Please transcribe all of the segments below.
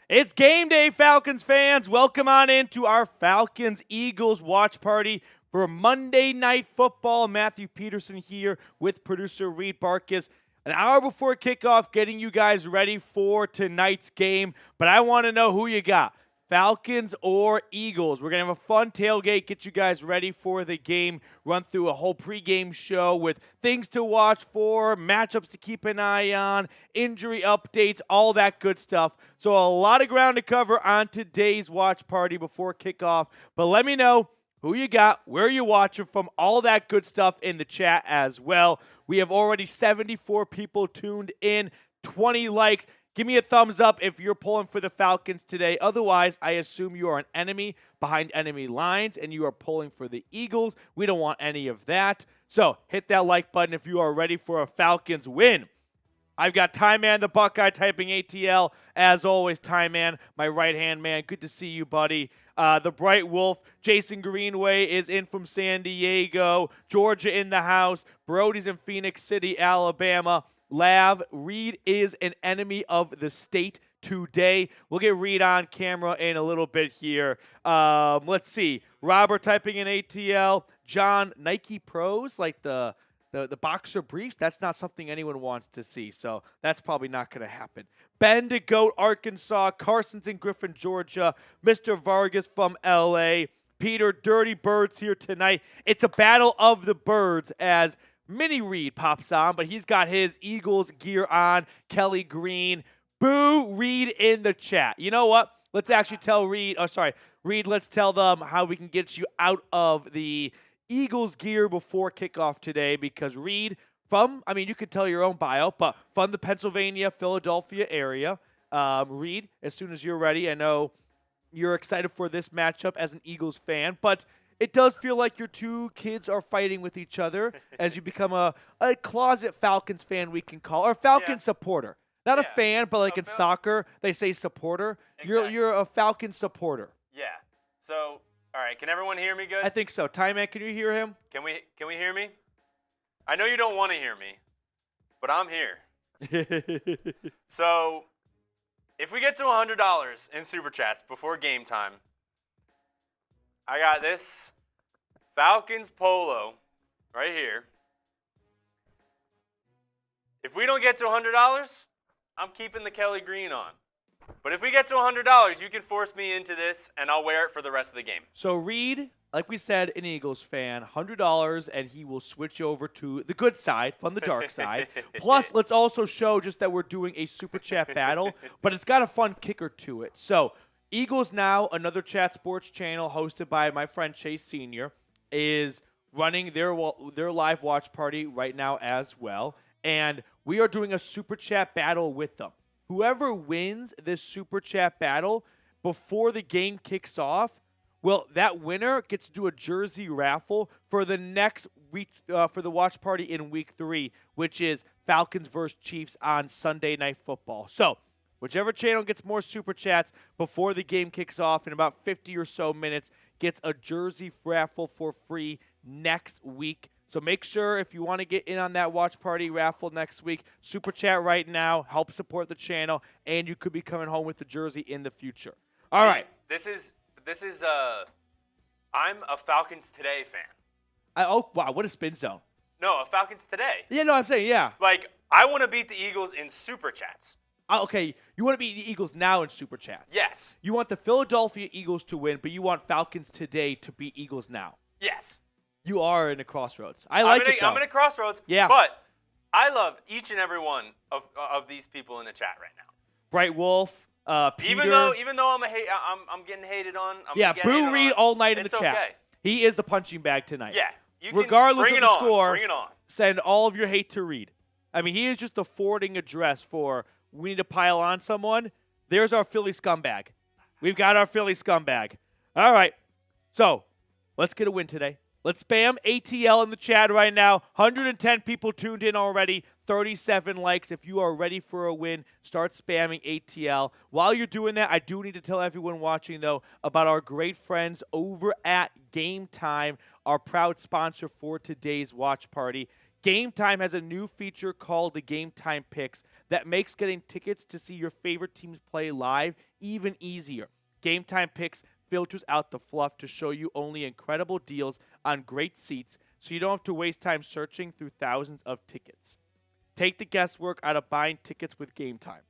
It's game day, Falcons fans. Welcome on into our Falcons Eagles watch party for Monday Night Football. Matthew Peterson here with producer Reed Barkas. An hour before kickoff, getting you guys ready for tonight's game. But I want to know who you got, Falcons or Eagles. We're going to have a fun tailgate, get you guys ready for the game, run through a whole pregame show with things to watch for, matchups to keep an eye on, injury updates, all that good stuff. So a lot of ground to cover on today's watch party before kickoff. But let me know who you got, where you're watching from, all that good stuff in the chat as well. We have already 74 people tuned in, 20 likes. Give me a thumbs up if you're pulling for the Falcons today. Otherwise, I assume you are an enemy behind enemy lines and you are pulling for the Eagles. We don't want any of that. So hit that like button if you are ready for a Falcons win. I've got Ty Man the Buckeye typing ATL. As always, Ty Man, my right-hand man. Good to see you, buddy. The Bright Wolf, Jason Greenway is in from San Diego. Georgia in the house. Brody's in Phoenix City, Alabama. Lav, Reed is an enemy of the state today. We'll get Reed on camera in a little bit here. Let's see. Robert typing in ATL. John, Nike Pros, like the boxer briefs, that's not something anyone wants to see, so that's probably not going to happen. Ben DeGoat, Arkansas. Carson's in Griffin, Georgia. Mr. Vargas from L.A. Peter, Dirty Birds here tonight. It's a battle of the birds as Mini Reed pops on, but he's got his Eagles gear on. Kelly Green. Boo Reed in the chat. You know what? Let's actually tell Reed, Reed, let's tell them how we can get you out of the Eagles gear before kickoff today, because Reed you could tell your own bio, but from the Pennsylvania, Philadelphia area. Reed, as soon as you're ready, I know you're excited for this matchup as an Eagles fan, but it does feel like your two kids are fighting with each other as you become a closet Falcons fan, we can call, or Falcons supporter. Not a fan, but like in soccer, they say supporter. Exactly. You're a Falcons supporter. Yeah. So, all right, can everyone hear me good? I think so. Ty Man, can you hear him? Can we hear me? I know you don't want to hear me, but I'm here. So, if we get to $100 in Super Chats before game time, I got this Falcons polo right here. If we don't get to $100, I'm keeping the Kelly Green on. But if we get to $100, you can force me into this, and I'll wear it for the rest of the game. So Reed, like we said, an Eagles fan, $100, and he will switch over to the good side from the dark side. Plus, let's also show just that we're doing a Super Chat battle, but it's got a fun kicker to it. So Eagles Now, another chat sports channel hosted by my friend Chase Sr., is running their live watch party right now as well. And we are doing a Super Chat battle with them. Whoever wins this Super Chat battle before the game kicks off, well, that winner gets to do a jersey raffle for the next week, for the watch party in week 3, which is Falcons versus Chiefs on Sunday Night Football. So whichever channel gets more Super Chats before the game kicks off in about 50 or so minutes gets a jersey raffle for free next week. So make sure, if you want to get in on that watch party raffle next week, Super Chat right now, help support the channel, and you could be coming home with the jersey in the future. All right. This is I'm a Falcons Today fan. Oh, wow, what a spin zone. No, a Falcons Today. Yeah, no, I'm saying, yeah. Like, I want to beat the Eagles in Super Chats. Okay, you want to beat the Eagles now in Super Chats. Yes. You want the Philadelphia Eagles to win, but you want Falcons Today to beat Eagles now. Yes. You are in a crossroads. I'm in a crossroads. Yeah. But I love each and every one of these people in the chat right now. Bright Wolf, Peter. Even though I'm getting hated on. Boo Reed all night in the chat. Okay. He is the punching bag tonight. Yeah. Regardless of the score, bring it on. Send all of your hate to Reed. I mean, he is just a forwarding address for we need to pile on someone. There's our Philly scumbag. We've got our Philly scumbag. All right. So let's get a win today. Let's spam ATL in the chat right now. 110 people tuned in already. 37 likes. If you are ready for a win, start spamming ATL. While you're doing that, I do need to tell everyone watching, though, about our great friends over at Game Time, our proud sponsor for today's watch party. Game Time has a new feature called the Game Time Picks that makes getting tickets to see your favorite teams play live even easier. Game Time Picks filters out the fluff to show you only incredible deals on great seats, so you don't have to waste time searching through thousands of tickets. Take the guesswork out of buying tickets with Game Time.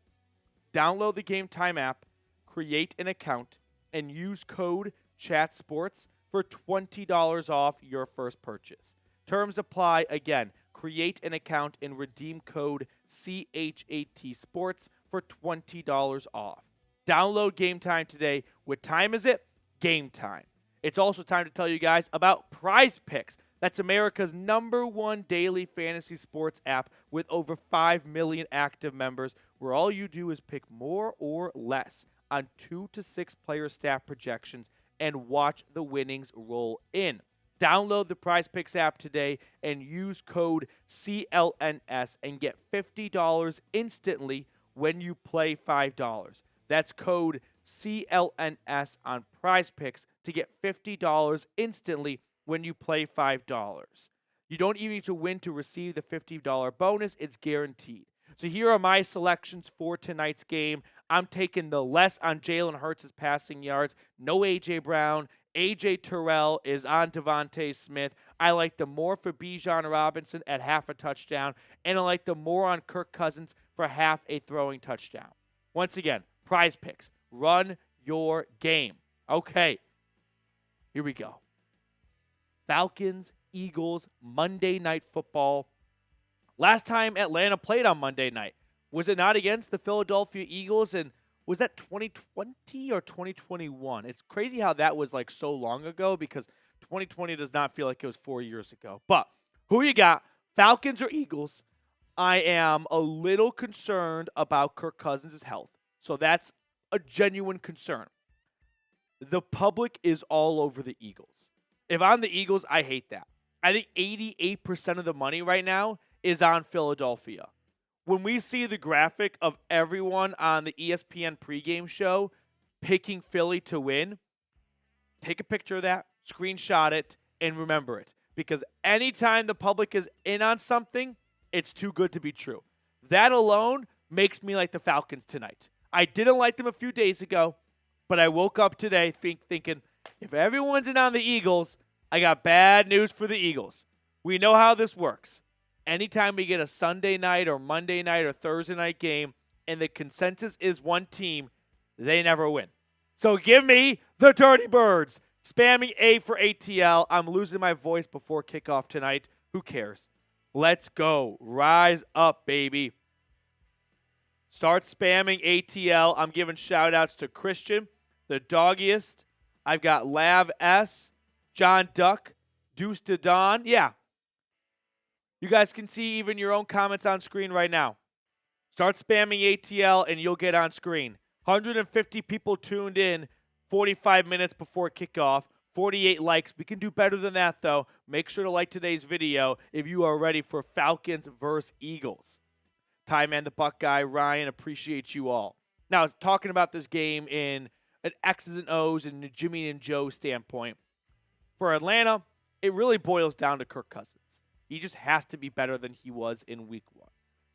Download the Game Time app, create an account, and use code CHATSPORTS for $20 off your first purchase. Terms apply. Again, create an account and redeem code CHATSPORTS for $20 off. Download Game Time today. What time is it? Game Time. It's also time to tell you guys about Prize Picks. That's America's #1 daily fantasy sports app with over 5 million active members, where all you do is pick more or less on 2 to 6 player stat projections and watch the winnings roll in. Download the Prize Picks app today and use code CLNS and get $50 instantly when you play $5. That's code CLNS on Prize Picks to get $50 instantly when you play $5. You don't even need to win to receive the $50 bonus. It's guaranteed. So here are my selections for tonight's game. I'm taking the less on Jalen Hurts' passing yards. No A.J. Brown. A.J. Terrell is on Devontae Smith. I like the more for Bijan Robinson at half a touchdown. And I like the more on Kirk Cousins for half a throwing touchdown. Once again, Prize Picks. Run your game. Okay, here we go. Falcons, Eagles, Monday Night Football. Last time Atlanta played on Monday night, was it not against the Philadelphia Eagles? And was that 2020 or 2021? It's crazy how that was like so long ago, because 2020 does not feel like it was 4 years ago. But who you got, Falcons or Eagles? I am a little concerned about Kirk Cousins' health. So that's a genuine concern. The public is all over the Eagles. If I'm the Eagles, I hate that. I think 88% of the money right now is on Philadelphia. When we see the graphic of everyone on the ESPN pregame show picking Philly to win, take a picture of that, screenshot it, and remember it. Because anytime the public is in on something, it's too good to be true. That alone makes me like the Falcons tonight. I didn't like them a few days ago, but I woke up today thinking, if everyone's in on the Eagles, I got bad news for the Eagles. We know how this works. Anytime we get a Sunday night or Monday night or Thursday night game and the consensus is one team, they never win. So give me the Dirty Birds. Spamming A for ATL. I'm losing my voice before kickoff tonight. Who cares? Let's go. Rise up, baby. Start spamming ATL. I'm giving shout-outs to Christian, the Doggiest. I've got Lav S, John Duck, Deuce to Don. Yeah. You guys can see even your own comments on screen right now. Start spamming ATL and you'll get on screen. 150 people tuned in 45 minutes before kickoff. 48 likes. We can do better than that, though. Make sure to like today's video if you are ready for Falcons versus Eagles. Ty Man, the Buck Guy, Ryan, appreciate you all. Now, talking about this game in an X's and O's and Jimmy and Joe standpoint, for Atlanta, it really boils down to Kirk Cousins. He just has to be better than he was in week 1.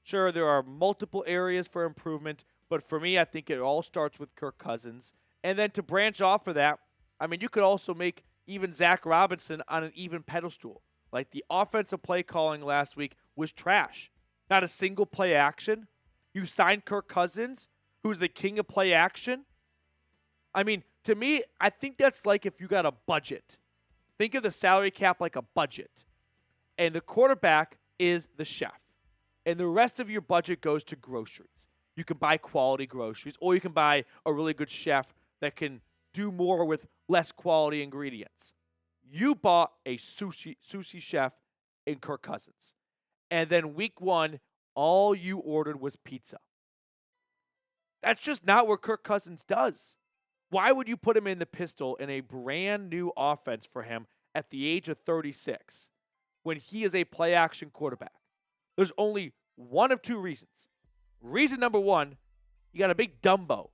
Sure, there are multiple areas for improvement, but for me, I think it all starts with Kirk Cousins. And then to branch off of that, I mean, you could also make even Zach Robinson on an even pedestal. Like the offensive play calling last week was trash. Not a single play action. You signed Kirk Cousins, who's the king of play action. I mean, to me, I think that's like if you got a budget. Think of the salary cap like a budget. And the quarterback is the chef. And the rest of your budget goes to groceries. You can buy quality groceries, or you can buy a really good chef that can do more with less quality ingredients. You bought a sushi chef in Kirk Cousins. And then week 1, all you ordered was pizza. That's just not what Kirk Cousins does. Why would you put him in the pistol in a brand new offense for him at the age of 36 when he is a play-action quarterback? There's only one of two reasons. Reason number 1, you got a big Dumbo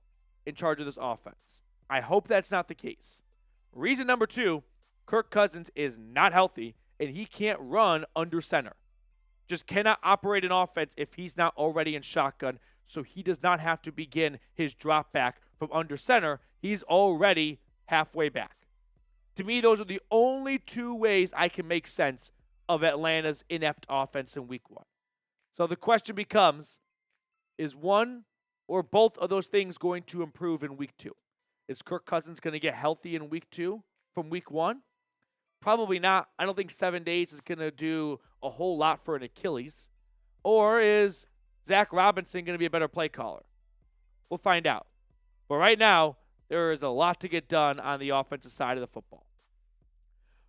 in charge of this offense. I hope that's not the case. Reason number 2, Kirk Cousins is not healthy, and he can't run under center. just cannot operate an offense if he's not already in shotgun, so he does not have to begin his drop back from under center. He's already halfway back. To me, those are the only two ways I can make sense of Atlanta's inept offense in week 1. So the question becomes, is one or both of those things going to improve in week 2? Is Kirk Cousins going to get healthy in week 2 from week 1? Probably not. I don't think 7 days is going to do a whole lot for an Achilles. Or is Zach Robinson going to be a better play caller? We'll find out. But right now, there is a lot to get done on the offensive side of the football.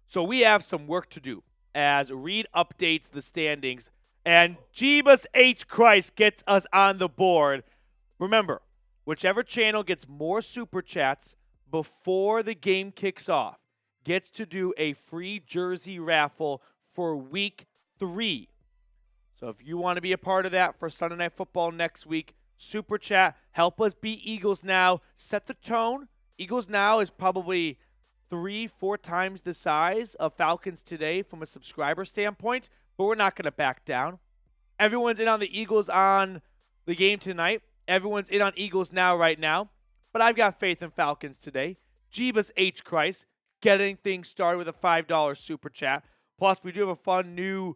So we have some work to do as Reed updates the standings. And Jeebus H. Christ gets us on the board. Remember, whichever channel gets more super chats before the game kicks off gets to do a free jersey raffle for week 3. So if you want to be a part of that for Sunday Night Football next week, super chat, help us beat Eagles Now, set the tone. Eagles Now is probably 3-4 times the size of Falcons Today from a subscriber standpoint, but we're not going to back down. Everyone's in on the Eagles on the game tonight. Everyone's in on Eagles Now right now, but I've got faith in Falcons Today. Jeebus H. Christ getting things started with a $5 super chat. Plus, we do have a fun new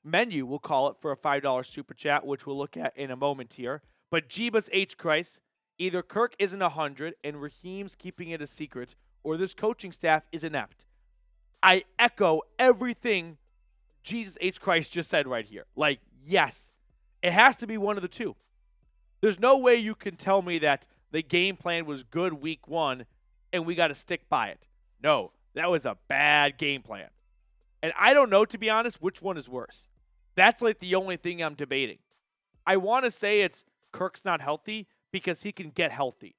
menu, we'll call it, for a $5 super chat, which we'll look at in a moment here. But Jeebus H. Christ, either Kirk isn't 100 and Raheem's keeping it a secret, or this coaching staff is inept. I echo everything Jesus H. Christ just said right here. Like, yes, it has to be one of the two. There's no way you can tell me that the game plan was good week 1 and we got to stick by it. No, that was a bad game plan. And I don't know, to be honest, which one is worse. That's like the only thing I'm debating. I want to say it's Kirk's not healthy because he can get healthy.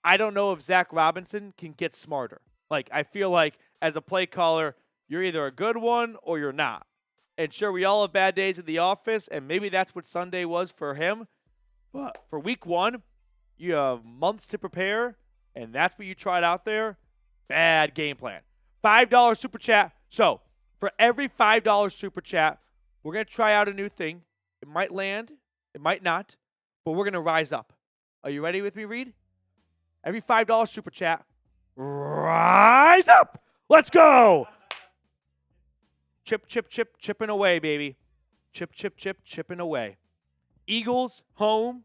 I don't know if Zach Robinson can get smarter. Like, I feel like as a play caller, you're either a good one or you're not. And sure, we all have bad days at the office, and maybe that's what Sunday was for him. But for week 1, you have months to prepare, and that's what you tried out there. Bad game plan. $5 super chat. So for every $5 super chat, we're going to try out a new thing. It might land. It might not. But we're going to rise up. Are you ready with me, Reed? Every $5 super chat, rise up. Let's go. Chip, chip, chip, chipping away, baby. Chip, chip, chip, chipping away. Eagles home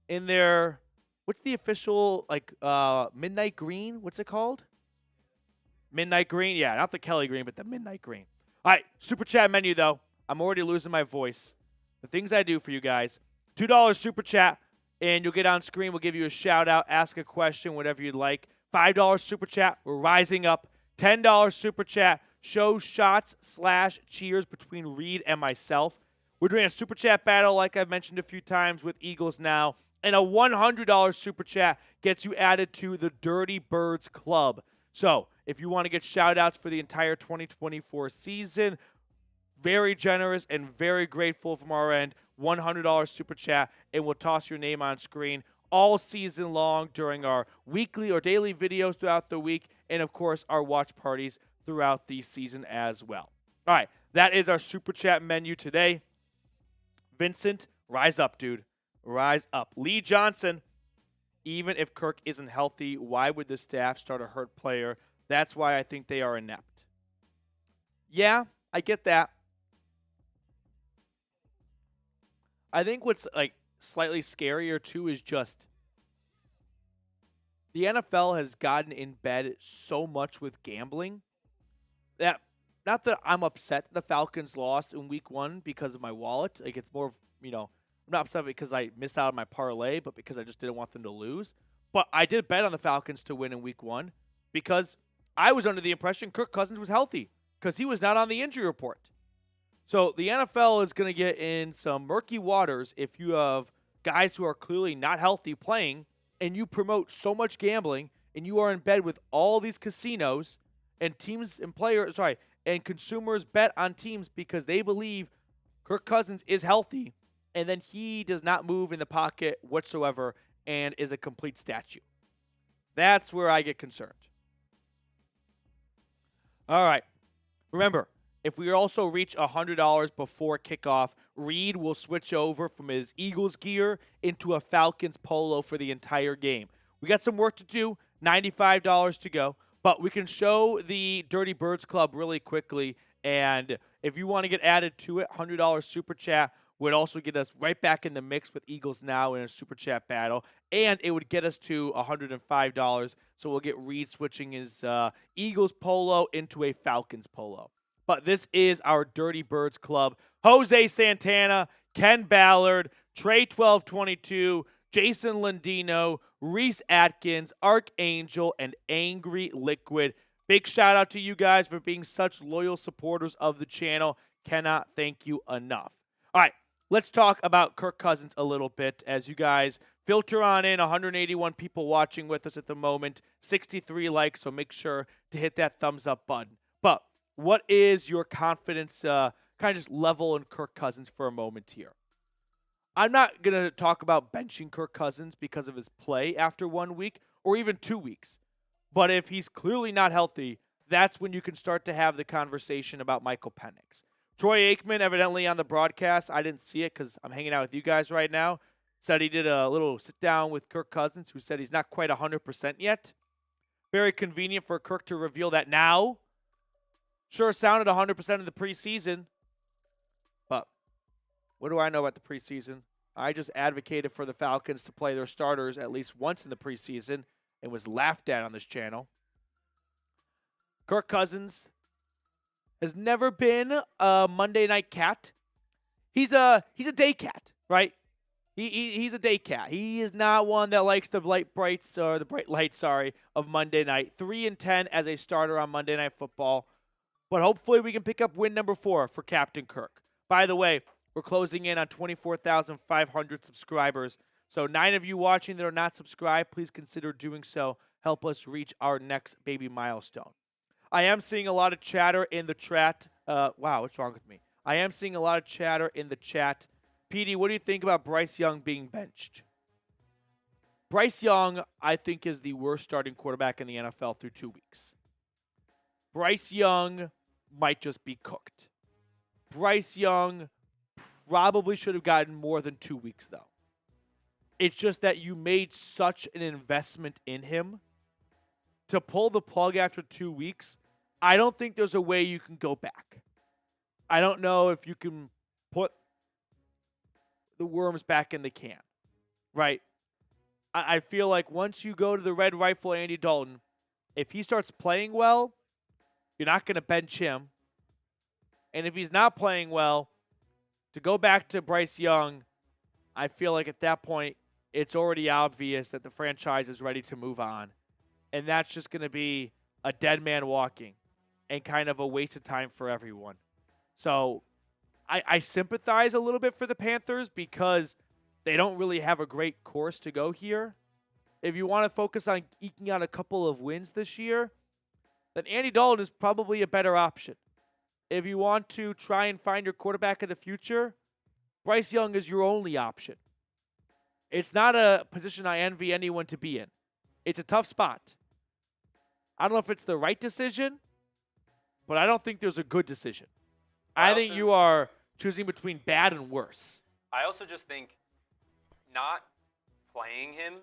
in their, what's the official, like, midnight green? What's it called? Midnight green? Yeah, not the Kelly green, but the midnight green. All right, super chat menu, though. I'm already losing my voice. The things I do for you guys. $2 super chat, and you'll get on screen. We'll give you a shout-out, ask a question, whatever you'd like. $5 super chat, we're rising up. $10 super chat, show shots/cheers between Reed and myself. We're doing a super chat battle, like I've mentioned a few times, with Eagles Now. And a $100 super chat gets you added to the Dirty Birds Club. So if you want to get shout-outs for the entire 2024 season, very generous and very grateful from our end. $100 super chat, and we'll toss your name on screen all season long during our weekly or daily videos throughout the week, and, of course, our watch parties throughout the season as well. All right, that is our super chat menu today. Vincent, rise up, dude. Rise up. Lee Johnson, even if Kirk isn't healthy, why would the staff start a hurt player? That's why I think they are inept. Yeah, I get that. I think what's like slightly scarier too is just the NFL has gotten in bed so much with gambling that, not that I'm upset the Falcons lost in week 1 because of my wallet. Like, it's more, I'm not upset because I missed out on my parlay, but because I just didn't want them to lose. But I did bet on the Falcons to win in week 1 because I was under the impression Kirk Cousins was healthy because he was not on the injury report. So the NFL is going to get in some murky waters if you have guys who are clearly not healthy playing and you promote so much gambling and you are in bed with all these casinos and teams and players, and consumers bet on teams because they believe Kirk Cousins is healthy and then he does not move in the pocket whatsoever and is a complete statue. That's where I get concerned. All right. Remember, If we also reach $100 before kickoff, Reed will switch over from his Eagles gear into a Falcons polo for the entire game. We got some work to do, $95 to go, but we can show the Dirty Birds Club really quickly. And if you want to get added to it, $100 super chat would also get us right back in the mix with Eagles Now in a super chat battle. And it would get us to $105. So we'll get Reed switching his Eagles polo into a Falcons polo. But this is our Dirty Birds Club. Jose Santana, Ken Ballard, Trey 1222, Jason Landino, Reese Atkins, Archangel, and Angry Liquid. Big shout out to you guys for being such loyal supporters of the channel. Cannot thank you enough. All right, let's talk about Kirk Cousins a little bit as you guys filter on in. 181 people watching with us at the moment, 63 likes, so make sure to hit that thumbs up button. But what is your confidence kind of just level in Kirk Cousins for a moment here? I'm not going to talk about benching Kirk Cousins because of his play after 1 week or even 2 weeks. But if he's clearly not healthy, that's when you can start to have the conversation about Michael Penix. Troy Aikman, evidently on the broadcast, I didn't see it because I'm hanging out with you guys right now, said he did a little sit-down with Kirk Cousins, who said he's not quite 100% yet. Very convenient for Kirk to reveal that now. Sure sounded 100% in the preseason, but what do I know about the preseason? I just advocated for the Falcons to play their starters at least once in the preseason and was laughed at on this channel. Kirk Cousins has never been a Monday night cat. He's a day cat, right? He's a day cat. He is not one that likes the bright lights of Monday night. 3-10 as a starter on Monday Night Football. But hopefully we can pick up win number 4 for Captain Kirk. By the way, we're closing in on 24,500 subscribers. So 9 of you watching that are not subscribed, please consider doing so. Help us reach our next baby milestone. I am seeing a lot of chatter in the chat. Wow, what's wrong with me? I am seeing a lot of chatter in the chat. PD, what do you think about Bryce Young being benched? Bryce Young, I think, is the worst starting quarterback in the NFL through 2 weeks. Bryce Young might just be cooked. Bryce Young probably should have gotten more than 2 weeks, though. It's just that you made such an investment in him. To pull the plug after 2 weeks, I don't think there's a way you can go back. I don't know if you can put the worms back in the can, right? I feel like once you go to the red rifle Andy Dalton, if he starts playing well, you're not going to bench him. And if he's not playing well, to go back to Bryce Young, I feel like at that point, it's already obvious that the franchise is ready to move on. And that's just going to be a dead man walking and kind of a waste of time for everyone. So I sympathize a little bit for the Panthers because they don't really have a great course to go here. If you want to focus on eking out a couple of wins this year, then Andy Dalton is probably a better option. If you want to try and find your quarterback of the future, Bryce Young is your only option. It's not a position I envy anyone to be in. It's a tough spot. I don't know if it's the right decision, but I don't think there's a good decision. I think you are choosing between bad and worse. I also just think not playing him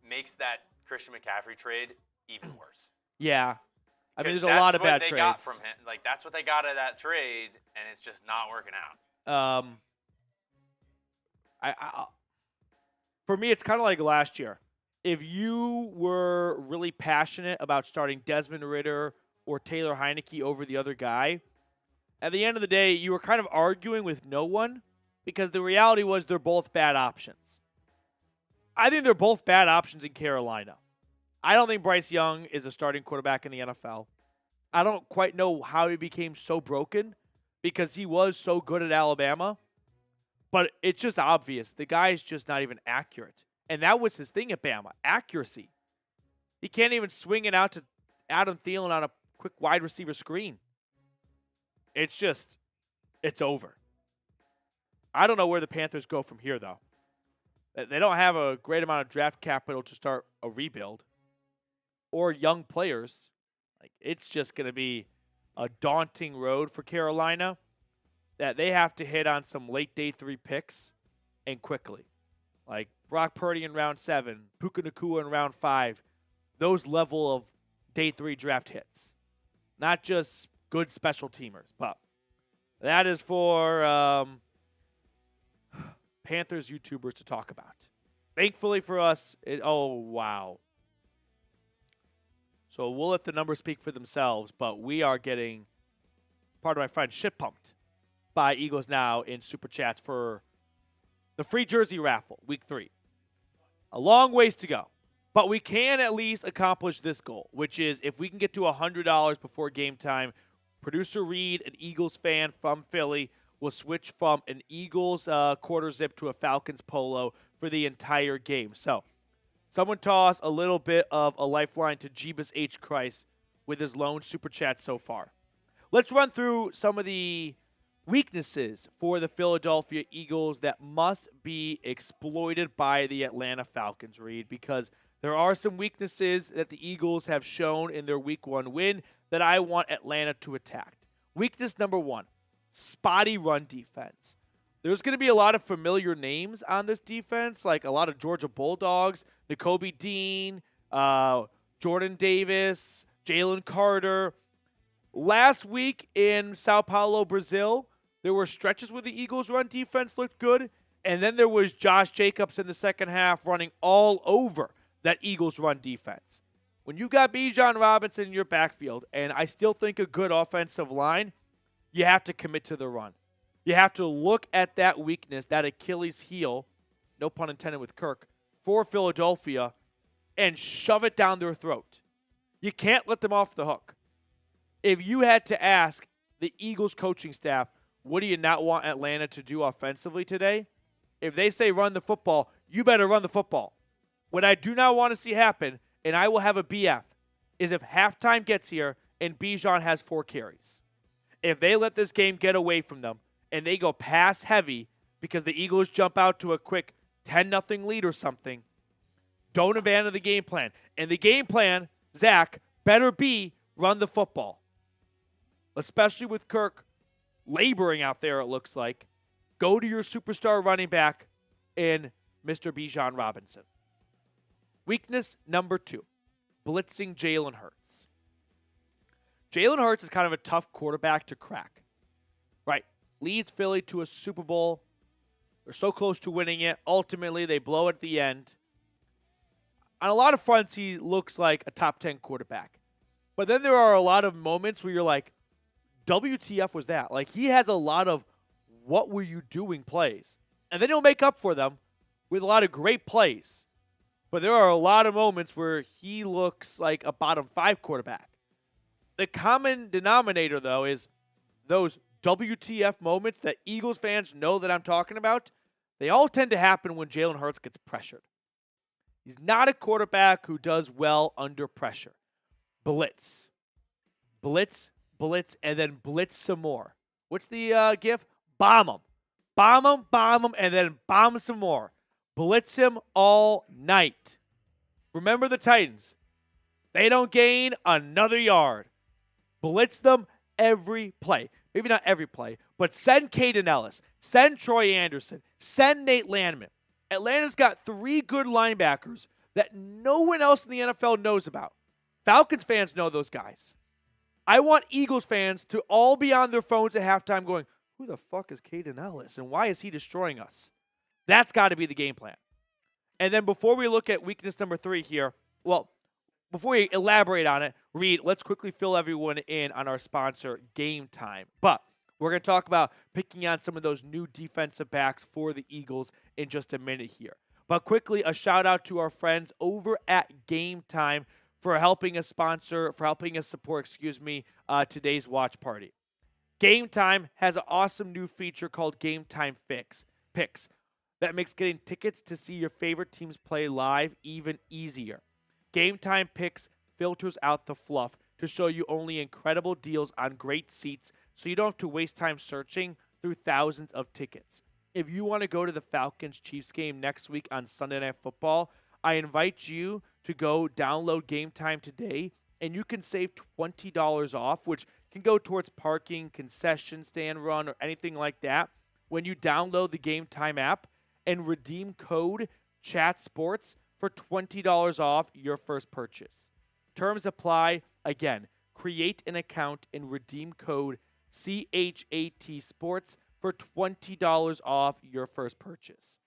makes that Christian McCaffrey trade even worse. Yeah. I mean, there's a lot of bad trades. Got from him. Like, that's what they got out of that trade, and it's just not working out. For me, it's kind of like last year. If you were really passionate about starting Desmond Ridder or Taylor Heineke over the other guy, at the end of the day, you were kind of arguing with no one because the reality was they're both bad options. I think they're both bad options in Carolina. I don't think Bryce Young is a starting quarterback in the NFL. I don't quite know how he became so broken because he was so good at Alabama. But it's just obvious. The guy's just not even accurate. And that was his thing at Bama, accuracy. He can't even swing it out to Adam Thielen on a quick wide receiver screen. It's over. I don't know where the Panthers go from here, though. They don't have a great amount of draft capital to start a rebuild or young players. Like, it's just going to be a daunting road for Carolina, that they have to hit on some late day 3 picks and quickly. Like Brock Purdy in round 7, Puka Nacua in round 5, those level of day 3 draft hits. Not just good special teamers, but that is for Panthers YouTubers to talk about. Thankfully for us, oh, wow. So we'll let the numbers speak for themselves, but we are getting, pardon my friend, shit pumped by Eagles Now in Super Chats for the free jersey raffle, week 3. A long ways to go, but we can at least accomplish this goal, which is if we can get to $100 before game time, producer Reed, an Eagles fan from Philly, will switch from an Eagles quarter zip to a Falcons polo for the entire game. So someone toss a little bit of a lifeline to Jeebus H. Christ with his lone Super Chat so far. Let's run through some of the weaknesses for the Philadelphia Eagles that must be exploited by the Atlanta Falcons, Reed, because there are some weaknesses that the Eagles have shown in their week 1 win that I want Atlanta to attack. Weakness number 1, spotty run defense. There's going to be a lot of familiar names on this defense, like a lot of Georgia Bulldogs, Nakobe Dean, Jordan Davis, Jalen Carter. Last week in Sao Paulo, Brazil, there were stretches where the Eagles' run defense looked good, and then there was Josh Jacobs in the second half running all over that Eagles' run defense. When you got Bijan Robinson in your backfield, and I still think a good offensive line, you have to commit to the run. You have to look at that weakness, that Achilles heel, no pun intended with Kirk, for Philadelphia, and shove it down their throat. You can't let them off the hook. If you had to ask the Eagles coaching staff, what do you not want Atlanta to do offensively today? If they say run the football, you better run the football. What I do not want to see happen, and I will have a BF, is if halftime gets here and Bijan has 4 carries. If they let this game get away from them and they go pass heavy because the Eagles jump out to a quick 10-0 lead or something, don't abandon the game plan. And the game plan, Zach, better be run the football. Especially with Kirk laboring out there, it looks like. Go to your superstar running back in Mr. Bijan Robinson. Weakness number 2, blitzing Jalen Hurts. Jalen Hurts is kind of a tough quarterback to crack. Right. Leads Philly to a Super Bowl. They're so close to winning it. Ultimately, they blow at the end. On a lot of fronts, he looks like a top 10 quarterback. But then there are a lot of moments where you're like, WTF was that? Like, he has a lot of what were you doing plays. And then he'll make up for them with a lot of great plays. But there are a lot of moments where he looks like a bottom 5 quarterback. The common denominator, though, is those WTF moments that Eagles fans know that I'm talking about. They all tend to happen when Jalen Hurts gets pressured. He's not a quarterback who does well under pressure. Blitz. Blitz, blitz, and then blitz some more. What's the gif? Bomb him. Bomb him, bomb him, and then bomb some more. Blitz him all night. Remember the Titans. They don't gain another yard. Blitz them every play. Maybe not every play, but send Caden Ellis. Send Troy Anderson. Send Nate Landman. Atlanta's got 3 good linebackers that no one else in the NFL knows about. Falcons fans know those guys. I want Eagles fans to all be on their phones at halftime going, who the fuck is Caden Ellis and why is he destroying us? That's got to be the game plan. And then before we look at weakness number 3 here, well, before we elaborate on it, Reed, let's quickly fill everyone in on our sponsor, Game Time. But we're going to talk about picking on some of those new defensive backs for the Eagles in just a minute here. But quickly, a shout out to our friends over at Game Time for helping us support today's watch party. Game Time has an awesome new feature called Game Time Picks that makes getting tickets to see your favorite teams play live even easier. Game Time Picks filters out the fluff to show you only incredible deals on great seats so you don't have to waste time searching through thousands of tickets. If you want to go to the Falcons-Chiefs game next week on Sunday Night Football, I invite you to go download Game Time today, and you can save $20 off, which can go towards parking, concession stand run, or anything like that when you download the Game Time app and redeem code CHATSPORTS for $20 off your first purchase. Terms apply. Again, create an account and redeem code CHAT Sports for $20 off your first purchase.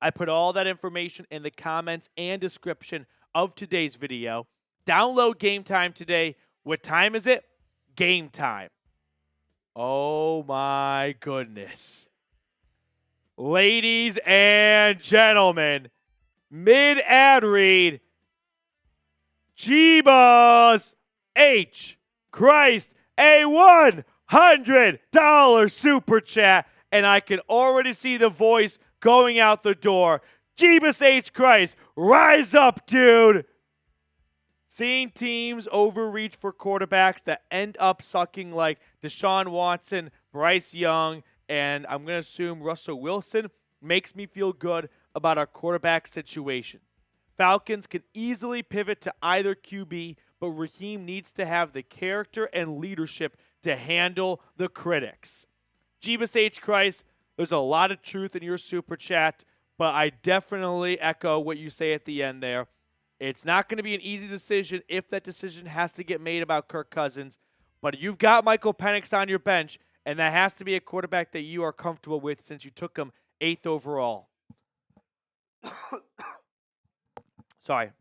I put all that information in the comments and description of today's video. Download Game Time today. What time is it? Game time. Oh my goodness. Ladies and gentlemen, mid-ad read, Jeebus H. Christ, a $100 super chat, and I can already see the voice going out the door. Jeebus H. Christ, rise up, dude. Seeing teams overreach for quarterbacks that end up sucking like Deshaun Watson, Bryce Young, and I'm going to assume Russell Wilson makes me feel good about our quarterback situation. Falcons can easily pivot to either QB, but Raheem needs to have the character and leadership to handle the critics. Jeebus H. Christ, there's a lot of truth in your super chat, but I definitely echo what you say at the end there. It's not going to be an easy decision if that decision has to get made about Kirk Cousins, but you've got Michael Penix on your bench, and that has to be a quarterback that you are comfortable with since you took him 8th overall. Sorry.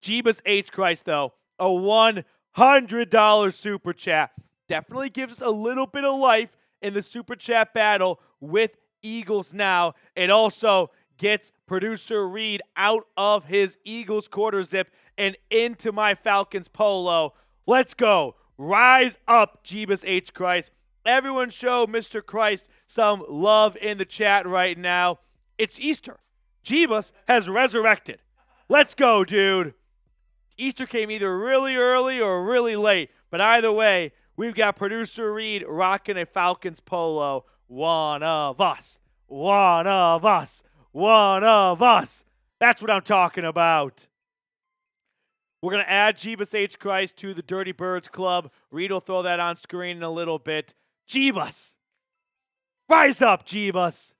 Jeebus H. Christ, though, a $100 super chat. Definitely gives us a little bit of life in the super chat battle with Eagles Now. It also gets producer Reed out of his Eagles quarter zip and into my Falcons polo. Let's go. Rise up, Jeebus H. Christ. Everyone show Mr. Christ some love in the chat right now. It's Easter. Jeebus has resurrected. Let's go, dude. Easter came either really early or really late, but either way, we've got producer Reed rocking a Falcons polo. One of us. One of us. One of us. That's what I'm talking about. We're going to add Jeebus H. Christ to the Dirty Birds Club. Reed will throw that on screen in a little bit. Jeebus. Rise up, Jeebus.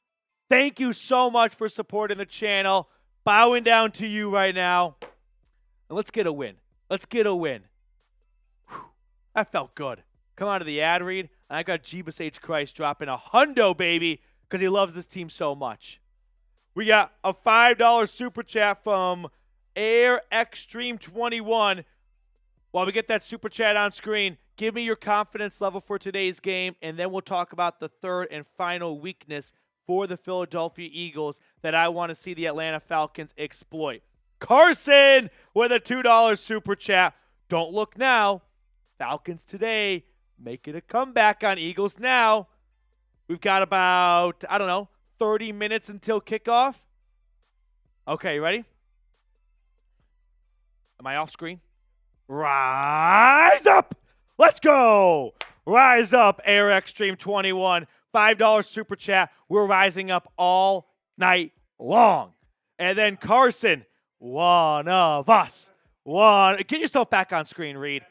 Thank you so much for supporting the channel. Bowing down to you right now. And let's get a win. Let's get a win. Whew, that felt good. Come out of the ad read, and I got Jeebus H. Christ dropping a hundo, baby, because he loves this team so much. We got a $5 super chat from Air Extreme 21. While we get that super chat on screen, give me your confidence level for today's game, and then we'll talk about the third and final weakness for the Philadelphia Eagles that I want to see the Atlanta Falcons exploit. Carson with a $2 super chat. Don't look now. Falcons Today making a comeback on Eagles Now. We've got about, 30 minutes until kickoff. Okay, you ready? Am I off screen? Rise up! Let's go! Rise up, Air Extreme 21. $5 super chat. We're rising up all night long. And then Carson, one of us. Get yourself back on screen, Reed.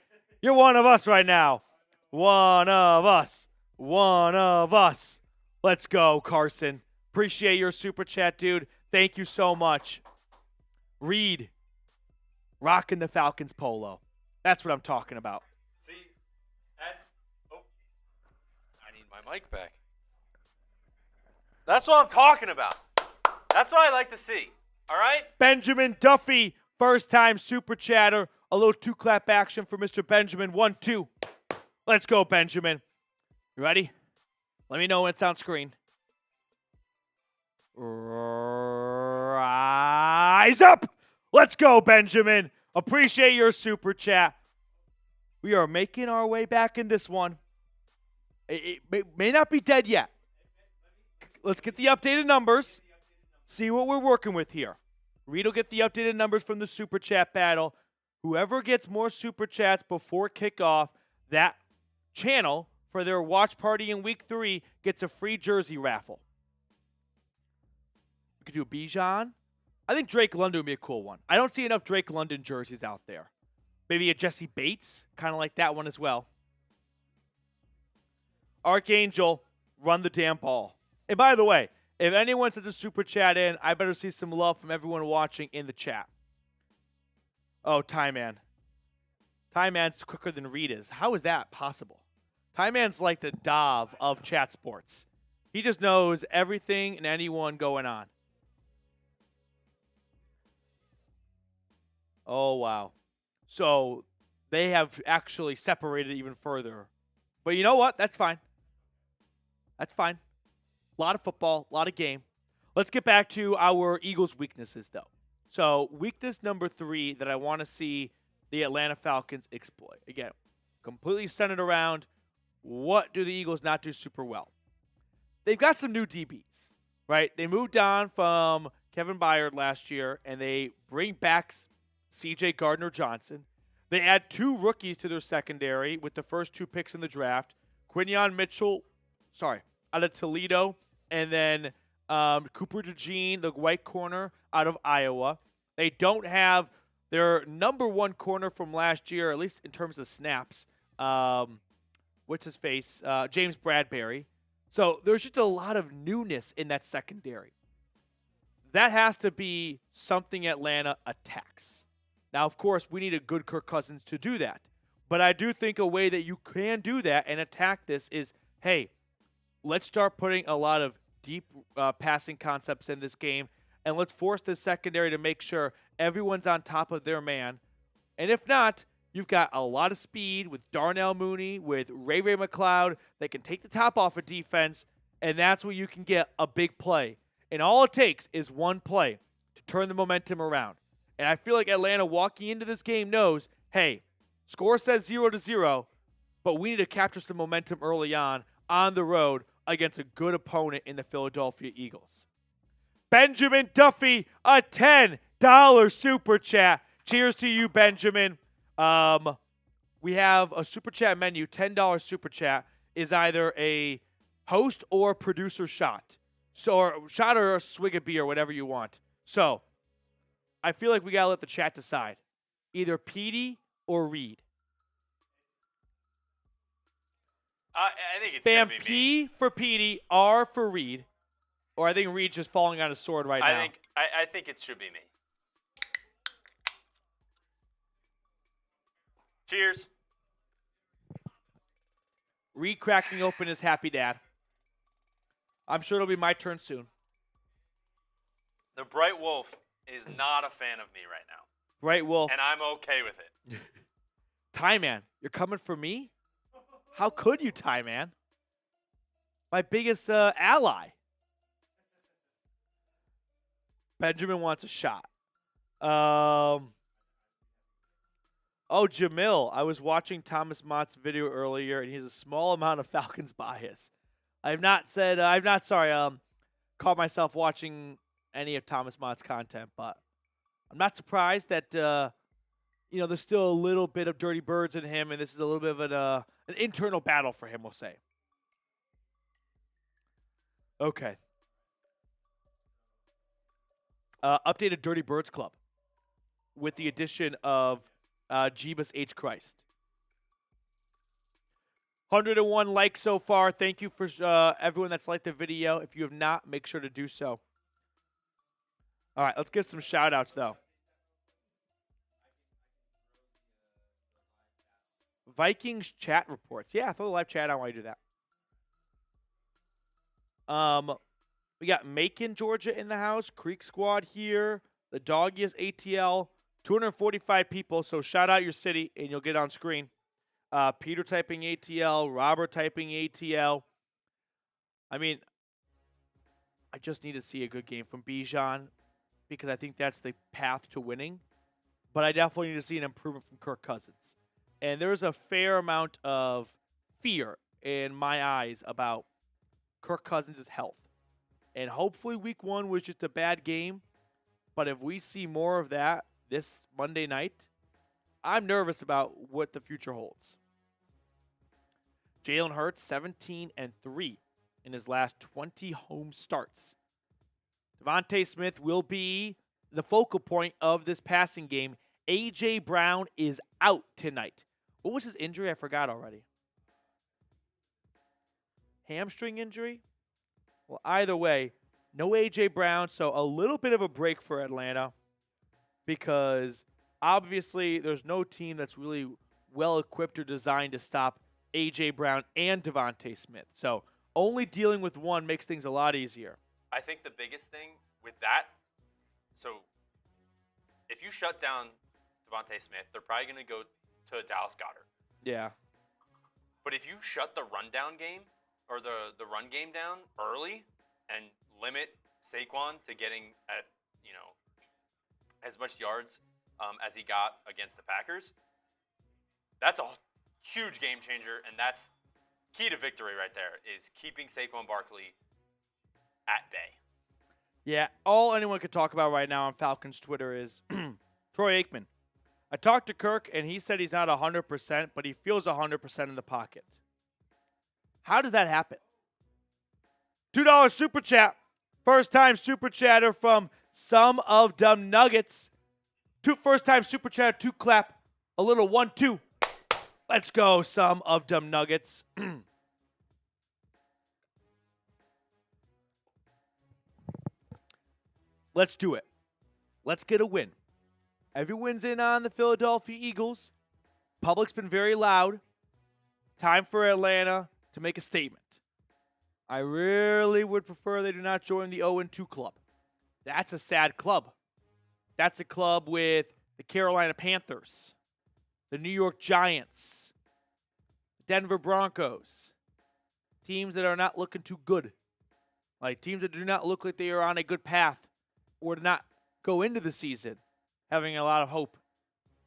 You're one of us right now. One of us. One of us. Let's go, Carson. Appreciate your super chat, dude. Thank you so much. Reed, rocking the Falcons polo. That's what I'm talking about. See, I need my mic back. That's what I'm talking about. That's what I like to see. All right? Benjamin Duffy, first-time super chatter. A little two-clap action for Mr. Benjamin. 1, 2. Let's go, Benjamin. You ready? Let me know when it's on screen. Rise up! Let's go, Benjamin. Appreciate your super chat. We are making our way back in this one. It may not be dead yet. Let's get the updated numbers. See what we're working with here. Reed will get the updated numbers from the super chat battle. Whoever gets more super chats before kickoff, that channel for their watch party in week 3 gets a free jersey raffle. We could do a Bijan. I think Drake London would be a cool one. I don't see enough Drake London jerseys out there. Maybe a Jesse Bates, kind of like that one as well. Archangel, run the damn ball. And by the way, if anyone sends a super chat in, I better see some love from everyone watching in the chat. Oh, Tie Man. Tie Man's quicker than Reed is. How is that possible? Tie Man's like the Dov of chat sports. He just knows everything and anyone going on. Oh, wow. So they have actually separated even further. But you know what? That's fine. That's fine. A lot of football, a lot of game. Let's get back to our Eagles' weaknesses, though. So weakness number 3 that I want to see the Atlanta Falcons exploit. Again, completely centered around what do the Eagles not do super well. They've got some new DBs, right? They moved on from Kevin Byard last year, and they bring back C.J. Gardner-Johnson. They add 2 rookies to their secondary with the first 2 picks in the draft. Quinyon Mitchell, out of Toledo, and then Cooper DeJean, the white corner, out of Iowa. They don't have their number 1 corner from last year, at least in terms of snaps. What's his face? James Bradbury. So there's just a lot of newness in that secondary. That has to be something Atlanta attacks. Now, of course, we need a good Kirk Cousins to do that. But I do think a way that you can do that and attack this is, hey, let's start putting a lot of deep passing concepts in this game, and let's force the secondary to make sure everyone's on top of their man. And if not, you've got a lot of speed with Darnell Mooney, with Ray McLeod that can take the top off of defense, and that's where you can get a big play. And all it takes is one play to turn the momentum around. And I feel like Atlanta walking into this game knows, hey, score says 0-0, but we need to capture some momentum early on the road against a good opponent in the Philadelphia Eagles. Benjamin Duffy, a $10 super chat. Cheers to you, Benjamin. We have a super chat menu. $10 super chat is either a host or producer shot. Or a swig of beer, whatever you want. So, I feel like we got to let the chat decide. Either Petey or Reed. I think it's Spam gonna be P me. for Petey, R for Reed. Or I think Reed's just falling on his sword right now. I think it should be me. Cheers. Reed cracking open his happy dad. I'm sure it'll be my turn soon. The Bright Wolf is not a fan of me right now. Bright Wolf. And I'm okay with it. Tie Man, you're coming for me? How could you, Tie Man? My biggest ally. Benjamin wants a shot. Oh, Jamil. I was watching Thomas Mott's video earlier, and he has a small amount of Falcons bias. Caught myself watching any of Thomas Mott's content, but I'm not surprised that, there's still a little bit of dirty birds in him, and this is a little bit of an internal battle for him, we'll say. Okay. Updated Dirty Birds Club with the addition of Jeebus H. Christ. 101 likes so far. Thank you for everyone that's liked the video. If you have not, make sure to do so. All right, let's give some shout-outs, though. Vikings chat reports. Yeah, throw the live chat on while you do that. We got Macon, Georgia in the house. Creek Squad here. The Doggiest ATL. 245 people, so shout out your city, and you'll get on screen. Peter typing ATL. Robert typing ATL. I mean, I just need to see a good game from Bijan because I think that's the path to winning. But I definitely need to see an improvement from Kirk Cousins. And there's a fair amount of fear in my eyes about Kirk Cousins' health. And hopefully week 1 was just a bad game. But if we see more of that this Monday night, I'm nervous about what the future holds. Jalen Hurts, 17-3 in his last 20 home starts. Devontae Smith will be the focal point of this passing game. A.J. Brown is out tonight. What was his injury? I forgot already. hamstring injury? Well, either way, no A.J. Brown, so a little bit of a break for Atlanta because obviously there's no team that's really well-equipped or designed to stop A.J. Brown and Devontae Smith. So only dealing with one makes things a lot easier. I think the biggest thing with that, so if you shut down Devontae Smith, they're probably going to go to Dallas Goedert. Yeah. But if you shut the rundown game or the run game down early and limit Saquon to getting at, as much yards as he got against the Packers, that's a huge game changer, and that's key to victory right there is keeping Saquon Barkley at bay. Yeah, all anyone could talk about right now on Falcons Twitter is Troy Aikman. I talked to Kirk, and he said he's not 100%, but he feels 100% in the pocket. How does that happen? $2 super chat. First time super chatter from some of them Nuggets. First time super chatter, 2 clap, a little 1-2. Let's go, some of them Nuggets. Let's do it. Let's get a win. Everyone's in on the Philadelphia Eagles. Public's been very loud. Time for Atlanta to make a statement. I really would prefer they do not join the 0-2 club. That's a sad club. That's a club with the Carolina Panthers, the New York Giants, the Denver Broncos, teams that are not looking too good. Like teams that do not look like they are on a good path or do not go into the season having a lot of hope.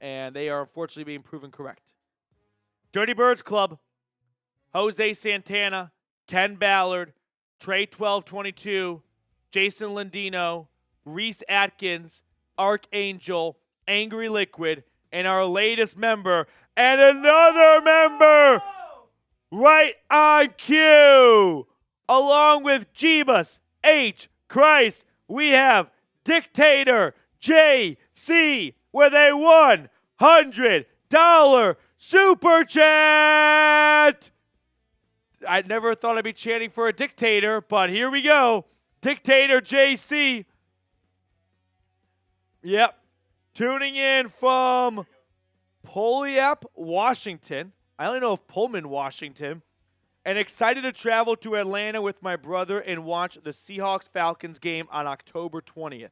And they are unfortunately being proven correct. Dirty Birds Club, Jose Santana, Ken Ballard, Trey 1222, Jason Lindino, Reese Atkins, Archangel, Angry Liquid, and our latest member, and another member right on cue. Along with Jeebus H. Christ, we have Dictator JC with a $100 super chat. I never thought I'd be chanting for a dictator, but here we go. Dictator JC. Yep. Tuning in from Poliep, Washington. I only know of Pullman, Washington. And excited to travel to Atlanta with my brother and watch the Seahawks-Falcons game on October 20th.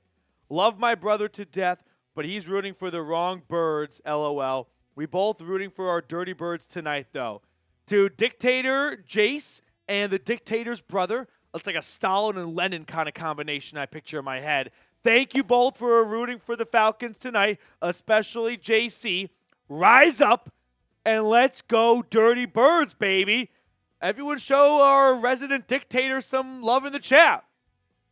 Love my brother to death, but he's rooting for the wrong birds, LOL. We both rooting for our Dirty Birds tonight, though. To Dictator Jace and the Dictator's brother. Looks like a Stalin and Lenin kind of combination I picture in my head. Thank you both for rooting for the Falcons tonight, especially JC. Rise up and let's go Dirty Birds, baby. Everyone show our resident dictator some love in the chat.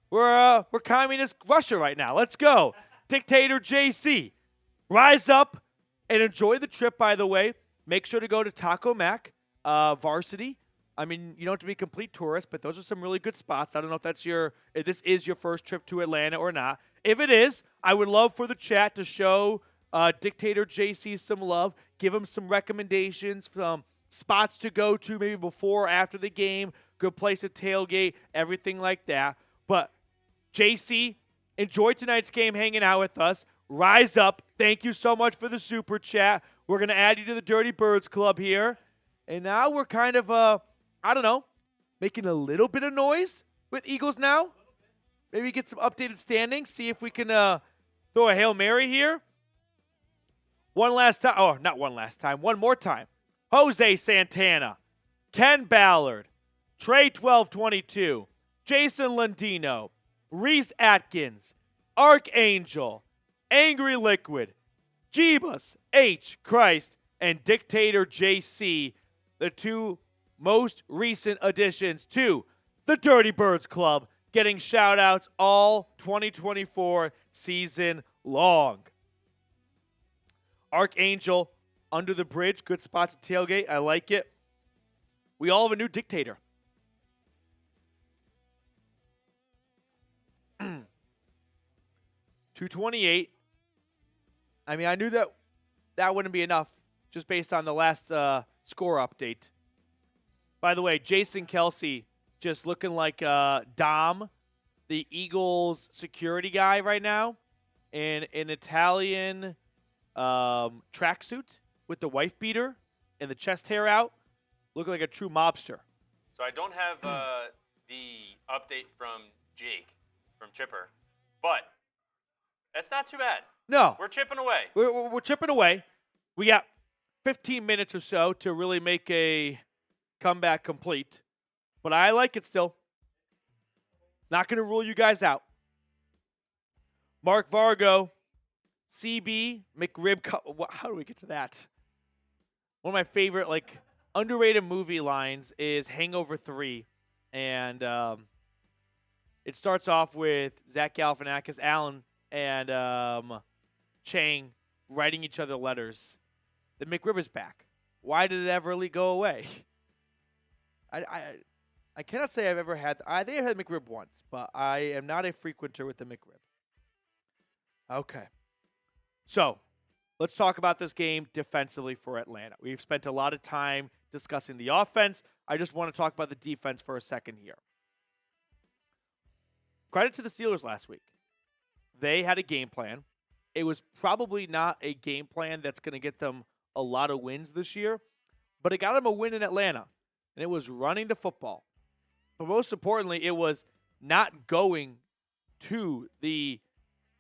We're communist Russia right now. Let's go. Dictator JC. Rise up and enjoy the trip, by the way. Make sure to go to Taco Mac, Varsity. I mean, you don't have to be a complete tourist, but those are some really good spots. I don't know if this is your first trip to Atlanta or not. If it is, I would love for the chat to show Dictator JC some love. Give him some recommendations from spots to go to maybe before or after the game, good place to tailgate, everything like that. But JC, enjoy tonight's game hanging out with us. Rise up. Thank you so much for the super chat. We're going to add you to the Dirty Birds Club here. And now we're kind of, making a little bit of noise with Eagles now. Maybe get some updated standings, see if we can throw a Hail Mary here. One more time. Jose Santana, Ken Ballard, Trey 1222, Jason Lindino, Reese Atkins, Archangel, Angry Liquid, Jeebus H. Christ, and Dictator JC, the two most recent additions to the Dirty Birds Club, getting shout-outs all 2024 season long. Archangel, under the bridge, good spots to tailgate. I like it. We all have a new dictator. 228. I mean, I knew that wouldn't be enough just based on the last score update. By the way, Jason Kelsey just looking like Dom, the Eagles security guy right now, in an Italian tracksuit with the wife beater and the chest hair out, looking like a true mobster. So I don't have the update from Jake, from Chipper, but that's not too bad. No. We're chipping away. We're chipping away. We got 15 minutes or so to really make a comeback complete, but I like it still. Not going to rule you guys out. Mark Vargo, CB, McRib. How do we get to that? One of my favorite, underrated movie lines is Hangover 3. And it starts off with Zach Galifianakis, Alan, and Chang writing each other letters. The McRib is back. Why did it ever really go away? I cannot say I've ever had. I think I've had McRib once, but I am not a frequenter with the McRib. Okay. So, let's talk about this game defensively for Atlanta. We've spent a lot of time discussing the offense. I just want to talk about the defense for a second here. Credit to the Steelers last week. They had a game plan. It was probably not a game plan that's going to get them a lot of wins this year, but it got them a win in Atlanta, and it was running the football. But most importantly, it was not going to the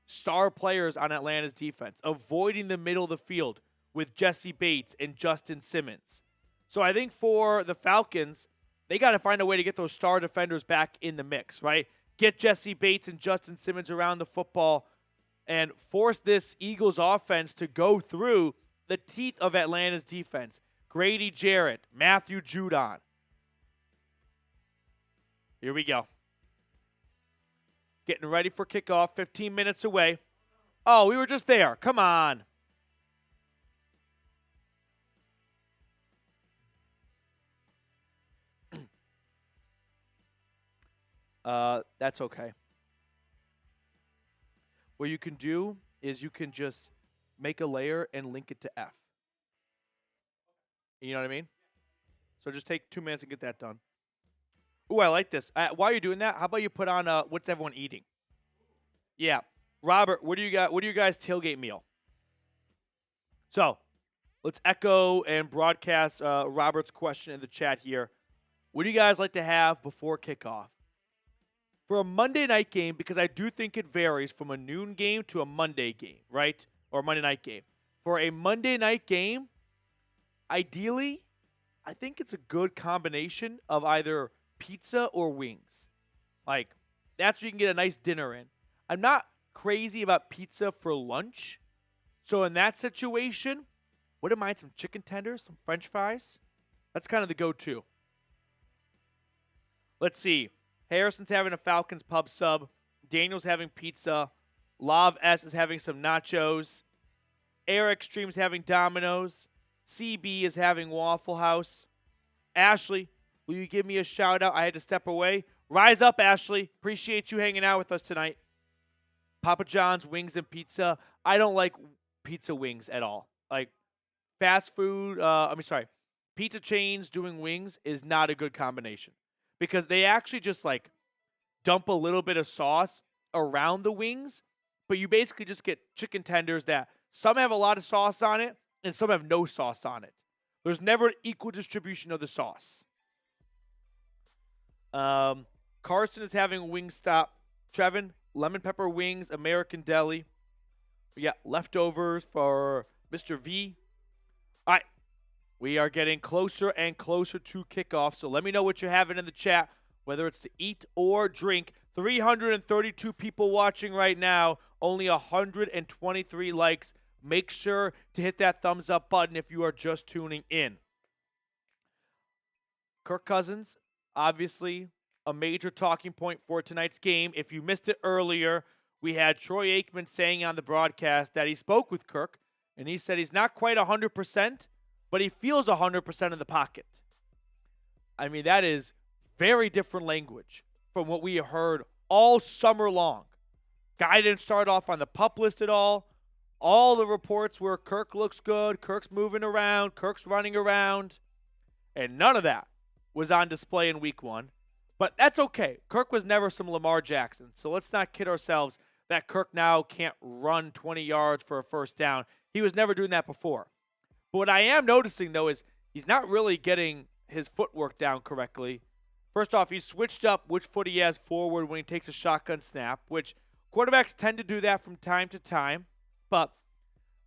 star players on Atlanta's defense, avoiding the middle of the field with Jesse Bates and Justin Simmons. So I think for the Falcons, they got to find a way to get those star defenders back in the mix, right? Get Jesse Bates and Justin Simmons around the football and force this Eagles offense to go through the teeth of Atlanta's defense. Grady Jarrett, Matthew Judon. Here we go. Getting ready for kickoff, 15 minutes away. Oh, we were just there. Come on. That's okay. What you can do is you can just make a layer and link it to F. You know what I mean? So just take 2 minutes and get that done. Ooh, I like this. While you're doing that, how about you put on what's everyone eating? Yeah. Robert, what do you got? What do you guys tailgate meal? So let's echo and broadcast Robert's question in the chat here. What do you guys like to have before kickoff? For a Monday night game, because I do think it varies from a noon game to a Monday game, right? Or a Monday night game. For a Monday night game, ideally, I think it's a good combination of either pizza or wings. That's where you can get a nice dinner in. I'm not crazy about pizza for lunch. So in that situation, wouldn't mind some chicken tenders, some French fries. That's kind of the go-to. Let's see. Harrison's having a Falcons pub sub. Daniel's having pizza. Lav S is having some nachos. Eric Stream's having Domino's. CB is having Waffle House. Ashley, will you give me a shout out? I had to step away. Rise up, Ashley. Appreciate you hanging out with us tonight. Papa John's wings and pizza. I don't like pizza wings at all. Fast food, pizza chains doing wings is not a good combination. Because they actually just dump a little bit of sauce around the wings, but you basically just get chicken tenders that some have a lot of sauce on it and some have no sauce on it. There's never an equal distribution of the sauce. Carson is having Wingstop. Trevin, lemon pepper wings, American Deli. We got leftovers for Mr. V. All right. We are getting closer and closer to kickoff, so let me know what you're having in the chat, whether it's to eat or drink. 332 people watching right now, only 123 likes. Make sure to hit that thumbs up button if you are just tuning in. Kirk Cousins, obviously a major talking point for tonight's game. If you missed it earlier, we had Troy Aikman saying on the broadcast that he spoke with Kirk, and he said he's not quite 100%, but he feels 100% in the pocket. I mean, that is very different language from what we have heard all summer long. Guy didn't start off on the PUP list at all. All the reports were Kirk looks good, Kirk's moving around, Kirk's running around, and none of that was on display in week 1. But that's okay. Kirk was never some Lamar Jackson. So let's not kid ourselves that Kirk now can't run 20 yards for a first down. He was never doing that before. But what I am noticing, though, is he's not really getting his footwork down correctly. First off, he switched up which foot he has forward when he takes a shotgun snap, which quarterbacks tend to do that from time to time. But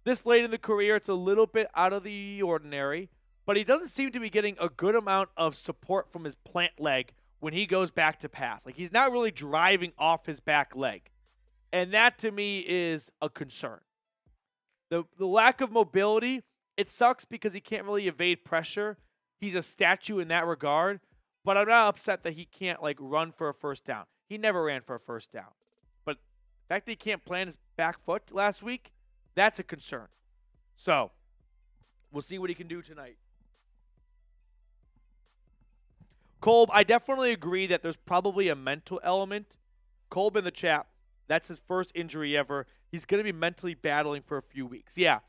this late in the career, it's a little bit out of the ordinary. But he doesn't seem to be getting a good amount of support from his plant leg when he goes back to pass. Like, he's not really driving off his back leg. And that, to me, is a concern. The lack of mobility, it sucks because he can't really evade pressure. He's a statue in that regard. But I'm not upset that he can't, run for a first down. He never ran for a first down. But the fact that he can't plant his back foot last week, that's a concern. So, we'll see what he can do tonight. Kolb, I definitely agree that there's probably a mental element. Kolb in the chat, that's his first injury ever. He's going to be mentally battling for a few weeks. Yeah,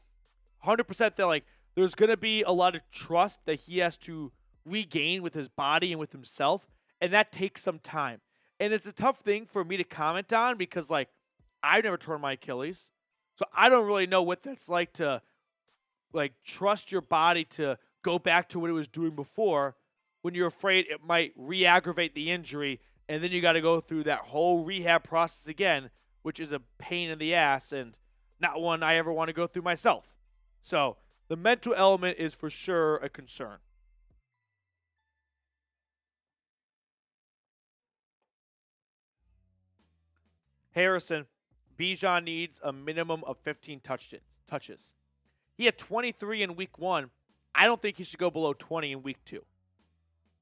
100% that, there's going to be a lot of trust that he has to regain with his body and with himself, and that takes some time. And it's a tough thing for me to comment on because, I've never torn my Achilles, so I don't really know what that's like to, trust your body to go back to what it was doing before when you're afraid it might re-aggravate the injury, and then you got to go through that whole rehab process again, which is a pain in the ass and not one I ever want to go through myself. So the mental element is for sure a concern. Harrison, Bijan needs a minimum of 15 touches. He had 23 in week 1. I don't think he should go below 20 in week 2.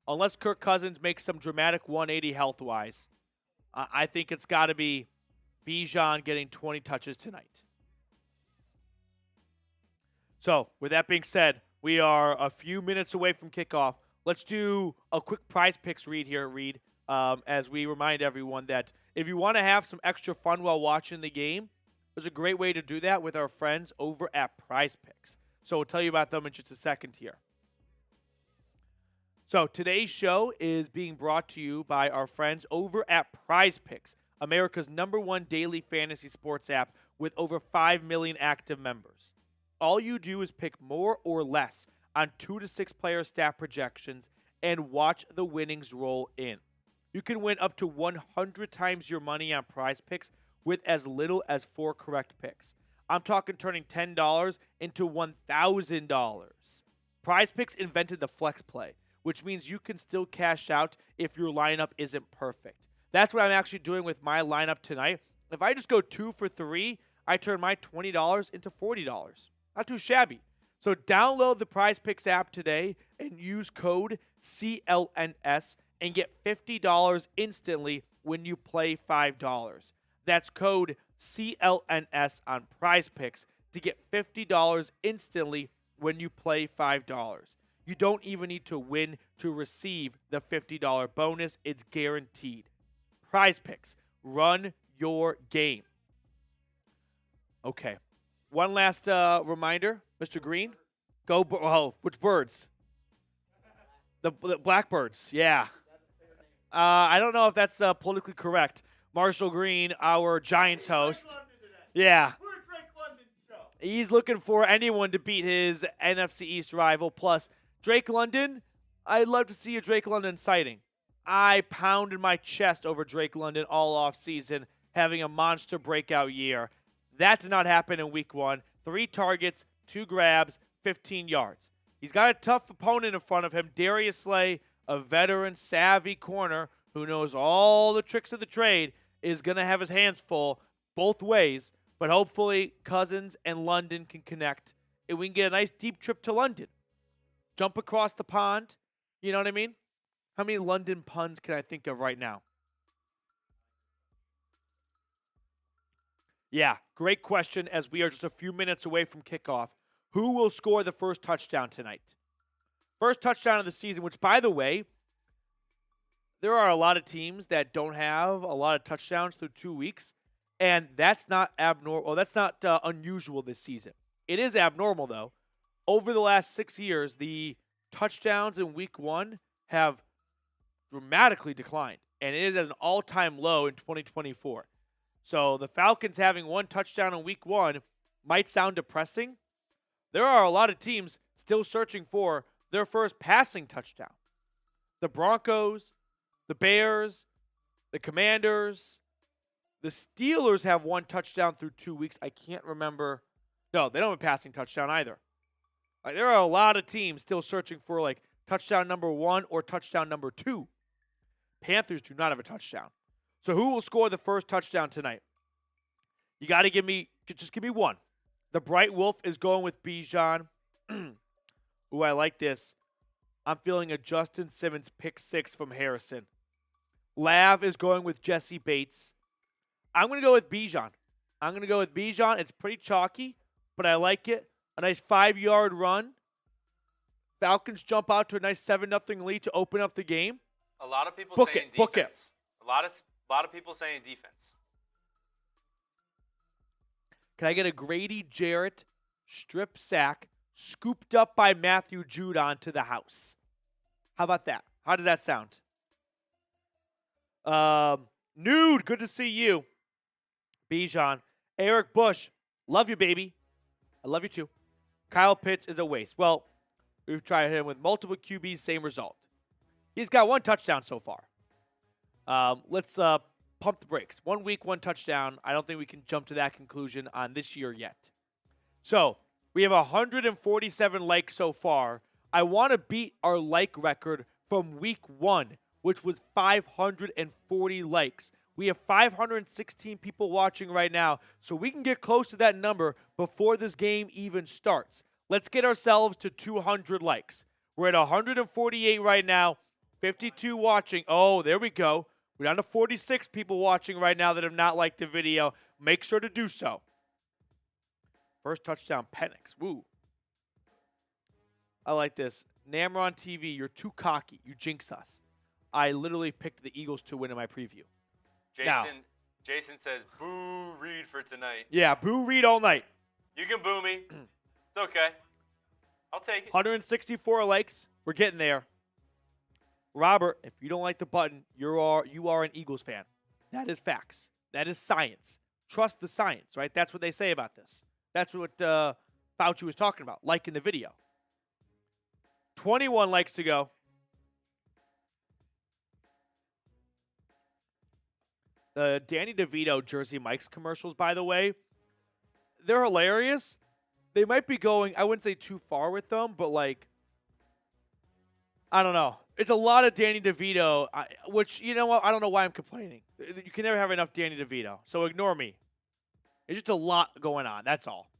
Unless Kirk Cousins makes some dramatic 180 health-wise, I think it's got to be Bijan getting 20 touches tonight. So, with that being said, we are a few minutes away from kickoff. Let's do a quick prize picks read here, as we remind everyone that if you want to have some extra fun while watching the game, there's a great way to do that with our friends over at Prize Picks. So we'll tell you about them in just a second here. So today's show is being brought to you by our friends over at Prize Picks, America's #1 daily fantasy sports app with over 5 million active members. All you do is pick more or less on 2 to 6 player stat projections and watch the winnings roll in. You can win up to 100 times your money on Prize Picks with as little as 4 correct picks. I'm talking turning $10 into $1,000. Prize Picks invented the flex play, which means you can still cash out if your lineup isn't perfect. That's what I'm actually doing with my lineup tonight. If I just go 2 for 3, I turn my $20 into $40. Not too shabby. So download the Prize Picks app today and use code CLNS and get $50 instantly when you play $5. That's code CLNS on Prize Picks to get $50 instantly when you play $5. You don't even need to win to receive the $50 bonus. It's guaranteed. Prize Picks. Run your game. Okay. One last reminder, Mr. Green. Which birds? The Blackbirds. Yeah. I don't know if that's politically correct. Marshall Green, our Giants host. Yeah. He's looking for anyone to beat his NFC East rival. Plus, Drake London, I'd love to see a Drake London sighting. I pounded my chest over Drake London all offseason, having a monster breakout year. That did not happen in week 1. 3 targets, 2 grabs, 15 yards. He's got a tough opponent in front of him, Darius Slay, a veteran, savvy corner who knows all the tricks of the trade, is going to have his hands full both ways. But hopefully Cousins and London can connect, and we can get a nice deep trip to London. Jump across the pond. You know what I mean? How many London puns can I think of right now? Yeah, great question as we are just a few minutes away from kickoff. Who will score the first touchdown tonight? First touchdown of the season, which, by the way, there are a lot of teams that don't have a lot of touchdowns through 2 weeks, and that's not abnormal. That's not unusual this season. It is abnormal, though. Over the last 6 years, the touchdowns in week 1 have dramatically declined, and it is at an all-time low in 2024. So the Falcons having one touchdown in week 1 might sound depressing. There are a lot of teams still searching for their first passing touchdown. The Broncos, the Bears, the Commanders, the Steelers have one touchdown through 2 weeks. I can't remember. No, they don't have a passing touchdown either. Like, there are a lot of teams still searching for like touchdown number 1 or touchdown number 2. Panthers do not have a touchdown. So who will score the first touchdown tonight? You got to give me one. The Bright Wolf is going with Bijan. Ooh, I like this. I'm feeling a Justin Simmons pick 6 from Harrison. Lav is going with Jesse Bates. I'm going to go with Bijan. It's pretty chalky, but I like it. A nice 5-yard run. Falcons jump out to a nice 7-0 lead to open up the game. A lot of people Book saying it. defense. Book it. A lot of people saying defense. Can I get a Grady Jarrett strip sack scooped up by Matthew Judon to the house? How about that? How does that sound? Nude, good to see you. Bijan. Eric Bush, love you, baby. I love you too. Kyle Pitts is a waste. Well, we've tried him with multiple QBs, same result. He's got one touchdown so far. Let's pump the brakes. 1 week, 1 touchdown. I don't think we can jump to that conclusion on this year yet. So we have 147 likes so far. I want to beat our like record from week 1, which was 540 likes. We have 516 people watching right now, so we can get close to that number before this game even starts. Let's get ourselves to 200 likes. We're at 148 right now, 52 watching. Oh, there we go. We're down to 46 people watching right now that have not liked the video. Make sure to do so. First touchdown, Penix. Woo. I like this. Namron TV, you're too cocky. You jinx us. I literally picked the Eagles to win in my preview. Jason says, boo Reed for tonight. Yeah, boo Reed all night. You can boo me. It's okay. I'll take it. 164 likes. We're getting there. Robert, if you don't like the button, you are an Eagles fan. That is facts. That is science. Trust the science, right? That's what they say about this. That's what Fauci was talking about, liking the video. 21 likes to go. The Danny DeVito Jersey Mike's commercials, by the way, they're hilarious. They might be going, I wouldn't say too far with them, but like, I don't know. It's a lot of Danny DeVito, which, you know what, I don't know why I'm complaining. You can never have enough Danny DeVito, so ignore me. It's just a lot going on, that's all.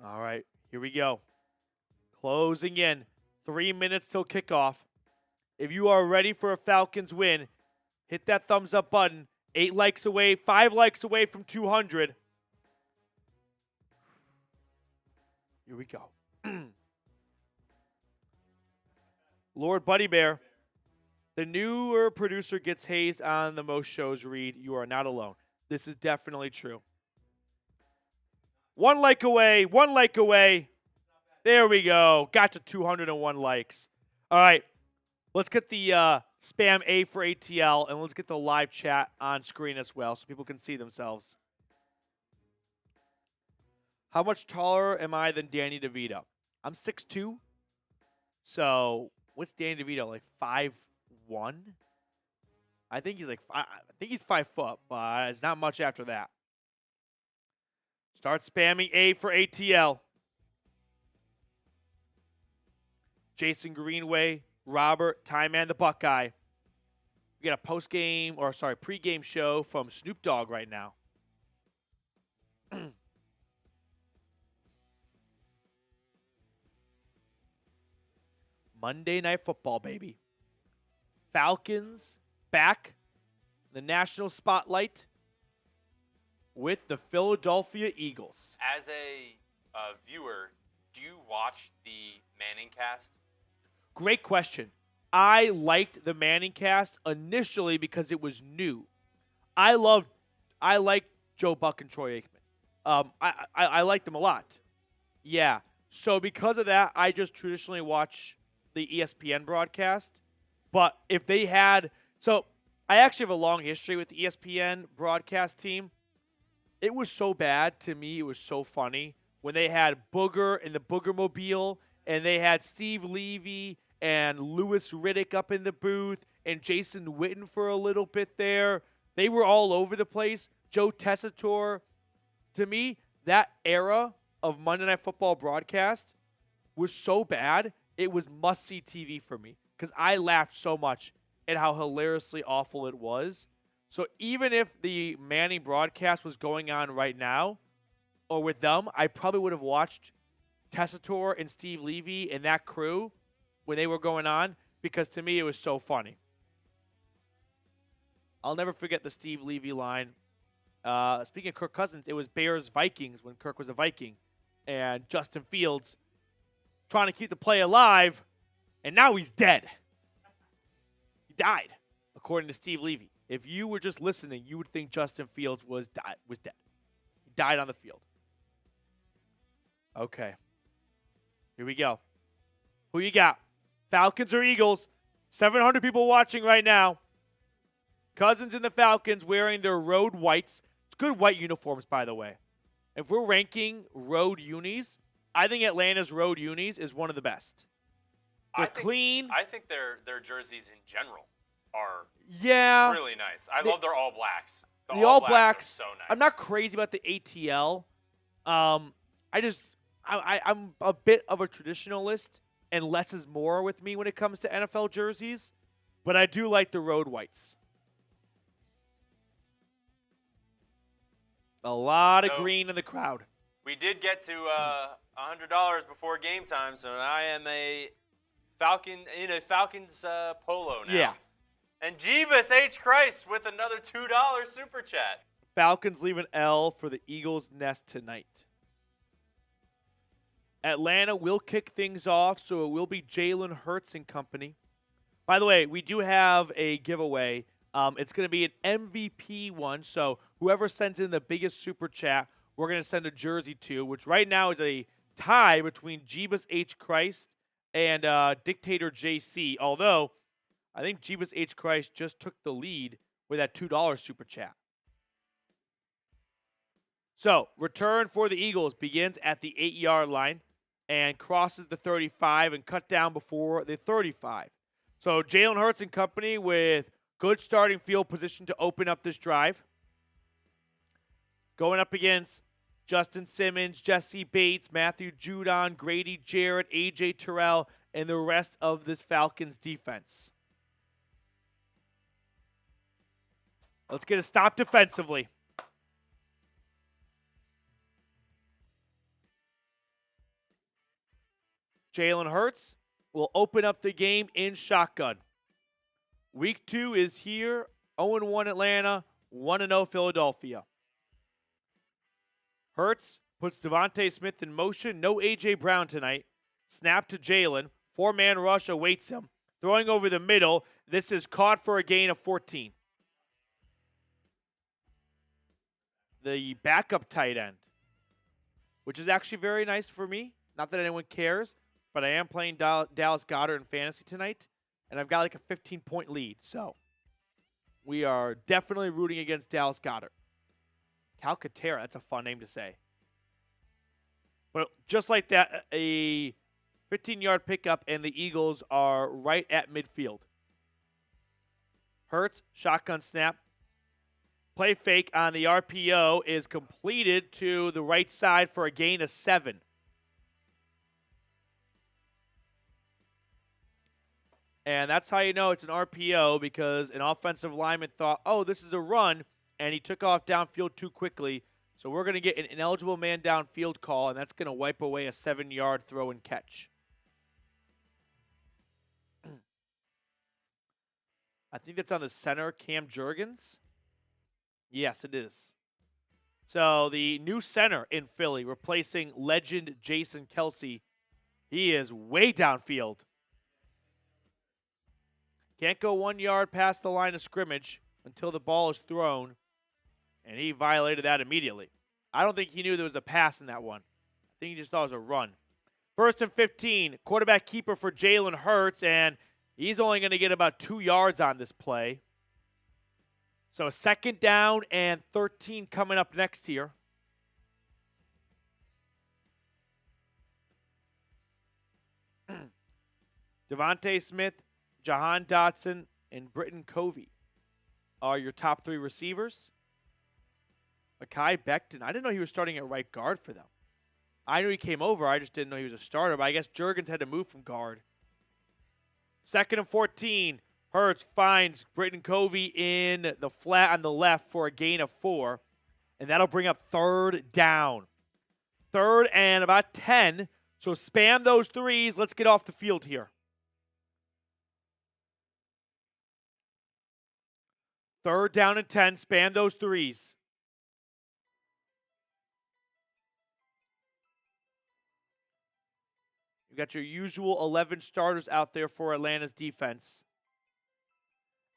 All right, here we go. Closing in. 3 minutes till kickoff. If you are ready for a Falcons win, hit that thumbs up button. 8 likes away, 5 likes away from 200. Here we go. Lord Buddy Bear. The newer producer gets hazed on the most shows, Reed. You are not alone. This is definitely true. 1 like away, 1 like away. There we go. Got to 201 likes. All right. Let's get the spam A for ATL, and let's get the live chat on screen as well so people can see themselves. How much taller am I than Danny DeVito? I'm 6'2". So what's Danny DeVito, like 5'1"? I think he's 5 foot, but it's not much after that. Start spamming A for ATL. Jason Greenway, Robert, Time Man the Buckeye. We got a pregame show from Snoop Dogg right now. Monday Night Football, baby. Falcons back in the national spotlight with the Philadelphia Eagles. As a viewer, do you watch the Manning cast? Great question. I liked the Manning cast initially because it was new. I liked Joe Buck and Troy Aikman. I liked them a lot. Yeah. So because of that, I just traditionally watch the ESPN broadcast. But if they had – so I actually have a long history with the ESPN broadcast team. It was so bad to me. It was so funny when they had Booger in the Boogermobile and they had Steve Levy and Louis Riddick up in the booth and Jason Witten for a little bit there. They were all over the place. Joe Tessitore. To me, that era of Monday Night Football broadcast was so bad, it was must-see TV for me because I laughed so much at how hilariously awful it was. So even if the Manning broadcast was going on right now or with them, I probably would have watched Tessitore and Steve Levy and that crew when they were going on because to me it was so funny. I'll never forget the Steve Levy line. Speaking of Kirk Cousins, it was Bears-Vikings when Kirk was a Viking. And Justin Fields trying to keep the play alive, and now he's dead. He died, according to Steve Levy. If you were just listening, you would think Justin Fields was dead. He died on the field. Okay. Here we go. Who you got? Falcons or Eagles? 700 people watching right now. Cousins and the Falcons wearing their road whites. It's good white uniforms, by the way. If we're ranking road unis, I think Atlanta's road unis is one of the best. They're clean. I think their jerseys in general are really nice. I love their all blacks. The all blacks are so nice. I'm not crazy about the ATL. I'm a bit of a traditionalist, and less is more with me when it comes to NFL jerseys. But I do like the road whites. A lot of green in the crowd. We did get to $100 before game time, so I am a Falcons polo now. Yeah. And Jeebus H. Christ with another $2 super chat. Falcons leave an L for the Eagles' nest tonight. Atlanta will kick things off, so it will be Jalen Hurts and company. By the way, we do have a giveaway. It's going to be an MVP one, so whoever sends in the biggest super chat, we're going to send a jersey to, which right now is a tie between Jeebus H. Christ and Dictator JC, although I think Jeebus H. Christ just took the lead with that $2 super chat. So, return for the Eagles begins at the 8-yard line and crosses the 35 and cut down before the 35. So, Jalen Hurts and company with good starting field position to open up this drive. Going up against Justin Simmons, Jesse Bates, Matthew Judon, Grady Jarrett, A.J. Terrell, and the rest of this Falcons defense. Let's get a stop defensively. Jalen Hurts will open up the game in shotgun. Week 2 is here. 0-1 Atlanta, 1-0 Philadelphia. Hurts puts Devontae Smith in motion. No A.J. Brown tonight. Snap to Jalen. 4-man rush awaits him. Throwing over the middle. This is caught for a gain of 14. The backup tight end, which is actually very nice for me. Not that anyone cares, but I am playing Dallas Goedert in fantasy tonight, and I've got like a 15-point lead. So we are definitely rooting against Dallas Goedert. Calcaterra, that's a fun name to say. But just like that, a 15-yard pickup, and the Eagles are right at midfield. Hurts, shotgun snap. Play fake on the RPO is completed to the right side for a gain of 7. And that's how you know it's an RPO, because an offensive lineman thought, oh, this is a run, and he took off downfield too quickly. So we're going to get an ineligible man downfield call, and that's going to wipe away a 7-yard throw and catch. I think that's on the center, Cam Jurgens. Yes, it is. So the new center in Philly, replacing legend Jason Kelsey. He is way downfield. Can't go 1 yard past the line of scrimmage until the ball is thrown, and he violated that immediately. I don't think he knew there was a pass in that one. I think he just thought it was a run. 1st and 15, quarterback keeper for Jalen Hurts, and He's only going to get about 2 yards on this play. So 2nd down and 13 coming up next here. Devontae Smith, Jahan Dotson, and Britton Covey are your top 3 receivers. Mekhi Becton, I didn't know he was starting at right guard for them. I knew he came over. I just didn't know he was a starter, but I guess Juergens had to move from guard. 2nd and 14. Hurts finds Britton Covey in the flat on the left for a gain of 4, and that'll bring up 3rd down. 3rd and about 10, so spam those threes. Let's get off the field here. 3rd down and 10, spam those threes. You got your usual 11 starters out there for Atlanta's defense.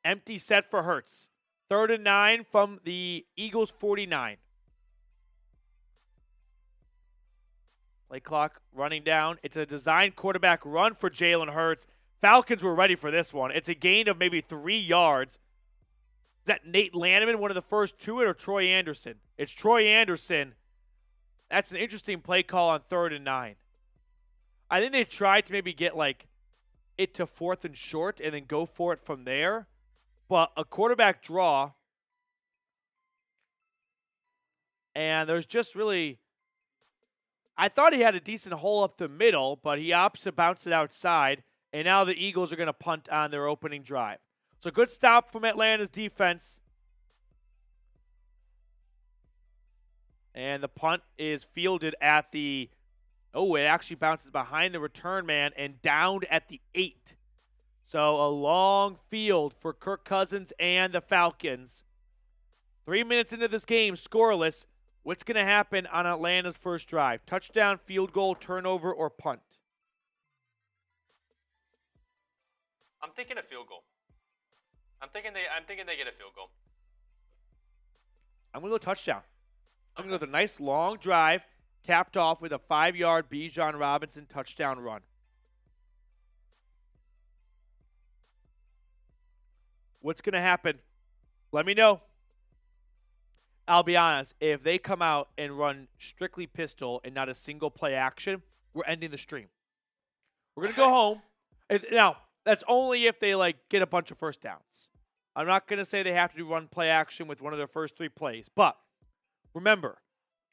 Empty set for Hurts. 3rd and 9 from the Eagles 49. Play clock running down. It's a designed quarterback run for Jalen Hurts. Falcons were ready for this one. It's a gain of maybe 3 yards. Is that Nate Lanneman, one of the first to it, or Troy Anderson? It's Troy Anderson. That's an interesting play call on 3rd and 9. I think they tried to maybe get it to 4th and short and then go for it from there. But a quarterback draw, and there's just really, I thought he had a decent hole up the middle, but he opts to bounce it outside, and now the Eagles are going to punt on their opening drive. So good stop from Atlanta's defense. And the punt is fielded at the, it actually bounces behind the return man and downed at the 8. So a long field for Kirk Cousins and the Falcons. 3 minutes into this game, scoreless. What's going to happen on Atlanta's first drive? Touchdown, field goal, turnover, or punt? I'm thinking a field goal. I'm thinking they get a field goal. I'm going to go touchdown. I'm going to go with a nice long drive, capped off with a 5-yard Bijan Robinson touchdown run. What's going to happen? Let me know. I'll be honest. If they come out and run strictly pistol and not a single play action, we're ending the stream. We're going to go home. Now, that's only if they get a bunch of first downs. I'm not going to say they have to do run play action with one of their first 3 plays. But remember,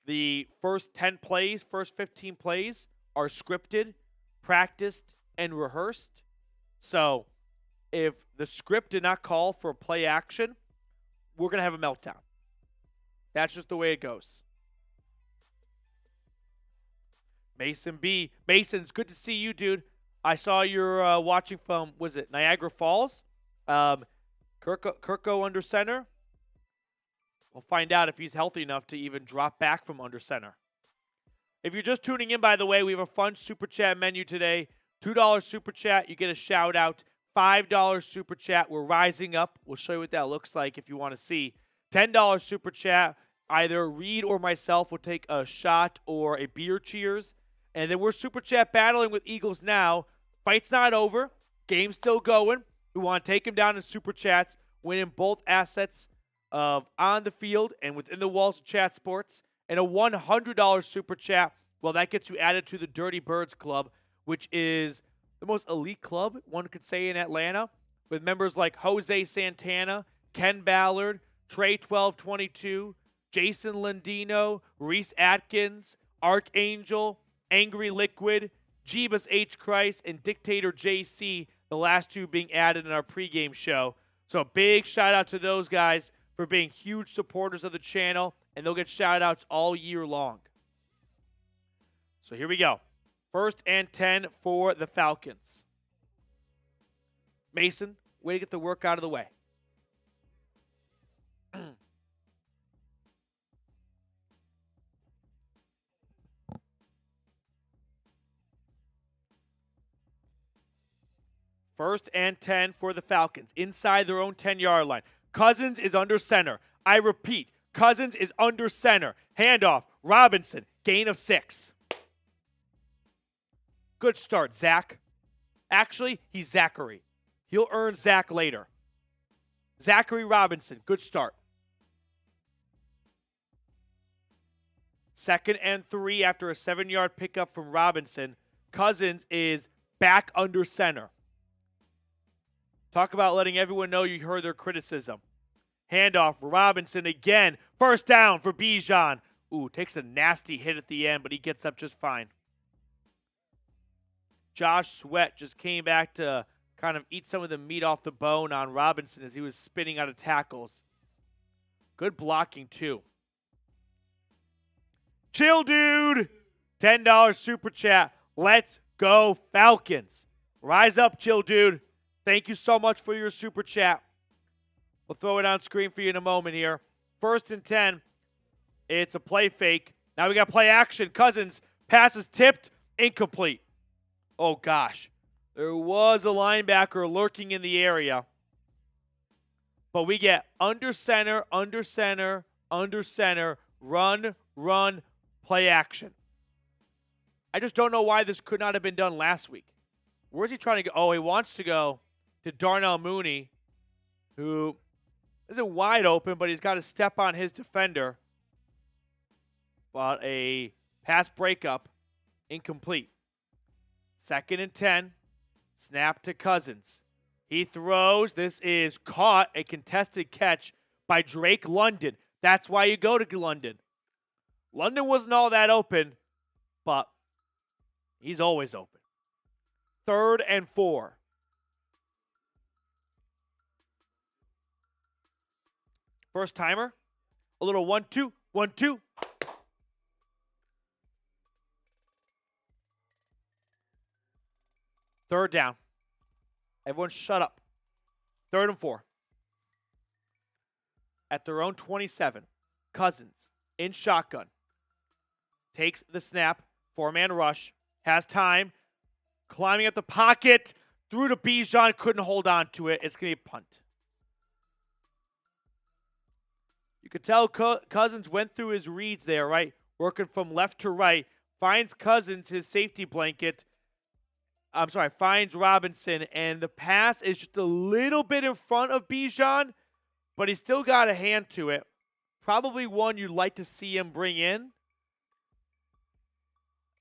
the first 10 plays, first 15 plays are scripted, practiced, and rehearsed. So if the script did not call for play action, we're going to have a meltdown. That's just the way it goes. Mason B. Mason, it's good to see you, dude. I saw you're watching from, was it Niagara Falls? Kirko under center. We'll find out if he's healthy enough to even drop back from under center. If you're just tuning in, by the way, we have a fun Super Chat menu today. $2 Super Chat, you get a shout out. $5 Super Chat, we're rising up. We'll show you what that looks like if you want to see. $10 Super Chat, either Reed or myself will take a shot or a beer cheers. And then we're Super Chat battling with Eagles now. Fight's not over. Game's still going. We want to take him down in Super Chats, winning both assets of on the field and within the walls of Chat Sports. And a $100 Super Chat, well, that gets you added to the Dirty Birds Club, which is the most elite club, one could say, in Atlanta, with members like Jose Santana, Ken Ballard, Trey 1222, Jason Lendino, Reese Atkins, Archangel, Angry Liquid, Jeebus H. Christ, and Dictator JC, the last 2 being added in our pregame show. So a big shout out to those guys for being huge supporters of the channel, and they'll get shout outs all year long. So here we go. 1st and 10 for the Falcons. Mason, way to get the work out of the way. First and 10 for the Falcons, inside their own 10-yard line. Cousins is under center. I repeat, Cousins is under center. Handoff, Robinson, gain of 6. Good start, Zach. Actually, he's Zachary. He'll earn Zach later. Zachary Robinson, good start. 2nd and 3 after a 7-yard pickup from Robinson. Cousins is back under center. Talk about letting everyone know you heard their criticism. Handoff, Robinson again. First down for Bijan. Ooh, takes a nasty hit at the end, but he gets up just fine. Josh Sweat just came back to kind of eat some of the meat off the bone on Robinson as he was spinning out of tackles. Good blocking, too. Chill, dude. $10 super chat. Let's go, Falcons. Rise up, chill, dude. Thank you so much for your super chat. We'll throw it on screen for you in a moment here. 1st and 10. It's a play fake. Now we got play action. Cousins, passes tipped, incomplete. Oh, gosh. There was a linebacker lurking in the area. But we get under center, under center, under center, run, play action. I just don't know why this could not have been done last week. Where's he trying to go? Oh, he wants to go to Darnell Mooney, who isn't wide open, but he's got to step on his defender. But a pass breakup, incomplete. 2nd and 10. Snap to Cousins. He throws. This is caught. A contested catch by Drake London. That's why you go to London. London wasn't all that open, but he's always open. 3rd and 4. First timer. A little 1-2, 1-2. Third down. Everyone shut up. 3rd and 4. At their own 27. Cousins in shotgun. Takes the snap. 4-man rush. Has time. Climbing up the pocket. Threw to Bijan. Couldn't hold on to it. It's going to be a punt. You could tell Cousins went through his reads there, right? Working from left to right. Finds Cousins his safety blanket. Finds Robinson, and the pass is just a little bit in front of Bijan, but he's still got a hand to it. Probably one you'd like to see him bring in.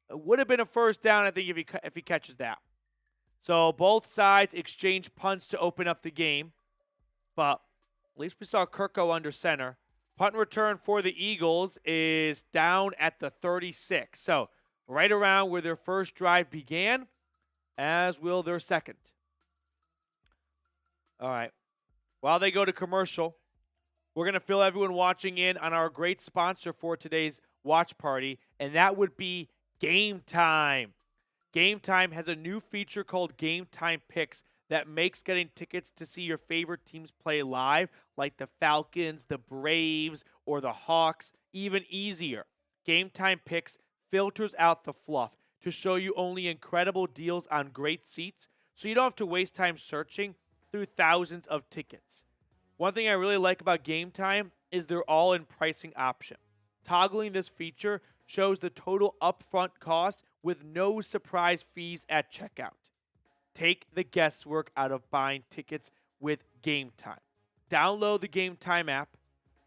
It would have been a first down, I think, if he catches that. So both sides exchange punts to open up the game, but at least we saw Kirk go under center. Punt return for the Eagles is down at the 36. So right around where their first drive began, as will their second. All right. While they go to commercial, we're going to fill everyone watching in on our great sponsor for today's watch party, and that would be Game Time. Game Time has a new feature called Game Time Picks that makes getting tickets to see your favorite teams play live, like the Falcons, the Braves, or the Hawks, even easier. Game Time Picks filters out the fluff to show you only incredible deals on great seats, so you don't have to waste time searching through thousands of tickets. One thing I really like about Game Time is their all-in pricing option. Toggling this feature shows the total upfront cost with no surprise fees at checkout. Take the guesswork out of buying tickets with Game Time. Download the Game Time app,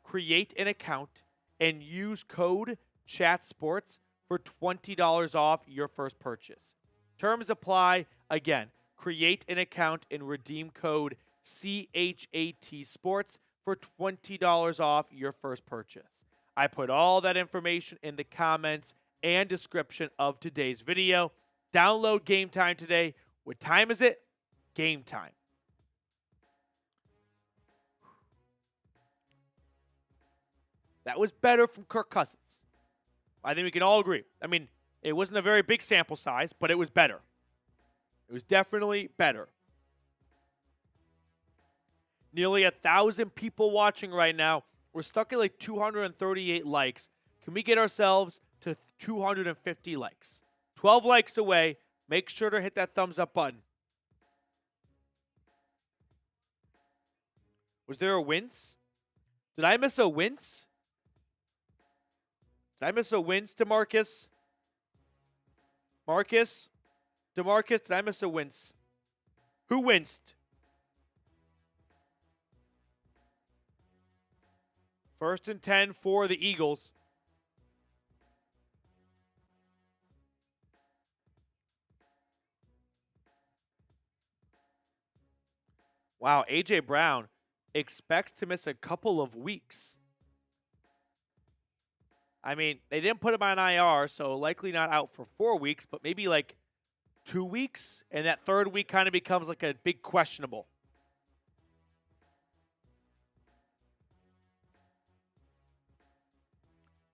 create an account, and use code CHATSPORTS for $20 off your first purchase. Terms apply. Again, create an account and redeem code CHAT Sports for $20 off your first purchase. I put all that information in the comments and description of today's video. Download Game Time today. What time is it? Game time. That was better from Kirk Cousins. I think we can all agree. I mean, it wasn't a very big sample size, but it was better. It was definitely better. Nearly 1,000 people watching right now. We're stuck at like 238 likes. Can we get ourselves to 250 likes? 12 likes away. Make sure to hit that thumbs up button. Was there a wince? Did I miss a wince? Did I miss a wince, DeMarcus? DeMarcus, did I miss a wince? Who winced? First and 10 for the Eagles. Wow, A.J. Brown expects to miss a couple of weeks. I mean, they didn't put him on IR, so likely not out for 4 weeks, but maybe like 2 weeks, and that third week kind of becomes like a big questionable.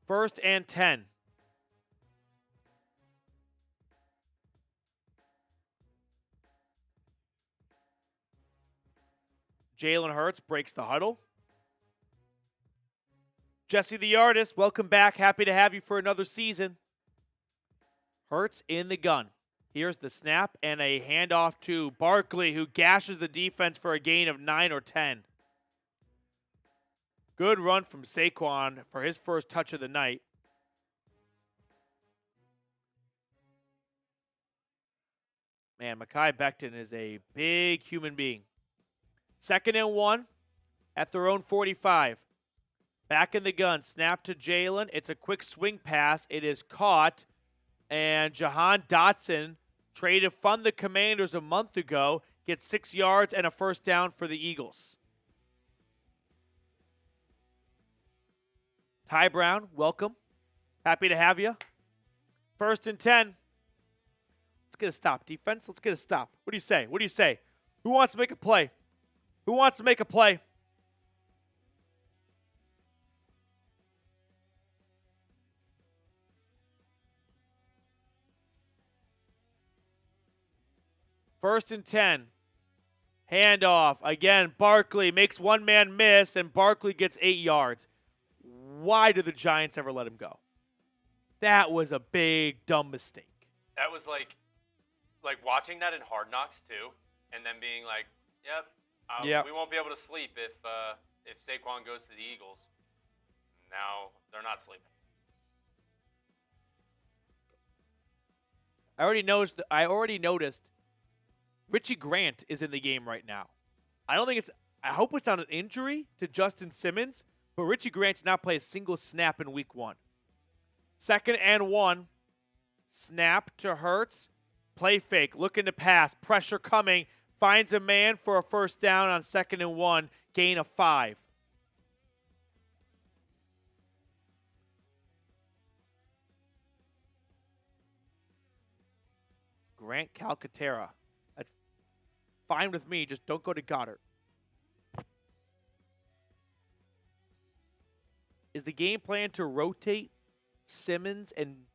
First and 10. Jalen Hurts breaks the huddle. Jesse the Artist, welcome back. Happy to have you for another season. Hurts in the gun. Here's the snap and a handoff to Barkley, who gashes the defense for a gain of 9 or 10. Good run from Saquon for his first touch of the night. Man, Mekhi Becton is a big human being. Second and 1 at their own 45. Back in the gun. Snap to Jalen. It's a quick swing pass. It is caught. And Jahan Dotson, traded from the Commanders a month ago, gets 6 yards and a first down for the Eagles. Ty Brown, welcome. Happy to have you. First and 10. Let's get a stop, defense. Let's get a stop. What do you say? What do you say? Who wants to make a play? Who wants to make a play? First and 10. Handoff. Again, Barkley makes one man miss, and Barkley gets 8 yards. Why did the Giants ever let him go? That was a big, dumb mistake. That was like watching that in Hard Knocks too, and then being like, "Yep, we won't be able to sleep if Saquon goes to the Eagles." Now they're not sleeping. I already noticed Richie Grant is in the game right now. I hope it's not an injury to Justin Simmons, but Richie Grant did not play a single snap in week 1. Second and 1. Snap to Hurts. Play fake. Looking to pass. Pressure coming. Finds a man for a first down on second and 1. Gain of 5. Grant Calcaterra. That's fine with me. Just don't go to Goddard. Is the game plan to rotate Simmons and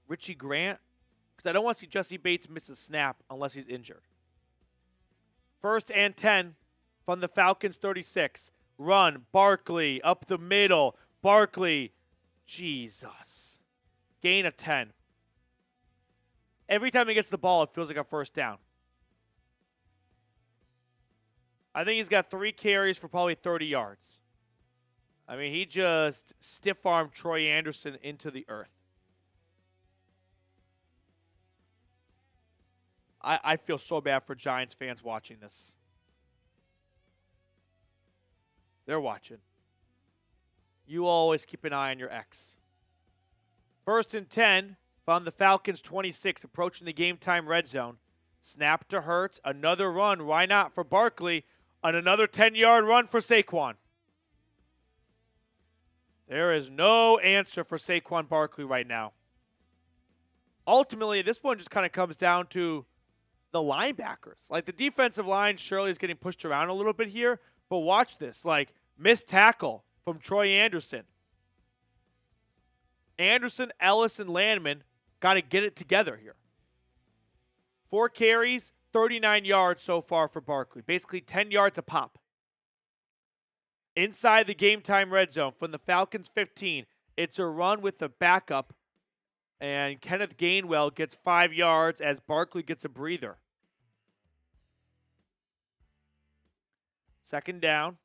Richie Grant? Because I don't want to see Jesse Bates miss a snap unless he's injured. First and 10 from the Falcons 36. Run. Barkley up the middle. Barkley. Jesus. Gain of 10. Every time he gets the ball, it feels like a first down. I think he's got 3 carries for probably 30 yards. I mean, he just stiff-armed Troy Anderson into the earth. I feel so bad for Giants fans watching this. They're watching. You always keep an eye on your ex. First and 10 from the Falcons 26, approaching the game-time red zone. Snap to Hurts. Another run. Why not for Barkley? And another 10-yard run for Saquon. There is no answer for Saquon Barkley right now. Ultimately, this one just kind of comes down to the linebackers. Like, the defensive line surely is getting pushed around a little bit here, but watch this. Like, missed tackle from Troy Anderson. Anderson, Ellis, and Landman got to get it together here. 4 carries, 39 yards so far for Barkley. Basically 10 yards a pop. Inside the game-time red zone from the Falcons 15, it's a run with the backup, and Kenneth Gainwell gets 5 yards as Barkley gets a breather. Second down.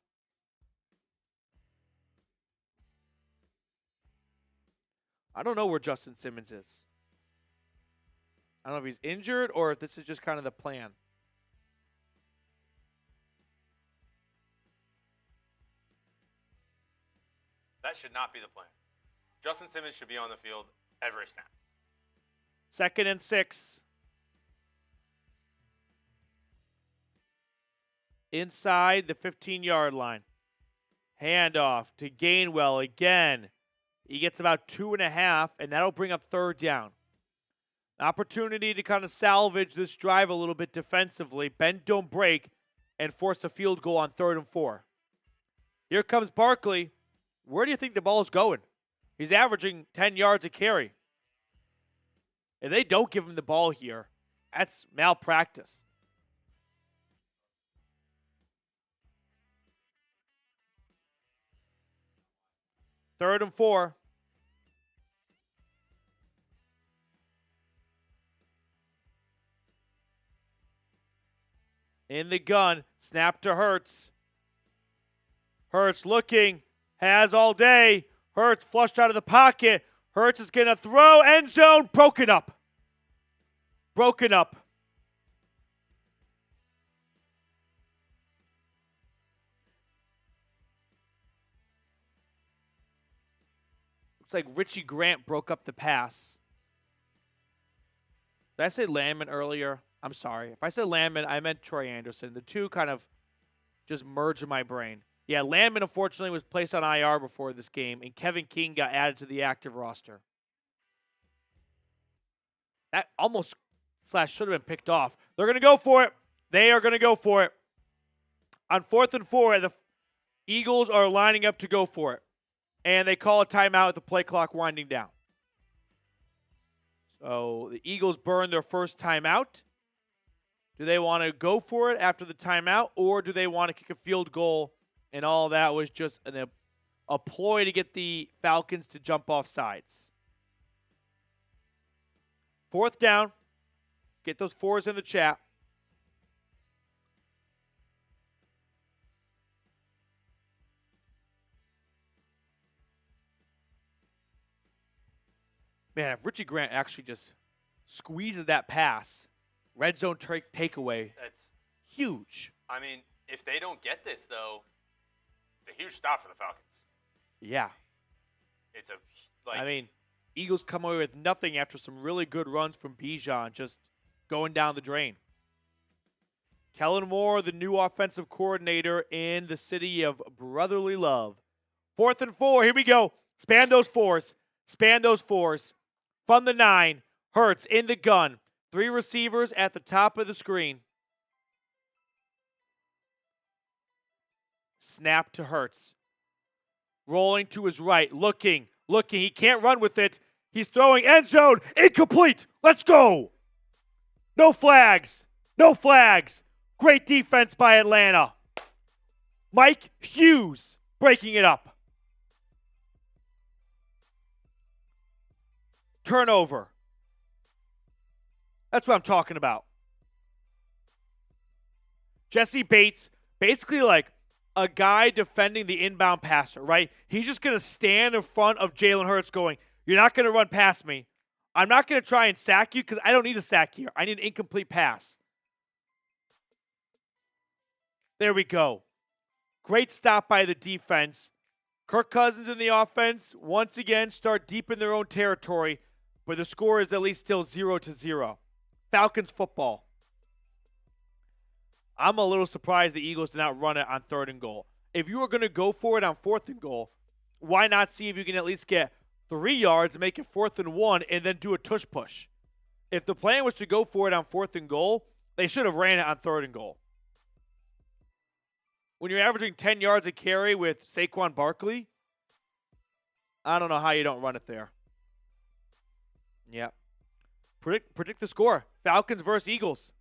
I don't know where Justin Simmons is. I don't know if he's injured or if this is just kind of the plan. That should not be the plan. Justin Simmons should be on the field every snap. 2nd and 6. Inside the 15-yard line. Handoff to Gainwell again. He gets about 2.5, and that'll bring up 3rd down. An opportunity to kind of salvage this drive a little bit defensively. Bend, don't break, and force a field goal on 3rd and 4. Here comes Barkley. Where do you think the ball's going? He's averaging 10 yards a carry. If they don't give him the ball here, that's malpractice. Third and 4. In the gun, snap to Hurts. Hurts looking, has all day. Hurts flushed out of the pocket. Hurts is going to throw, end zone, broken up. Broken up. Looks like Richie Grant broke up the pass. Did I say Landman earlier? I'm sorry. If I said Landman, I meant Troy Anderson. The two kind of just merged in my brain. Yeah, Landman, unfortunately, was placed on IR before this game, and Kevin King got added to the active roster. That almost / should have been picked off. They're going to go for it. They are going to go for it. On 4th and 4, the Eagles are lining up to go for it. And they call a timeout with the play clock winding down. So the Eagles burn their first timeout. Do they want to go for it after the timeout, or do they want to kick a field goal? And all that was just a ploy to get the Falcons to jump off sides. 4th down. Get those 4s in the chat. Man, if Richie Grant actually just squeezes that pass, red zone takeaway, that's huge. I mean, if they don't get this, though, it's a huge stop for the Falcons. Yeah. I mean, Eagles come away with nothing after some really good runs from Bijan, just going down the drain. Kellen Moore, the new offensive coordinator in the city of brotherly love. 4th and 4. Here we go. Span those 4s. Span those 4s. Fund the 9. Hurts in the gun. 3 receivers at the top of the screen. Snap to Hurts. Rolling to his right. Looking. He can't run with it. He's throwing end zone. Incomplete. Let's go. No flags. No flags. Great defense by Atlanta. Mike Hughes breaking it up. Turnover. That's what I'm talking about. Jesse Bates, basically like a guy defending the inbound passer, right? He's just going to stand in front of Jalen Hurts going, you're not going to run past me. I'm not going to try and sack you because I don't need a sack here. I need an incomplete pass. There we go. Great stop by the defense. Kirk Cousins in the offense, once again, start deep in their own territory, but the score is at least still 0-0. Falcons football. I'm a little surprised the Eagles did not run it on 3rd and goal. If you were going to go for it on 4th and goal, why not see if you can at least get 3 yards, make it 4th and 1, and then do a tush push? If the plan was to go for it on 4th and goal, they should have ran it on 3rd and goal. When you're averaging 10 yards a carry with Saquon Barkley, I don't know how you don't run it there. Yeah. Predict the score. Falcons versus Eagles.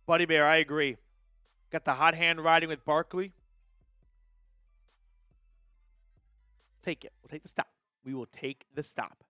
Buddy Bear, I agree. Got the hot hand riding with Barkley. Take it. We'll take the stop. We will take the stop.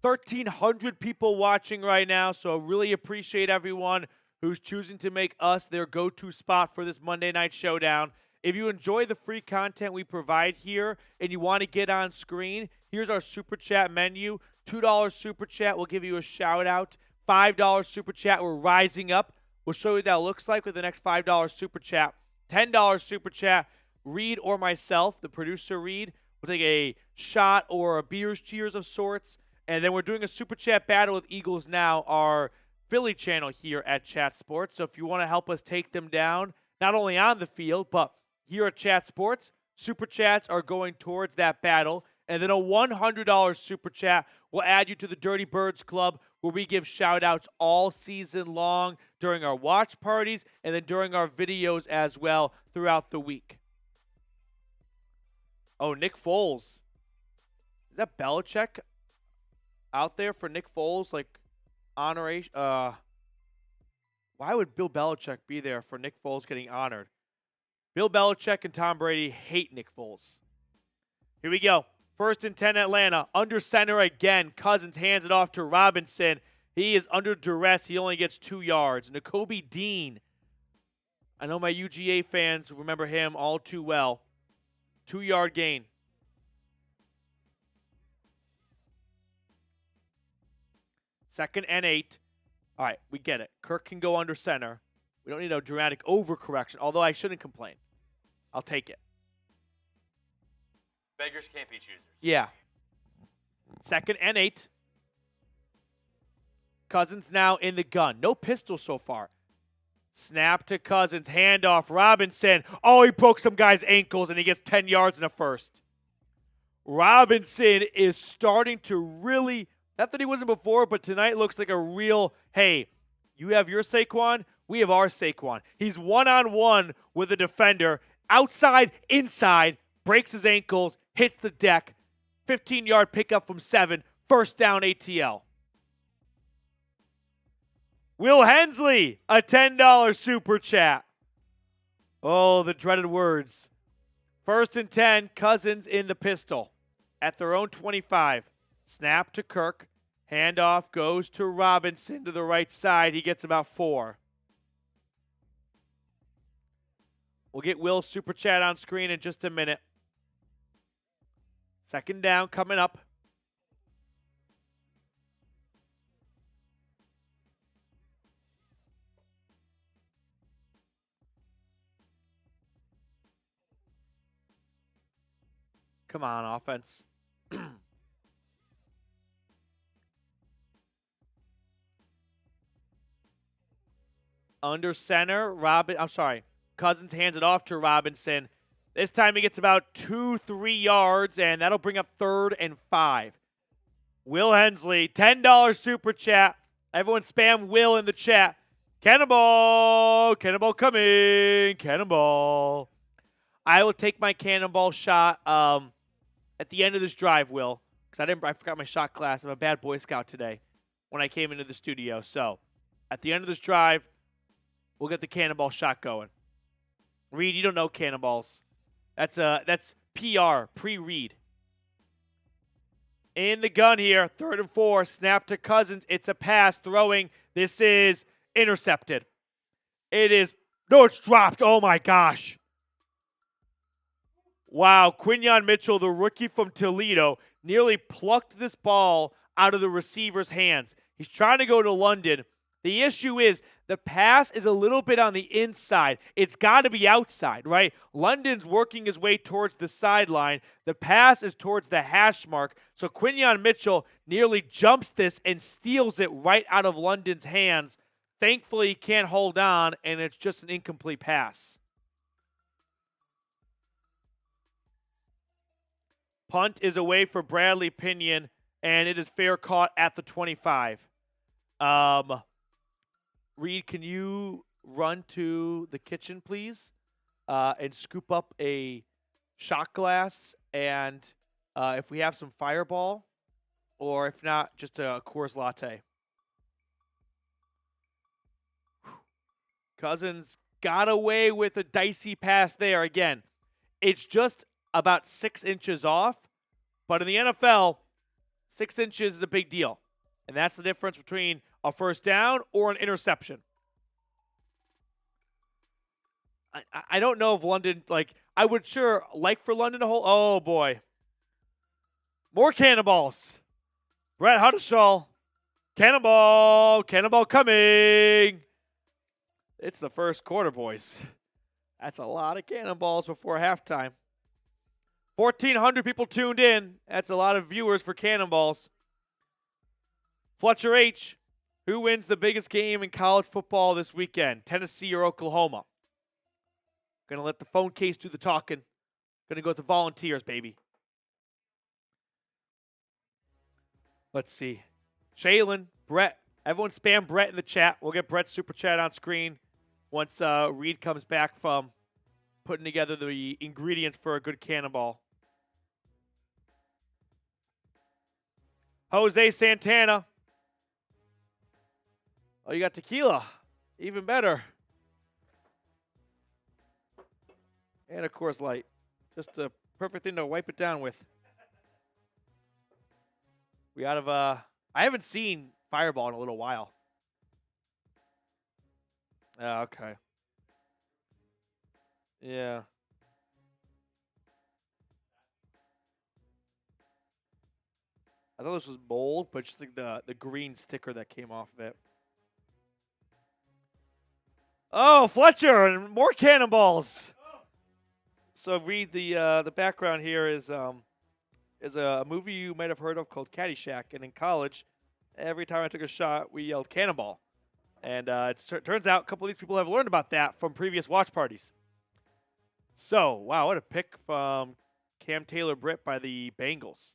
1,300 people watching right now, so really appreciate everyone who's choosing to make us their go-to spot for this Monday Night Showdown. If you enjoy the free content we provide here and you want to get on screen, here's our Super Chat menu. $2 super chat, we'll give you a shout out. $5 super chat, we're rising up. We'll show you what that looks like with the next $5 super chat. $10 super chat, Reed or myself, the producer Reed, will take a shot or a beer's cheers of sorts. And then we're doing a super chat battle with Eagles Now, our Philly channel here at Chat Sports. So if you want to help us take them down, not only on the field, but here at Chat Sports, super chats are going towards that battle. And then a $100 super chat will add you to the Dirty Birds Club, where we give shout-outs all season long during our watch parties and then during our videos as well throughout the week. Oh, Nick Foles. Is that Belichick out there for Nick Foles? Like, honoration? Why would Bill Belichick be there for Nick Foles getting honored? Bill Belichick and Tom Brady hate Nick Foles. Here we go. 1st and 10 Atlanta. Under center again. Cousins hands it off to Robinson. He is under duress. He only gets 2 yards. Nakobe Dean. I know my UGA fans remember him all too well. 2-yard gain. Second and 8. All right, we get it. Kirk can go under center. We don't need a dramatic overcorrection, although I shouldn't complain. I'll take it. Beggars can't be choosers. Yeah. Second and 8. Cousins now in the gun. No pistol so far. Snap to Cousins. Handoff. Robinson. Oh, he broke some guy's ankles, and he gets 10 yards in a first. Robinson is starting to really, not that he wasn't before, but tonight looks like a real, hey, you have your Saquon, we have our Saquon. He's one-on-one with a defender. Outside, inside, breaks his ankles, hits the deck. 15-yard pickup from 7. First down ATL. Will Hensley, a $10 super chat. Oh, the dreaded words. 1st and 10, Cousins in the pistol. At their own 25. Snap to Kirk. Handoff goes to Robinson to the right side. He gets about 4. We'll get Will's super chat on screen in just a minute. 2nd down coming up. Come on, offense. Under center, Cousins hands it off to Robinson. This time he gets about 2-3 yards, and that'll bring up 3rd and 5. Will Hensley, $10 super chat. Everyone spam Will in the chat. Cannonball! Cannonball coming! Cannonball! I will take my cannonball shot at the end of this drive, Will, because I forgot my shot class. I'm a bad Boy Scout today when I came into the studio. So at the end of this drive, we'll get the cannonball shot going. Reed, you don't know cannonballs. That's PR, pre-read. In the gun here, 3rd and 4, snap to Cousins. It's a pass, throwing. This is intercepted. It's dropped. Oh my gosh. Wow, Quinyon Mitchell, the rookie from Toledo, nearly plucked this ball out of the receiver's hands. He's trying to go to London. The issue is the pass is a little bit on the inside. It's got to be outside, right? London's working his way towards the sideline. The pass is towards the hash mark. So Quinyon Mitchell nearly jumps this and steals it right out of London's hands. Thankfully, he can't hold on, and it's just an incomplete pass. Punt is away for Bradley Pinion, and it is fair caught at the 25. Reed, can you run to the kitchen, please, and scoop up a shot glass and if we have some Fireball, or if not, just a Coors Latte. Cousins got away with a dicey pass there. Again, it's just about 6 inches off, but in the NFL, 6 inches is a big deal. And that's the difference between a first down or an interception. I don't know if London, I would sure like for London to hold. Oh, boy. More cannonballs. Brett Huddishall. Cannonball. Cannonball coming. It's the first quarter, boys. That's a lot of cannonballs before halftime. 1,400 people tuned in. That's a lot of viewers for cannonballs. Fletcher H. Who wins the biggest game in college football this weekend? Tennessee or Oklahoma? Gonna let the phone case do the talking. Gonna go with the Volunteers, baby. Let's see. Shaylin, Brett. Everyone spam Brett in the chat. We'll get Brett's super chat on screen once Reed comes back from putting together the ingredients for a good cannonball. Jose Santana. Oh, you got tequila. Even better. And of course, Light. Just a perfect thing to wipe it down with. We out of I haven't seen Fireball in a little while. Oh, okay. Yeah. I thought this was mold, but just like the green sticker that came off of it. Oh, Fletcher and more cannonballs. So read the background here is a movie you might have heard of called Caddyshack, and in college, every time I took a shot, we yelled cannonball. And it turns out a couple of these people have learned about that from previous watch parties. So, wow, what a pick from Cam Taylor-Britt by the Bengals.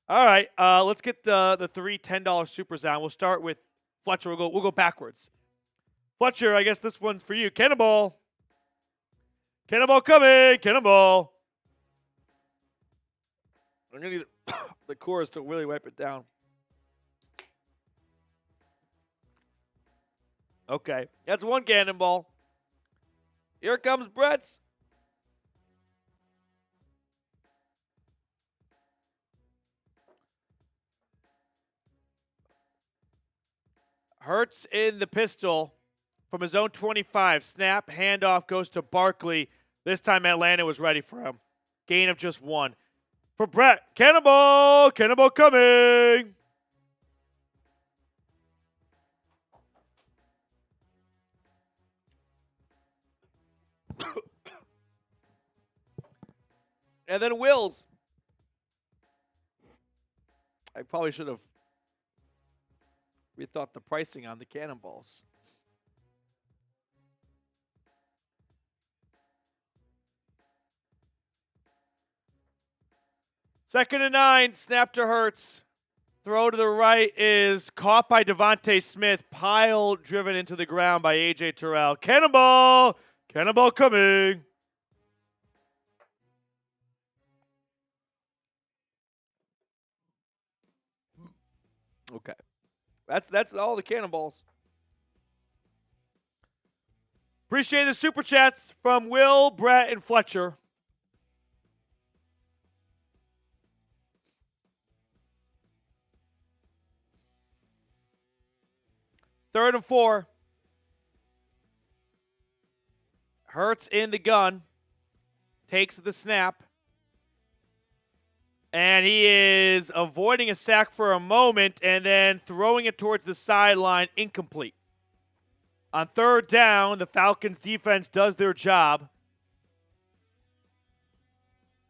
All right, let's get the three $10 supers on. We'll start with Fletcher. We'll go backwards. Fletcher, I guess this one's for you. Cannonball. Cannonball coming. Cannonball. I'm going to need the chorus to really wipe it down. Okay, that's one cannonball. Here comes Brett's. Hurts in the pistol from his own 25. Snap, handoff goes to Barkley. This time Atlanta was ready for him. Gain of just one. For Brett, cannonball! Cannonball coming! And then Wills. I probably should have rethought the pricing on the cannonballs. Second and 9, snap to Hurts. Throw to the right is caught by Devontae Smith. Pile driven into the ground by A.J. Terrell. Cannonball! Cannonball coming! Okay. That's all the cannonballs. Appreciate the super chats from Will, Brett, and Fletcher. Third and 4. Hurts in the gun. Takes the snap. And he is avoiding a sack for a moment and then throwing it towards the sideline, incomplete. On third down, the Falcons defense does their job.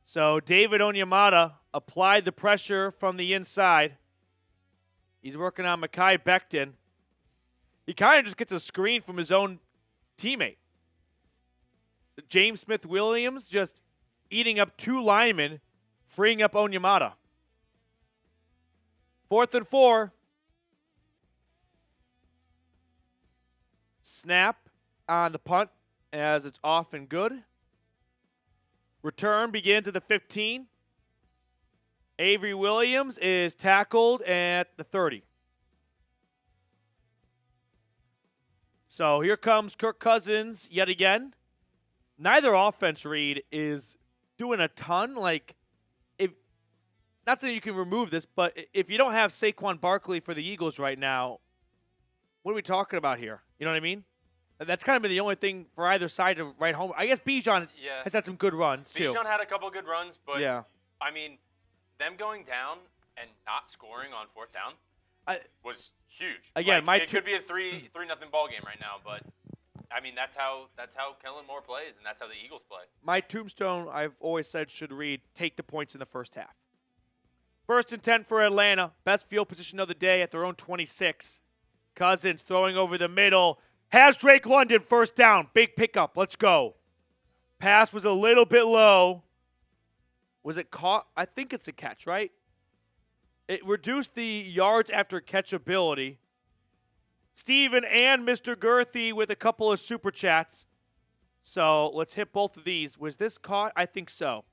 So David Onyemata applied the pressure from the inside. He's working on Mekhi Becton. He kind of just gets a screen from his own teammate. James Smith-Williams just eating up 2 linemen, freeing up Onyemata. 4th and 4. Snap on the punt as it's off and good. Return begins at the 15. Avery Williams is tackled at the 30. So here comes Kirk Cousins yet again. Neither offense, Reed, is doing a ton. Like, if not saying you can remove this, but if you don't have Saquon Barkley for the Eagles right now, what are we talking about here? You know what I mean? That's kind of been the only thing for either side to write home. I guess Bijan has had some good runs, too. Bijan had a couple good runs, but, yeah. I mean, them going down and not scoring on fourth down was huge. Again, it could be a 3-0 ball game right now, but I mean that's how Kellen Moore plays, and that's how the Eagles play. My tombstone, I've always said, should read, take the points in the first half. 1st and 10 for Atlanta. Best field position of the day at their own 26. Cousins throwing over the middle. Has Drake London first down. Big pickup. Let's go. Pass was a little bit low. Was it caught? I think it's a catch, right? It reduced the yards after catchability. Steven and Mr. Girthy with a couple of super chats. So let's hit both of these. Was this caught? I think so.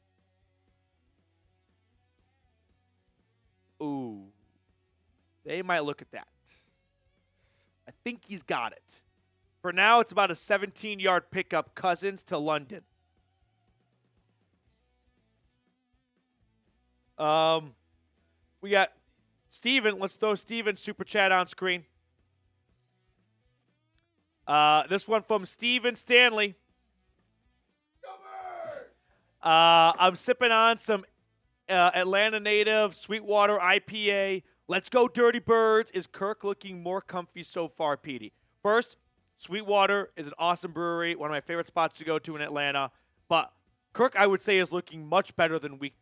Ooh. They might look at that. I think he's got it. For now, it's about a 17-yard pickup, Cousins to London. We got Steven. Let's throw Steven's super chat on screen. This one from Steven Stanley. I'm sipping on some Atlanta native Sweetwater IPA. Let's go, Dirty Birds. Is Kirk looking more comfy so far, Petey? First, Sweetwater is an awesome brewery, one of my favorite spots to go to in Atlanta. But Kirk, I would say, is looking much better than week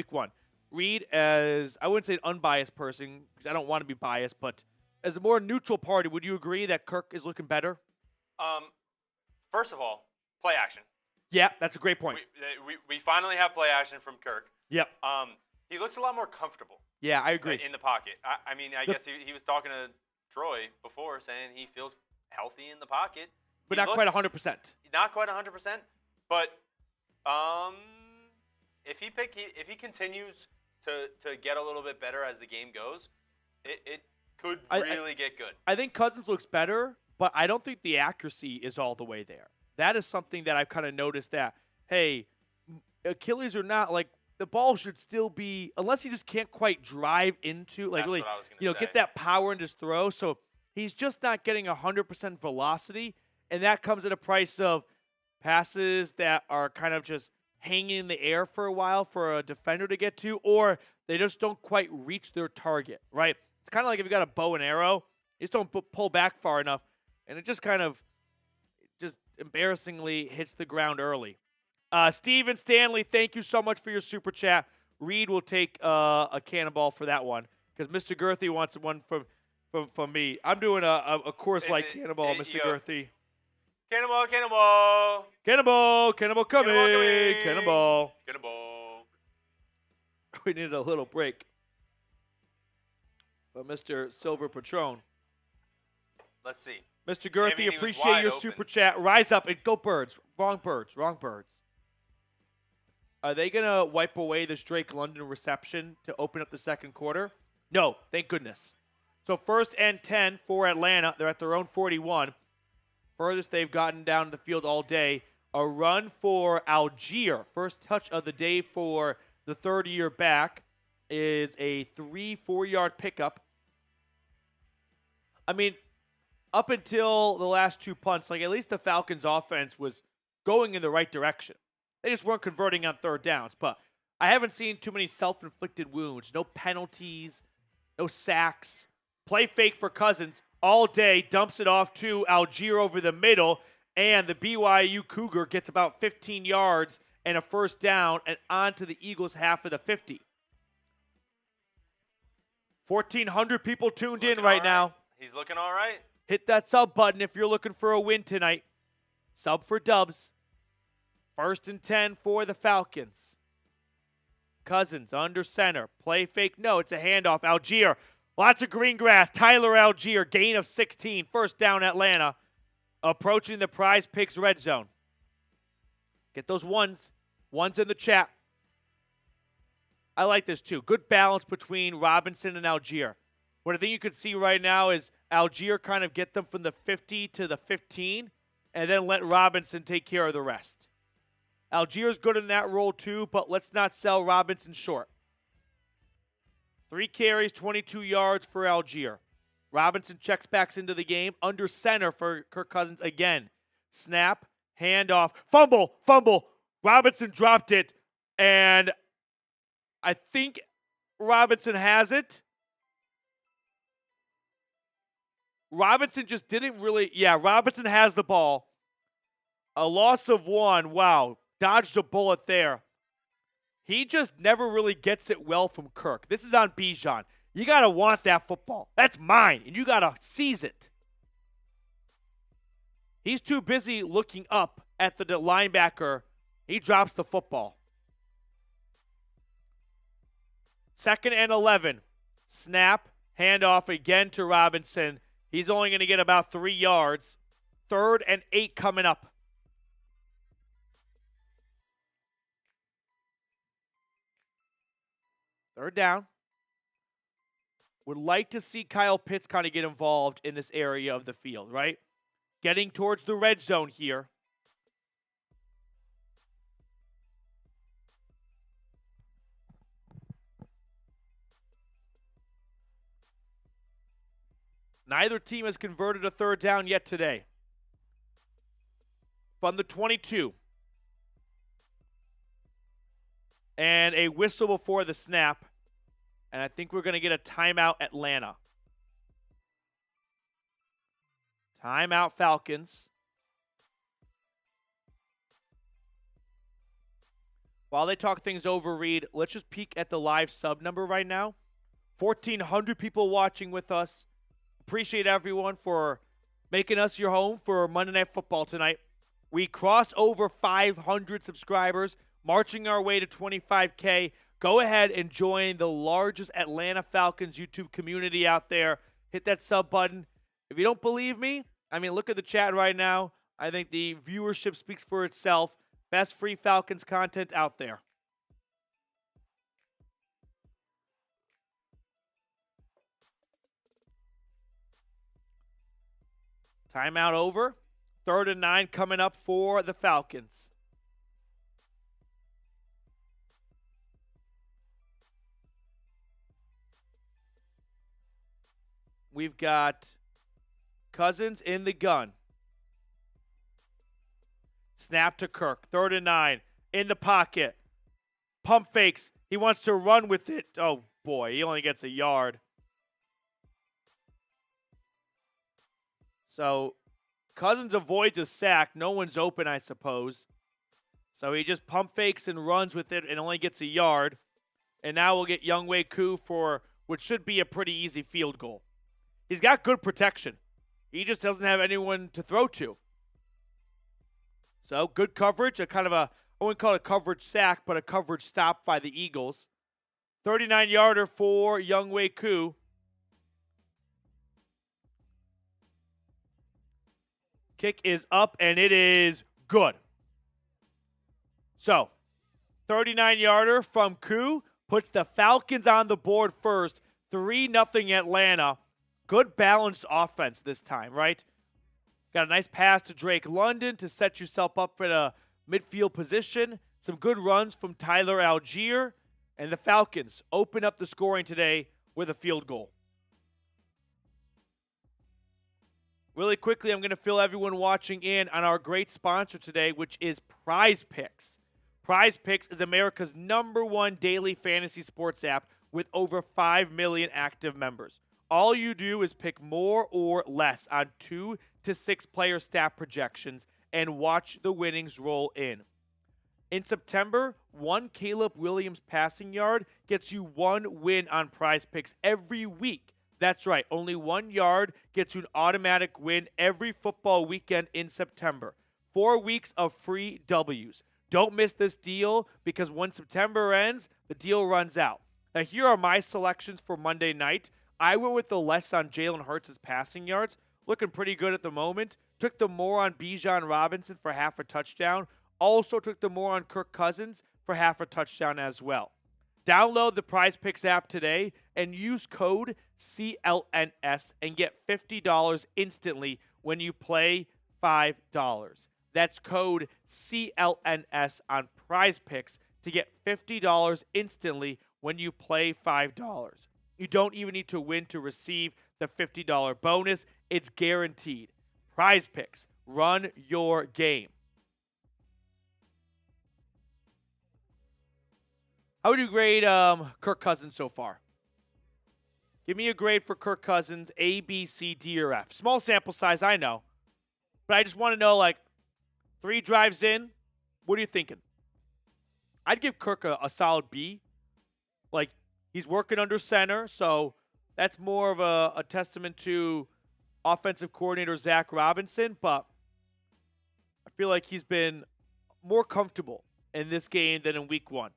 one. Reed, as I wouldn't say an unbiased person, because I don't want to be biased, but as a more neutral party, would you agree that Kirk is looking better? First of all, play action. Yeah, that's a great point. We finally have play action from Kirk. Yep. He looks a lot more comfortable. Yeah, I agree. In the pocket. I guess he was talking to Troy before, saying he feels healthy in the pocket. But not quite 100%. Not quite 100%. But if he continues to get a little bit better as the game goes, it could really get good. I think Cousins looks better, but I don't think the accuracy is all the way there. That is something that I've kind of noticed that, hey, Achilles or not, like, the ball should still be, unless he just can't quite drive into, like, That's really, what I was gonna say. get that power in his throw. So he's just not getting 100% velocity, and that comes at a price of passes that are kind of just hanging in the air for a while for a defender to get to, or they just don't quite reach their target, right? It's kind of like if you got a bow and arrow, you just don't pull back far enough, and it just kind of just embarrassingly hits the ground early. Steven Stanley, thank you so much for your super chat. Reed will take a cannonball for that one because Mr. Girthy wants one from me. I'm doing a course like cannonball, Mr. Girthy. Cannonball, cannonball. Cannonball, cannonball coming. Cannonball. Cannonball. We needed a little break. But Mr. Silver Patron. Let's see. Mr. Girthy, appreciate your super chat. Rise up and go Birds. Wrong Birds. Wrong Birds. Are they going to wipe away this Drake London reception to open up the second quarter? No, thank goodness. So 1st and 10 for Atlanta. They're at their own 41. Furthest they've gotten down the field all day. A run for Algier. First touch of the day for the third-year back is a 3-4-yard pickup. I mean, up until the last two punts, like at least the Falcons offense was going in the right direction. They just weren't converting on third downs. But I haven't seen too many self-inflicted wounds. No penalties, no sacks. Play fake for Cousins all day, dumps it off to Algier over the middle, and the BYU Cougar gets about 15 yards and a first down and onto the Eagles' half of the 50. 1,400 people tuned in right now. He's looking all right. Hit that sub button if you're looking for a win tonight. Sub for dubs. 1st and 10 for the Falcons. Cousins under center. Play fake. No, it's a handoff. Algier. Lots of green grass. Tyler Algier. Gain of 16. First down Atlanta. Approaching the Prize Picks red zone. Get those ones. Ones in the chat. I like this too. Good balance between Robinson and Algier. What I think you can see right now is Algier kind of get them from the 50 to the 15 and then let Robinson take care of the rest. Algier's good in that role too, but let's not sell Robinson short. 3 carries, 22 yards for Algier. Robinson checks back into the game. Under center for Kirk Cousins again. Snap, handoff, fumble. Robinson dropped it, and I think Robinson has it. Robinson just didn't really. Yeah, Robinson has the ball. A loss of 1. Wow. Dodged a bullet there. He just never really gets it well from Kirk. This is on Bijan. You got to want that football. That's mine, and you got to seize it. He's too busy looking up at the linebacker. He drops the football. 2nd and 11. Snap. Handoff again to Robinson. He's only going to get about 3 yards. 3rd and 8 coming up. Third down. Would like to see Kyle Pitts kind of get involved in this area of the field, right? Getting towards the red zone here. Neither team has converted a 3rd down yet today. From the 22. And a whistle before the snap. And I think we're going to get a timeout, Atlanta. Timeout, Falcons. While they talk things over, Reed, let's just peek at the live sub number right now. 1,400 people watching with us. Appreciate everyone for making us your home for Monday Night Football tonight. We crossed over 500 subscribers, marching our way to 25K. Go ahead and join the largest Atlanta Falcons YouTube community out there. Hit that sub button. If you don't believe me, I mean, look at the chat right now. I think the viewership speaks for itself. Best free Falcons content out there. Timeout over. 3rd and 9 coming up for the Falcons. We've got Cousins in the gun. Snap to Kirk. 3rd and 9. In the pocket. Pump fakes. He wants to run with it. Oh, boy. He only gets a yard. So, Cousins avoids a sack. No one's open, I suppose. So, he just pump fakes and runs with it and only gets a yard. And now we'll get Younghoe Koo for what should be a pretty easy field goal. He's got good protection. He just doesn't have anyone to throw to. So, good coverage. A kind of a, I wouldn't call it a coverage sack, but a coverage stop by the Eagles. 39-yarder for Younghoe Koo. Kick is up, and it is good. So, 39-yarder from Koo puts the Falcons on the board first. 3-0 Atlanta. Good balanced offense this time, right? Got a nice pass to Drake London to set yourself up in a midfield position. Some good runs from Tyler Algier. And the Falcons open up the scoring today with a field goal. Really quickly, I'm going to fill everyone watching in on our great sponsor today, which is Prize Picks. Prize Picks is America's #1 daily fantasy sports app with over 5 million active members. All you do is pick more or less on 2 to 6 player stat projections and watch the winnings roll in. In September, 1 Caleb Williams passing yard gets you 1 win on Prize Picks every week. That's right, only 1 yard gets you an automatic win every football weekend in September. 4 weeks of free W's. Don't miss this deal because when September ends, the deal runs out. Now, here are my selections for Monday night. I went with the less on Jalen Hurts' passing yards. Looking pretty good at the moment. Took the more on Bijan Robinson for half a touchdown. Also took the more on Kirk Cousins for half a touchdown as well. Download the Prize Picks app today and use code CLNS and get $50 instantly when you play $5. That's code CLNS on Prize Picks to get $50 instantly when you play $5. You don't even need to win to receive the $50 bonus. It's guaranteed. Prize Picks. Run your game. How would you grade Kirk Cousins so far? Give me a grade for Kirk Cousins, A, B, C, D, or F. Small sample size, I know. But I just want to know, like, 3 drives in, what are you thinking? I'd give Kirk a solid B. Like, he's working under center, so that's more of a testament to offensive coordinator Zach Robinson. But I feel like he's been more comfortable in this game than in week 1.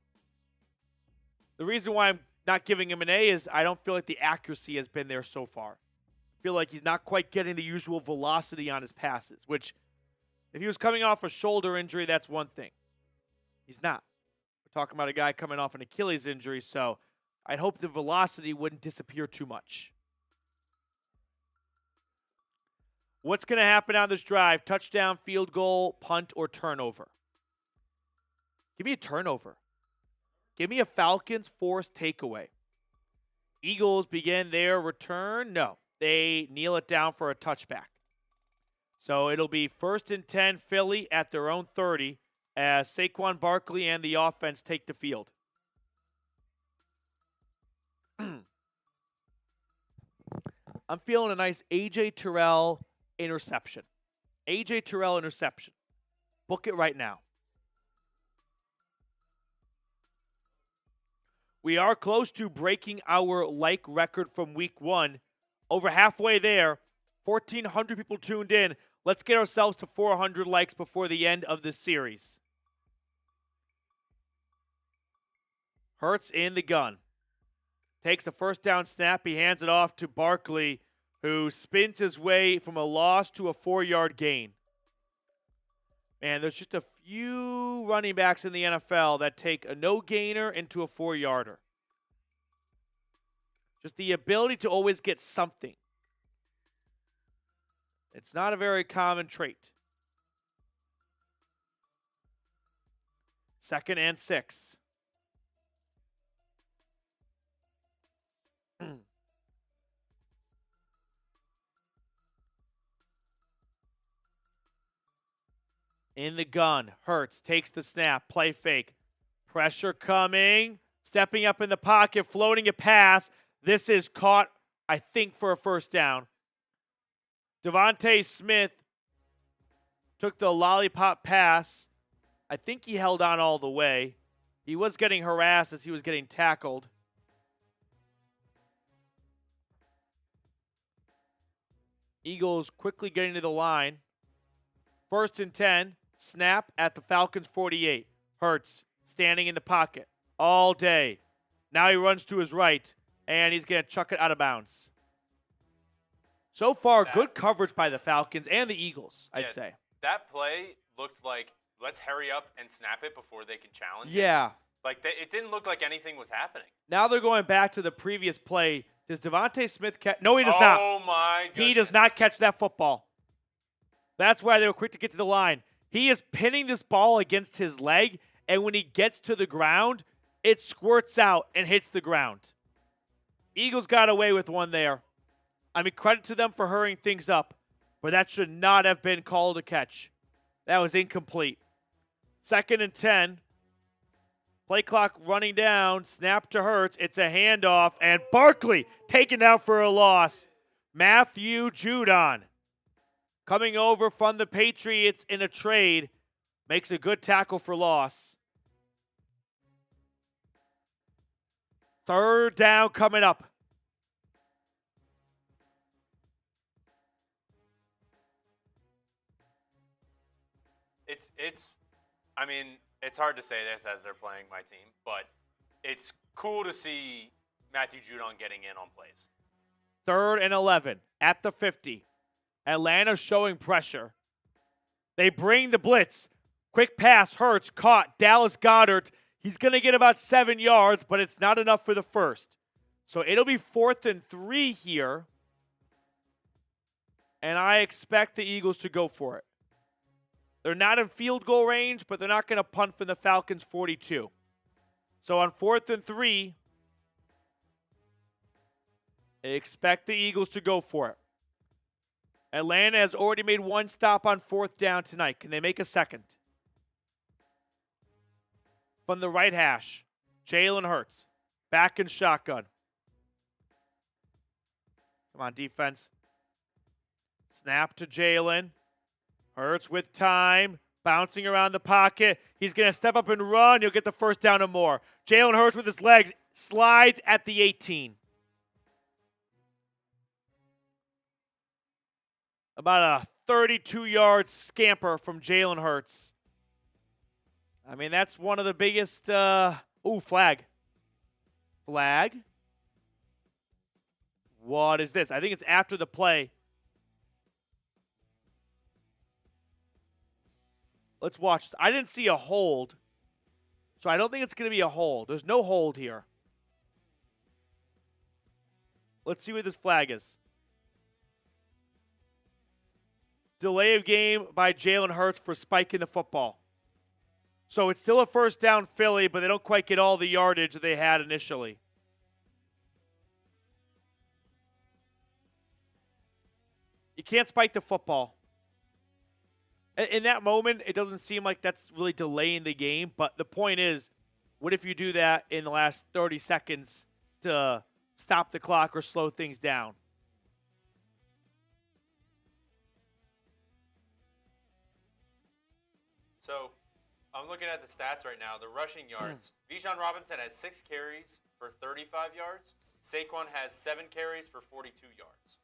The reason why I'm not giving him an A is I don't feel like the accuracy has been there so far. I feel like he's not quite getting the usual velocity on his passes, which if he was coming off a shoulder injury, that's one thing. He's not. We're talking about a guy coming off an Achilles injury, so I'd hope the velocity wouldn't disappear too much. What's going to happen on this drive? Touchdown, field goal, punt, or turnover? Give me a turnover. Give me a Falcons forced takeaway. Eagles begin their return. No, they kneel it down for a touchback. So it'll be 1st and 10 Philly at their own 30 as Saquon Barkley and the offense take the field. I'm feeling a nice A.J. Terrell interception. A.J. Terrell interception. Book it right now. We are close to breaking our like record from week 1. Over halfway there. 1,400 people tuned in. Let's get ourselves to 400 likes before the end of this series. Hurts in the gun. Takes a first down snap. He hands it off to Barkley, who spins his way from a loss to a 4-yard gain. Man, there's just a few running backs in the NFL that take a no-gainer into a 4-yarder. Just the ability to always get something. It's not a very common trait. 2nd and 6. In the gun, Hurts takes the snap, play fake. Pressure coming, stepping up in the pocket, floating a pass. This is caught, I think, for a first down. Devontae Smith took the lollipop pass. I think he held on all the way. He was getting harassed as he was getting tackled. Eagles quickly getting to the line. 1st and 10. Snap at the Falcons 48. Hurts standing in the pocket all day. Now he runs to his right, and he's going to chuck it out of bounds. So far, good coverage by the Falcons and the Eagles, I'd say. That play looked like, let's hurry up and snap it before they can challenge it. Yeah. Like, it didn't look like anything was happening. Now they're going back to the previous play. Does Devontae Smith catch? No, he does not. Oh, my goodness. He does not catch that football. That's why they were quick to get to the line. He is pinning this ball against his leg, and when he gets to the ground, it squirts out and hits the ground. Eagles got away with one there. I mean, credit to them for hurrying things up, but that should not have been called a catch. That was incomplete. 2nd and 10. Play clock running down. Snap to Hurts. It's a handoff, and Barkley taken down for a loss. Matthew Judon, coming over from the Patriots in a trade, makes a good tackle for loss. 3rd down coming up. I mean, it's hard to say this as they're playing my team, but it's cool to see Matthew Judon getting in on plays. 3rd and 11 at the 50. Atlanta showing pressure. They bring the blitz. Quick pass, Hurts, caught. Dallas Goedert. He's going to get about 7 yards, but it's not enough for the first. So it'll be 4th and 3 here. And I expect the Eagles to go for it. They're not in field goal range, but they're not going to punt from the Falcons 42. So on 4th and 3, I expect the Eagles to go for it. Atlanta has already made one stop on 4th down tonight. Can they make a second? From the right hash, Jalen Hurts. Back in shotgun. Come on, defense. Snap to Jalen. Hurts with time. Bouncing around the pocket. He's going to step up and run. He'll get the first down and more. Jalen Hurts with his legs slides at the 18. About a 32-yard scamper from Jalen Hurts. I mean, that's one of the biggest. Flag. Flag. What is this? I think it's after the play. Let's watch. I didn't see a hold, so I don't think it's going to be a hold. There's no hold here. Let's see what this flag is. Delay of game by Jalen Hurts for spiking the football. So it's still a first down Philly, but they don't quite get all the yardage that they had initially. You can't spike the football. In that moment, it doesn't seem like that's really delaying the game, but the point is, what if you do that in the last 30 seconds to stop the clock or slow things down? So, I'm looking at the stats right now. The rushing yards. Bijan Robinson has 6 carries for 35 yards. Saquon has 7 carries for 42 yards.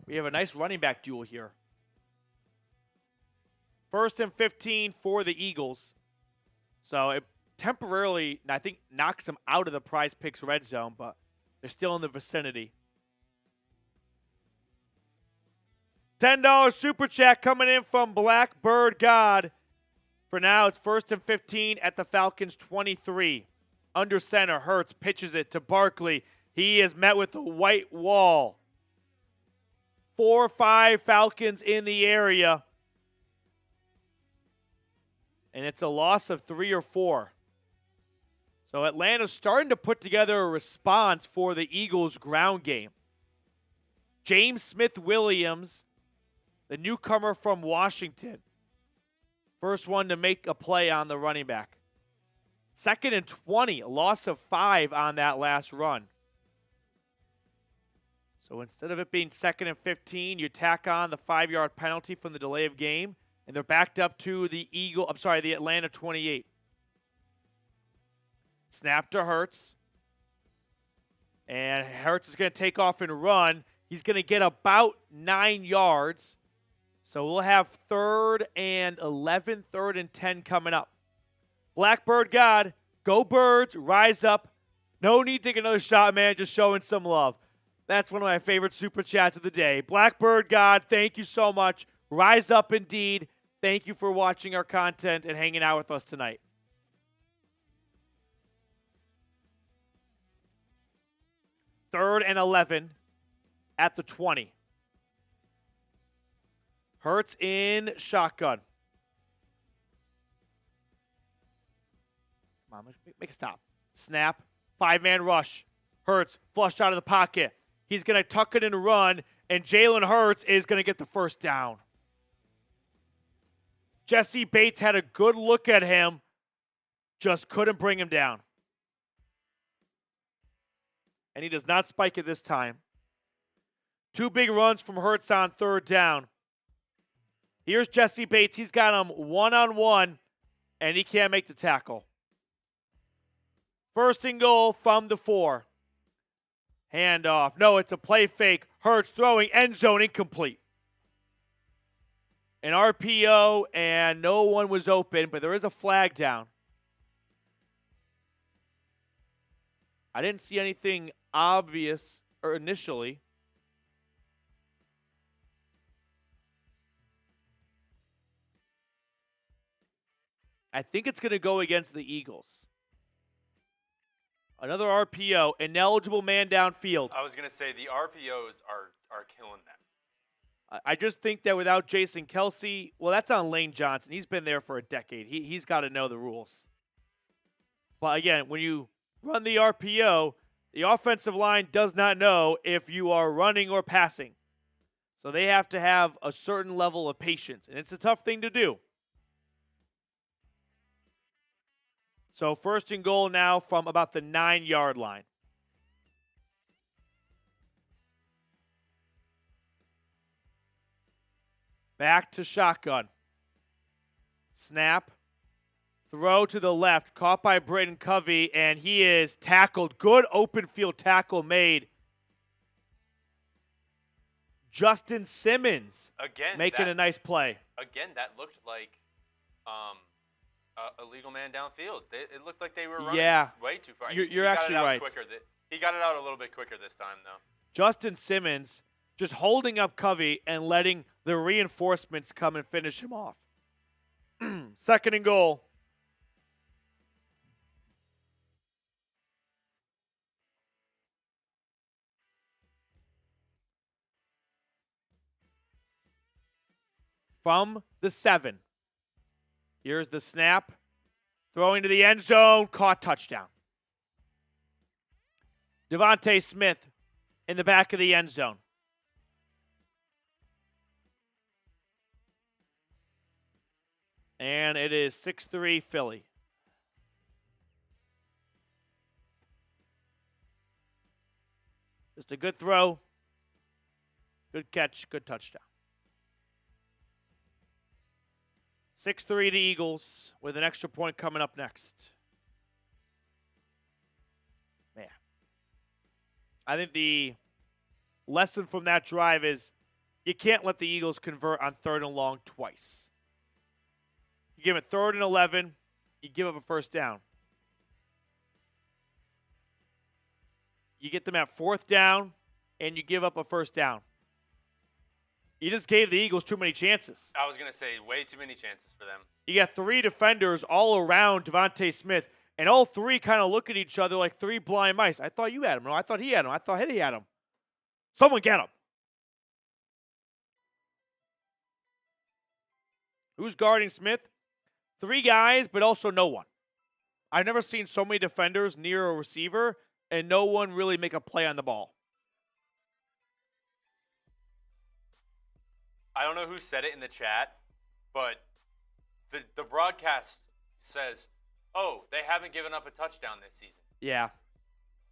We have a nice running back duel here. 1st and 15 for the Eagles. So it temporarily, I think, knocks them out of the Prize Picks red zone, but they're still in the vicinity. $10 super chat coming in from Blackbird God. For now, it's 1st and 15 at the Falcons 23. Under center, Hurts pitches it to Barkley. He is met with a white wall. 4 or 5 Falcons in the area. And it's a loss of 3 or 4. So Atlanta's starting to put together a response for the Eagles' ground game. James Smith-Williams, the newcomer from Washington. First one to make a play on the running back. 2nd and 20, a loss of 5 on that last run. So instead of it being 2nd and 15, you tack on the 5-yard penalty from the delay of game. And they're backed up to the the Atlanta 28. Snap to Hurts. And Hurts is going to take off and run. He's going to get about 9 yards. So we'll have 3rd and 11, 3rd and 10 coming up. Blackbird God, go Birds, rise up. No need to take another shot, man, just showing some love. That's one of my favorite super chats of the day. Blackbird God, thank you so much. Rise up indeed. Thank you for watching our content and hanging out with us tonight. Third and 11 at the 20. Hurts in shotgun. Come on, make a stop. Snap. 5-man rush. Hurts flushed out of the pocket. He's going to tuck it and run, and Jalen Hurts is going to get the first down. Jesse Bates had a good look at him, just couldn't bring him down. And he does not spike it this time. 2 big runs from Hurts on 3rd down. Here's Jesse Bates. He's got him one-on-one, and he can't make the tackle. 1st and goal from the 4. Handoff. No, it's a play fake. Hurts throwing, end zone incomplete. An RPO, and no one was open, but there is a flag down. I didn't see anything obvious initially. I think it's going to go against the Eagles. Another RPO, ineligible man downfield. I was going to say the RPOs are killing them. I just think that without Jason Kelce, well, that's on Lane Johnson. He's been there for a decade. He's got to know the rules. But again, when you run the RPO, the offensive line does not know if you are running or passing. So they have to have a certain level of patience, and it's a tough thing to do. So 1st and goal now from about the 9-yard line. Back to shotgun. Snap. Throw to the left. Caught by Britton Covey, and he is tackled. Good open field tackle made. Justin Simmons again making a nice play. Again, that looked like a legal man downfield. It looked like they were running way too far. You're actually right. He got it out a little bit quicker this time, though. Justin Simmons just holding up Covey and letting the reinforcements come and finish him off. 2nd and goal. From the 7. Here's the snap. Throwing to the end zone. Caught, touchdown. Devontae Smith in the back of the end zone. And it is 6-3 Philly. Just a good throw. Good catch. Good touchdown. 6-3 to Eagles with an extra point coming up next. Man. I think the lesson from that drive is you can't let the Eagles convert on 3rd and long twice. You give it 3rd and 11, you give up a 1st down. You get them at 4th down, and you give up a 1st down. You just gave the Eagles too many chances. I was going to say, way too many chances for them. You got 3 defenders all around Devontae Smith, and all 3 kind of look at each other like 3 blind mice. I thought you had him. No, I thought he had him. I thought he had him. Someone get him. Who's guarding Smith? 3 guys, but also no one. I've never seen so many defenders near a receiver and no one really make a play on the ball. I don't know who said it in the chat, but the broadcast says, oh, they haven't given up a touchdown this season. Yeah.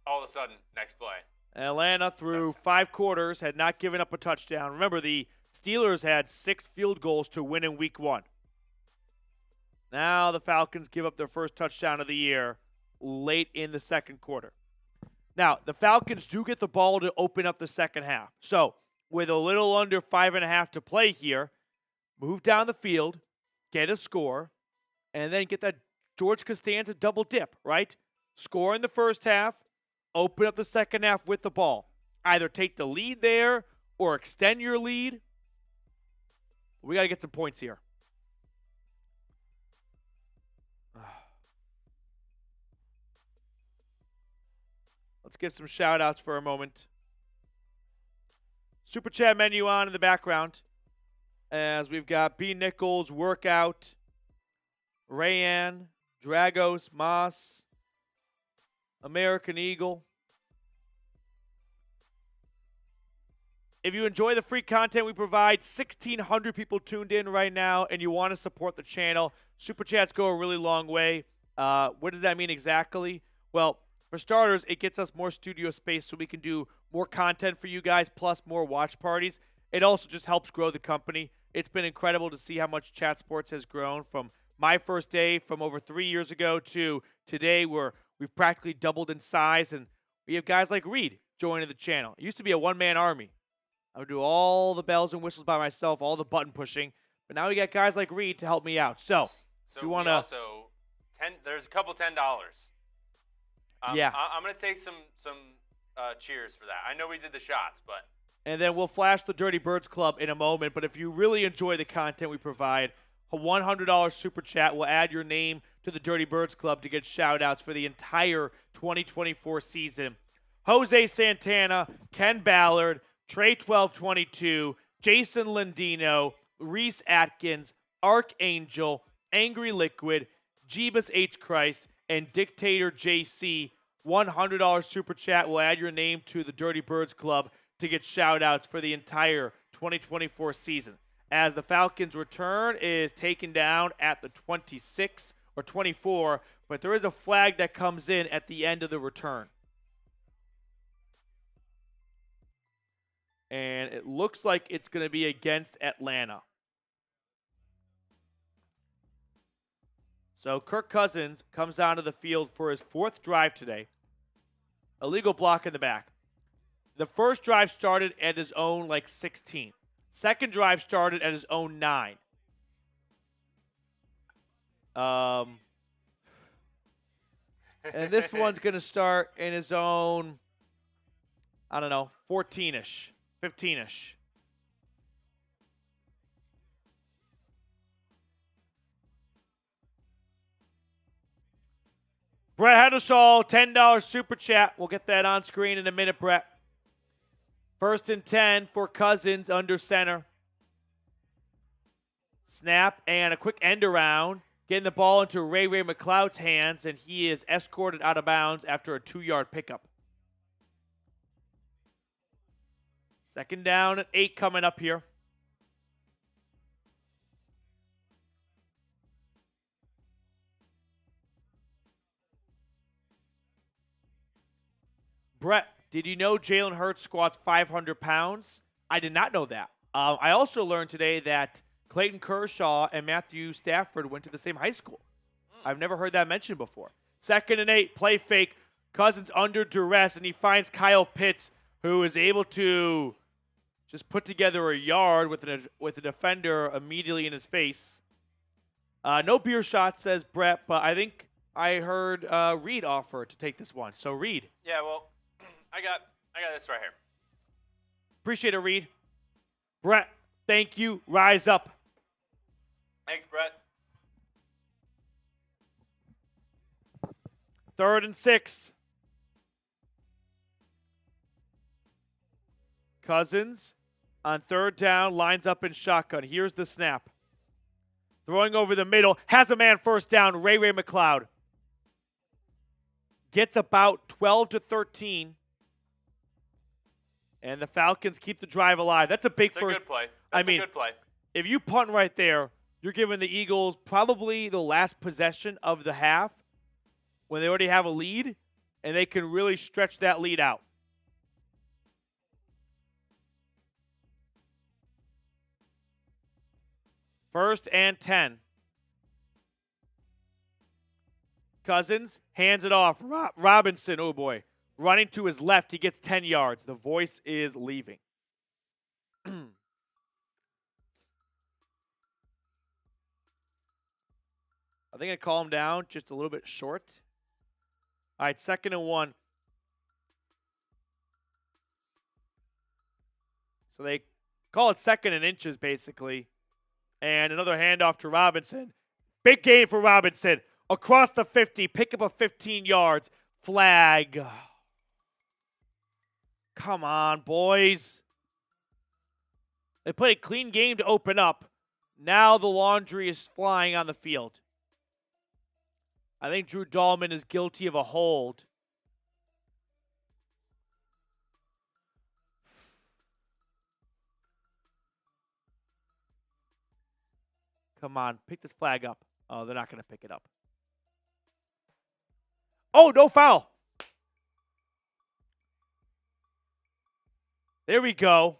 All of a sudden, next play. Atlanta, through 5 quarters, had not given up a touchdown. Remember, the Steelers had 6 field goals to win in week 1. Now the Falcons give up their first touchdown of the year late in the 2nd quarter. Now, the Falcons do get the ball to open up the second half. So, with a little under 5.5 to play here, move down the field, get a score, and then get that George Costanza double dip, right? Score in the first half, open up the second half with the ball. Either take the lead there or extend your lead. We got to get some points here. Let's get some shout-outs for a moment. Super Chat menu on in the background as we've got B. Nichols, Workout, Rayanne, Dragos, Moss, American Eagle. If you enjoy the free content we provide, 1,600 people tuned in right now, and you want to support the channel, Super Chats go a really long way. What does that mean exactly? Well, for starters, it gets us more studio space so we can do more content for you guys, plus more watch parties. It also just helps grow the company. It's been incredible to see how much Chat Sports has grown from my first day from over 3 years ago to today, where we've practically doubled in size, and we have guys like Reed joining the channel. It used to be a one-man army. I would do all the bells and whistles by myself, all the button pushing, but now we got guys like Reed to help me out. So if you want to, there's a couple $10. Yeah, I'm gonna take some cheers for that. I know we did the shots, but and then we'll flash the Dirty Birds Club in a moment. But if you really enjoy the content we provide, a $100 super chat will add your name to the Dirty Birds Club to get shout-outs for the entire 2024 season. Jose Santana, Ken Ballard, Trey1222, Jason Lindino, Reese Atkins, Archangel, Angry Liquid, Jeebus H. Christ, and Dictator JC. $100 super chat will add your name to the Dirty Birds Club to get shout-outs for the entire 2024 season. As the Falcons' return is taken down at the 26, or 24, but there is a flag that comes in at the end of the return. And it looks like it's going to be against Atlanta. So Kirk Cousins comes onto the field for his 4th drive today. Illegal block in the back. The first drive started at his own 16. Second drive started at his own 9. And this one's going to start in his own, 14-ish, 15-ish. Brett Hedesall, $10 super chat. We'll get that on screen in a minute, Brett. 1st and 10 for Cousins under center. Snap and a quick end around. Getting the ball into Ray McLeod's hands, and he is escorted out of bounds after a 2-yard pickup. 2nd down and 8 coming up here. Brett, did you know Jalen Hurts squats 500 pounds? I did not know that. I also learned today that Clayton Kershaw and Matthew Stafford went to the same high school. I've never heard that mentioned before. 2nd and 8, play fake. Cousins under duress, and he finds Kyle Pitts, who is able to just put together a yard with a defender immediately in his face. No beer shot, says Brett, but I think I heard Reed offer to take this one. So, Reed. Yeah, well, I got this right here. Appreciate it, Reed. Brett, thank you. Rise up. Thanks, Brett. 3rd and 6. Cousins on 3rd down, lines up in shotgun. Here's the snap. Throwing over the middle, has a man 1st down, Ray McLeod. Gets about 12 to 13. And the Falcons keep the drive alive. That's a big That's first. a good play. That's a good play. If you punt right there, you're giving the Eagles probably the last possession of the half when they already have a lead, and they can really stretch that lead out. First and 10. Cousins hands it off. Robinson, oh boy. Running to his left, he gets 10 yards. The voice is leaving. I think I call him down just a little bit short. All right, 2nd and 1. So they call it 2nd and inches, basically. And another handoff to Robinson. Big gain for Robinson. Across the 50, pick up a 15 yards. Flag. Come on, boys. They played a clean game to open up. Now the laundry is flying on the field. I think Drew Dahlman is guilty of a hold. Come on, pick this flag up. Oh, they're not going to pick it up. Oh, no foul. There we go.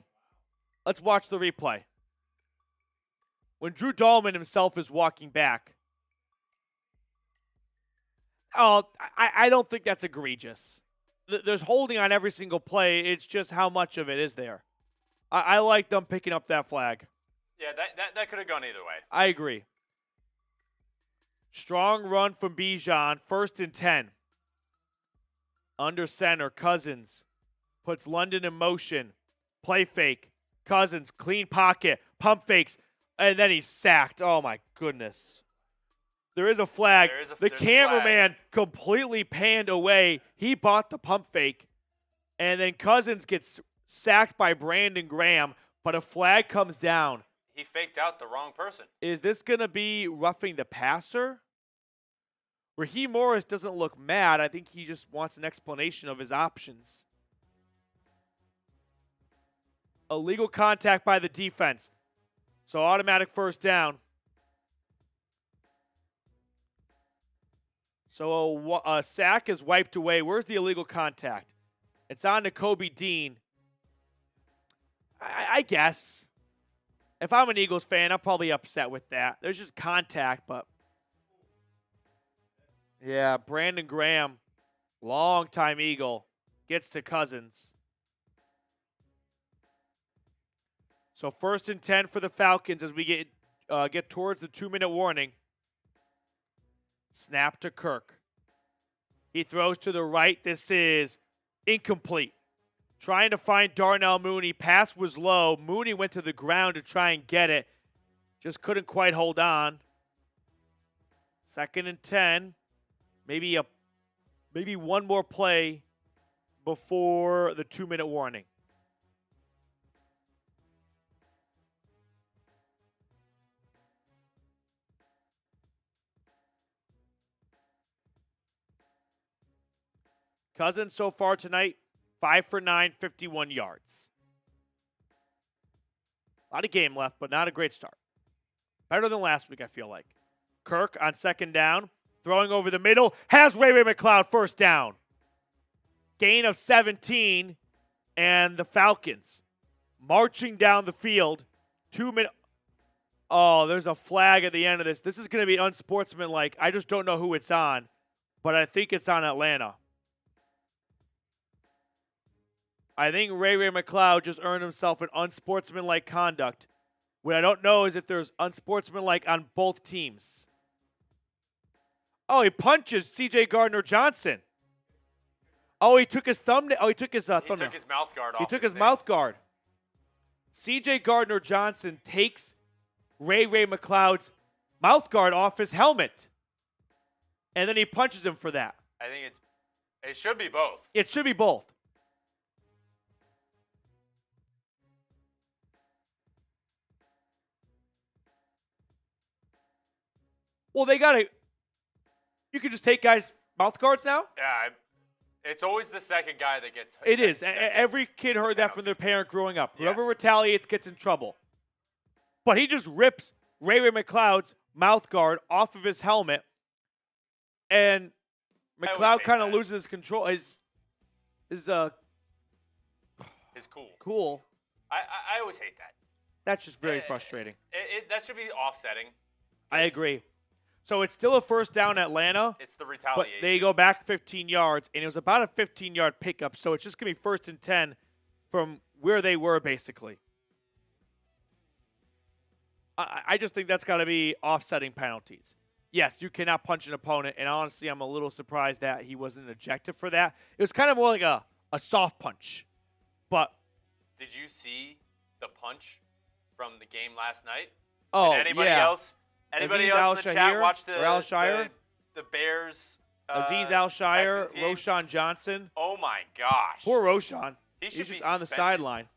Let's watch the replay. When Drew Dahlman himself is walking back. Oh, I don't think that's egregious. There's holding on every single play. It's just how much of it is there. I like them picking up that flag. Yeah, that could have gone either way. I agree. Strong run from Bijan. 1st and 10. Under center, Cousins puts London in motion. Play fake. Cousins, clean pocket. Pump fakes. And then he's sacked. Oh, my goodness. There is a flag. The cameraman completely panned away. He bought the pump fake. And then Cousins gets sacked by Brandon Graham, but a flag comes down. He faked out the wrong person. Is this going to be roughing the passer? Raheem Morris doesn't look mad. I think he just wants an explanation of his options. Illegal contact by the defense. So automatic 1st down. So a sack is wiped away. Where's the illegal contact? It's on to Kobe Dean. I guess. If I'm an Eagles fan, I'm probably upset with that. There's just contact, but yeah, Brandon Graham, longtime Eagle, gets to Cousins. So 1st and 10 for the Falcons as we get towards the 2-minute warning. Snap to Kirk. He throws to the right. This is incomplete. Trying to find Darnell Mooney. Pass was low. Mooney went to the ground to try and get it. Just couldn't quite hold on. 2nd and 10. Maybe one more play before the 2-minute warning. Cousins so far tonight, 5 for 9, 51 yards. A lot of game left, but not a great start. Better than last week, I feel like. Kirk on 2nd down, throwing over the middle, has Ray McCloud 1st down. Gain of 17, and the Falcons marching down the field. 2 minutes. Oh, there's a flag at the end of this. This is going to be unsportsmanlike. I just don't know who it's on, but I think it's on Atlanta. I think Ray McCloud just earned himself an unsportsmanlike conduct. What I don't know is if there's unsportsmanlike on both teams. Oh, he punches C.J. Gardner-Johnson. Oh, he took his thumbnail. Oh, he took his thumbnail. He took his mouth guard off. He took his mouth guard. C.J. Gardner-Johnson takes Ray McCloud's mouth guard off his helmet. And then he punches him for that. I think it should be both. It should be both. Well, they got to – you can just take guys' mouth guards now? Yeah, it's always the second guy that gets It is. Every kid heard that from their parent growing up. Whoever retaliates gets in trouble. But he just rips Ray McCloud's mouth guard off of his helmet, and McCloud kind of loses his control. His cool. I always hate that. That's just very frustrating. That should be offsetting. I agree. So it's still a 1st down Atlanta. It's the retaliation. But they go back 15 yards, and it was about a 15-yard pickup. So it's just going to be 1st and 10 from where they were, basically. I just think that's got to be offsetting penalties. Yes, you cannot punch an opponent, and honestly, I'm a little surprised that he wasn't ejected for that. It was kind of more like a soft punch. But did you see the punch from the game last night? Oh, Did anybody else? Anybody else in the chat watch the Bears? Aziz Al-Shire, Roshan Johnson. Oh, my gosh. Poor Roshan. He's just on the sideline.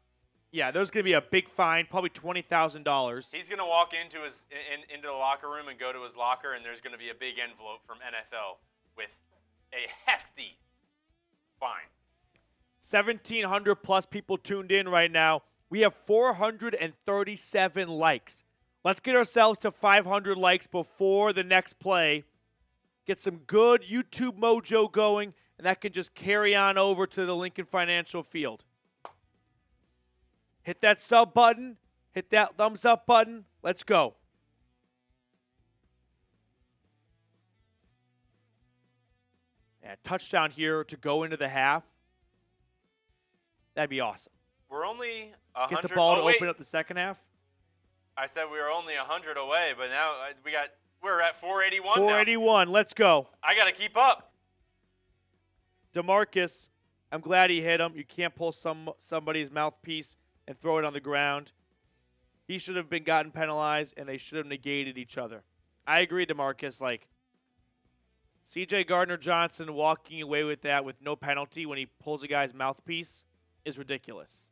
Yeah, there's going to be a big fine, probably $20,000. He's going to walk into the locker room and go to his locker, and there's going to be a big envelope from NFL with a hefty fine. 1,700-plus people tuned in right now. We have 437 likes. Let's get ourselves to 500 likes before the next play. Get some good YouTube mojo going, and that can just carry on over to the Lincoln Financial Field. Hit that sub button. Hit that thumbs up button. Let's go. Yeah, touchdown here to go into the half. That'd be awesome. We're only 100. Get the ball to open up the second half. I said we were only 100 away, but now we're at 481 481. Now. Let's go. I got to keep up. DeMarcus, I'm glad he hit him. You can't pull somebody's mouthpiece and throw it on the ground. He should have been gotten penalized, and they should have negated each other. I agree, DeMarcus. Like, C.J. Gardner-Johnson walking away with that with no penalty when he pulls a guy's mouthpiece is ridiculous.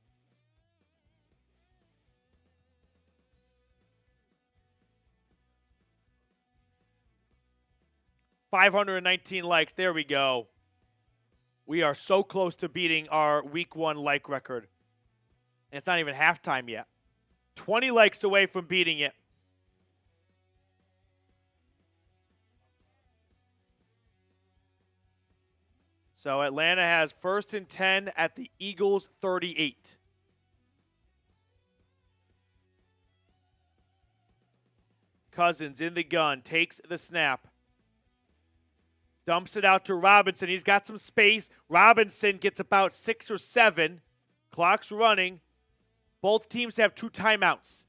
$519 likes. There we go. We are so close to beating our Week 1 like record. And it's not even halftime yet. 20 likes away from beating it. So Atlanta has 1st and 10 at the Eagles 38. Cousins in the gun, takes the snap. Dumps it out to Robinson. He's got some space. Robinson gets about 6 or 7. Clock's running. Both teams have 2 timeouts.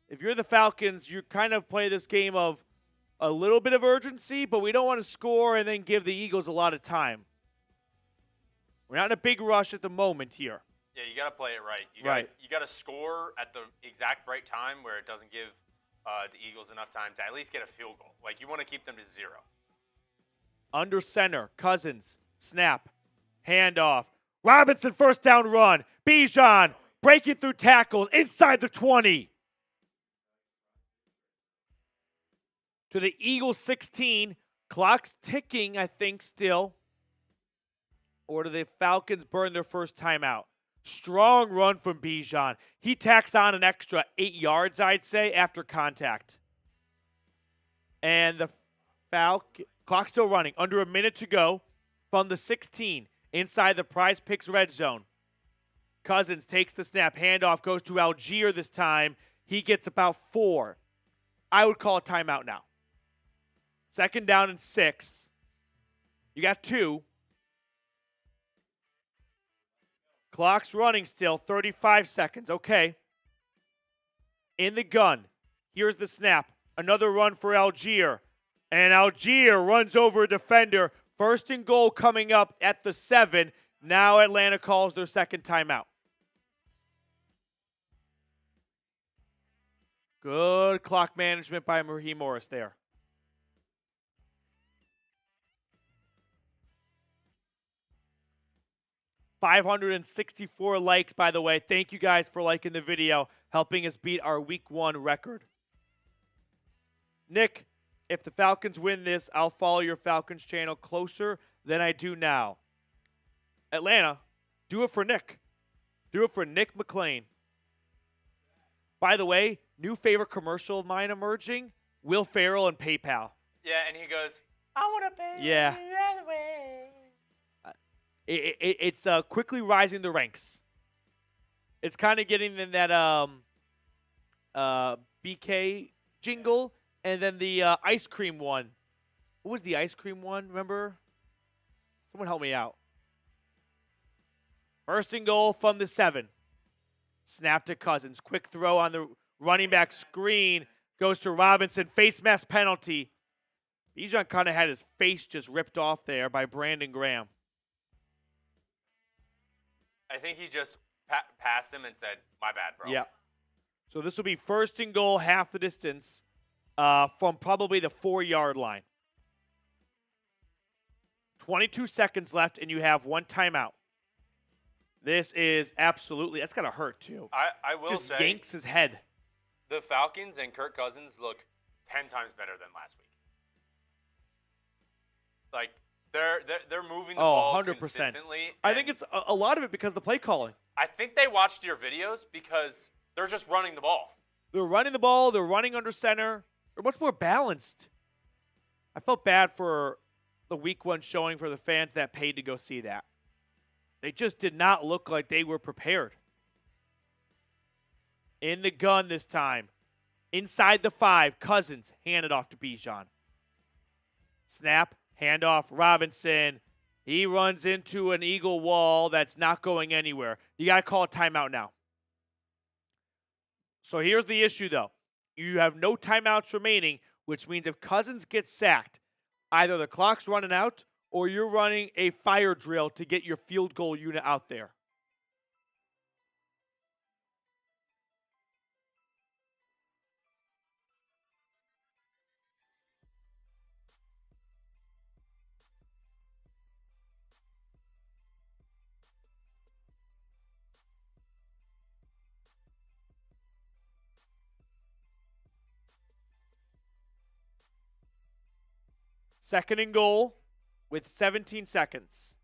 If you're the Falcons, you kind of play this game of a little bit of urgency, but we don't want to score and then give the Eagles a lot of time. We're not in a big rush at the moment here. Yeah, you got to play it right. You got to score at the exact right time where it doesn't give the Eagles enough time to at least get a field goal. Like, you want to keep them to 0. Under center, Cousins, snap, handoff. Robinson, first down run. Bijan breaking through tackles inside the 20. To the Eagles 16. Clock's ticking, I think, still. Or do the Falcons burn their first timeout? Strong run from Bijan. He tacks on an extra 8 yards, I'd say, after contact. And the clock's still running. Under a minute to go from the 16 inside the Prize Picks red zone. Cousins takes the snap. Handoff goes to Algier this time. He gets about 4. I would call a timeout now. 2nd down and 6. You got 2. Clock's running still, 35 seconds. Okay. In the gun. Here's the snap. Another run for Algier. And Algier runs over a defender. 1st and goal coming up at the 7. Now Atlanta calls their second timeout. Good clock management by Raheem Morris there. $564 likes, by the way. Thank you guys for liking the video, helping us beat our Week 1 record. Nick, if the Falcons win this, I'll follow your Falcons channel closer than I do now. Atlanta, do it for Nick. Do it for Nick McClain. By the way, new favorite commercial of mine emerging, Will Ferrell and PayPal. Yeah, and he goes, I want to pay you the other way. It's quickly rising the ranks. It's kind of getting in that BK jingle, and then the ice cream one. What was the ice cream one? Remember? Someone help me out. 1st and goal from the 7. Snap to Cousins. Quick throw on the running back screen. Goes to Robinson. Face mask penalty. Bijan kind of had his face just ripped off there by Brandon Graham. I think he just passed him and said, my bad, bro. Yeah. So this will be 1st and goal, half the distance from probably the 4-yard line. 22 seconds left, and you have 1 timeout. This is absolutely – that's got to hurt, too. I will just say – yanks his head. The Falcons and Kirk Cousins look 10 times better than last week. Like, they're moving the ball 100%. consistently. I think it's a lot of it because of the play calling. I think they watched your videos because they're just running the ball. They're running the ball. They're running under center. They're much more balanced. I felt bad for the Week 1 showing for the fans that paid to go see that. They just did not look like they were prepared. In the gun this time. Inside the 5, Cousins handed off to Bijan. Snap. Handoff, Robinson. He runs into an Eagle wall that's not going anywhere. You got to call a timeout now. So here's the issue, though. You have no timeouts remaining, which means if Cousins gets sacked, either the clock's running out or you're running a fire drill to get your field goal unit out there. Second and goal with 17 seconds.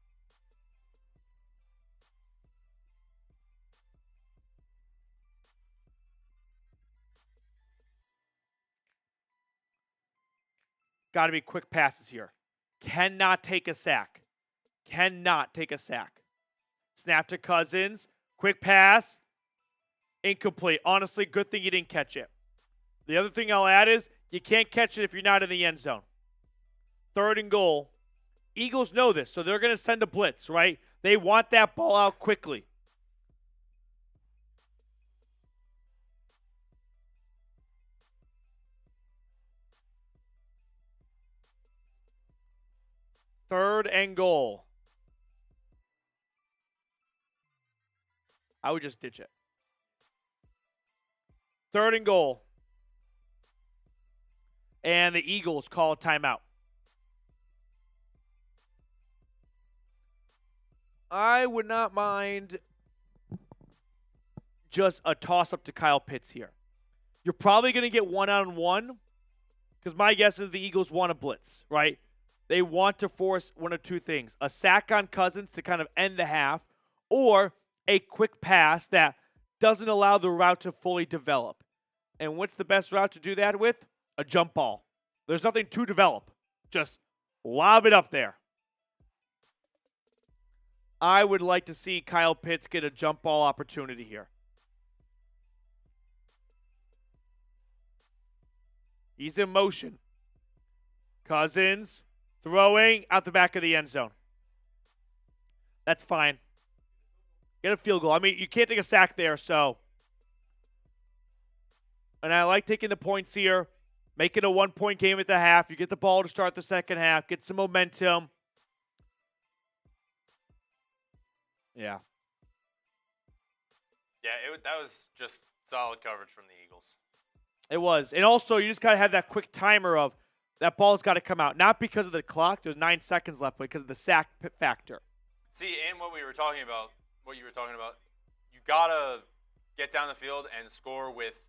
Got to be quick passes here. Cannot take a sack. Cannot take a sack. Snap to Cousins. Quick pass. Incomplete. Honestly, good thing you didn't catch it. The other thing I'll add is you can't catch it if you're not in the end zone. 3rd and goal. Eagles know this, so they're going to send a blitz, right? They want that ball out quickly. Third and goal. I would just ditch it. 3rd and goal. And the Eagles call a timeout. I would not mind just a toss-up to Kyle Pitts here. You're probably going to get one-on-one because my guess is the Eagles want a blitz, right? They want to force one of two things. A sack on Cousins to kind of end the half or a quick pass that doesn't allow the route to fully develop. And what's the best route to do that with? A jump ball. There's nothing to develop. Just lob it up there. I would like to see Kyle Pitts get a jump ball opportunity here. He's in motion. Cousins throwing out the back of the end zone. That's fine. Get a field goal. I mean, you can't take a sack there, so. And I like taking the points here. Make it a 1-point game at the half. You get the ball to start the second half. Get some momentum. Yeah. Yeah, that was just solid coverage from the Eagles. It was. And also, you just got to have that quick timer of that ball's got to come out. Not because of the clock. There's 9 seconds left, but because of the sack factor. See, and what you were talking about, you got to get down the field and score with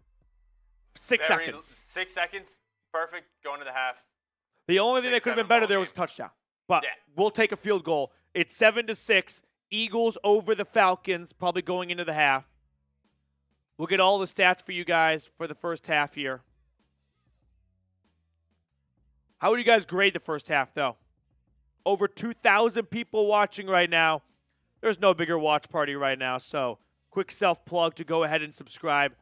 6 seconds. 6 seconds. Perfect. Going to the half. The only thing that could have been better there was a touchdown. But we'll take a field goal. It's 7-6. Eagles over the Falcons, probably going into the half. We'll get all the stats for you guys for the first half here. How would you guys grade the first half, though? Over 2,000 people watching right now. There's no bigger watch party right now, so quick self-plug to go ahead and subscribe.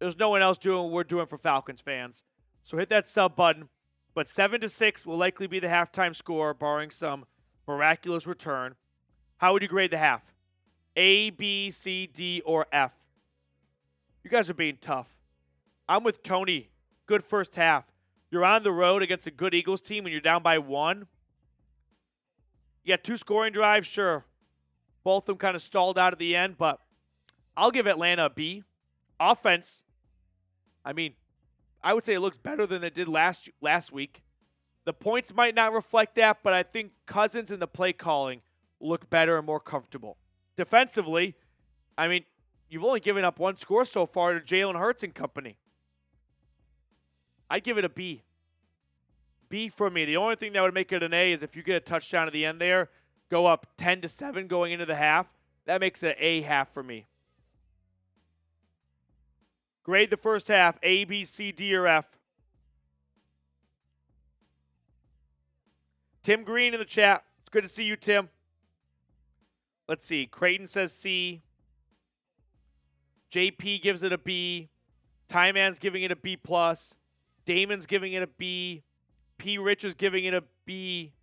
There's no one else doing what we're doing for Falcons fans. So hit that sub button. But 7-6 will likely be the halftime score, barring some miraculous return. How would you grade the half? A, B, C, D, or F? You guys are being tough. I'm with Tony. Good first half. You're on the road against a good Eagles team and you're down by 1. You got 2 scoring drives, sure. Both of them kind of stalled out at the end, but I'll give Atlanta a B. Offense, I mean, I would say it looks better than it did last week. The points might not reflect that, but I think Cousins and the play calling look better and more comfortable. Defensively, I mean, you've only given up 1 score so far to Jalen Hurts and company. I'd give it a B. B for me. The only thing that would make it an A is if you get a touchdown at the end there, go up 10-7 going into the half. That makes it an A half for me. Grade the first half, A, B, C, D, or F. Tim Green in the chat. It's good to see you, Tim. Let's see. Creighton says C. JP gives it a B. Tyman's giving it a B+. Damon's giving it a B. P. Rich is giving it a B.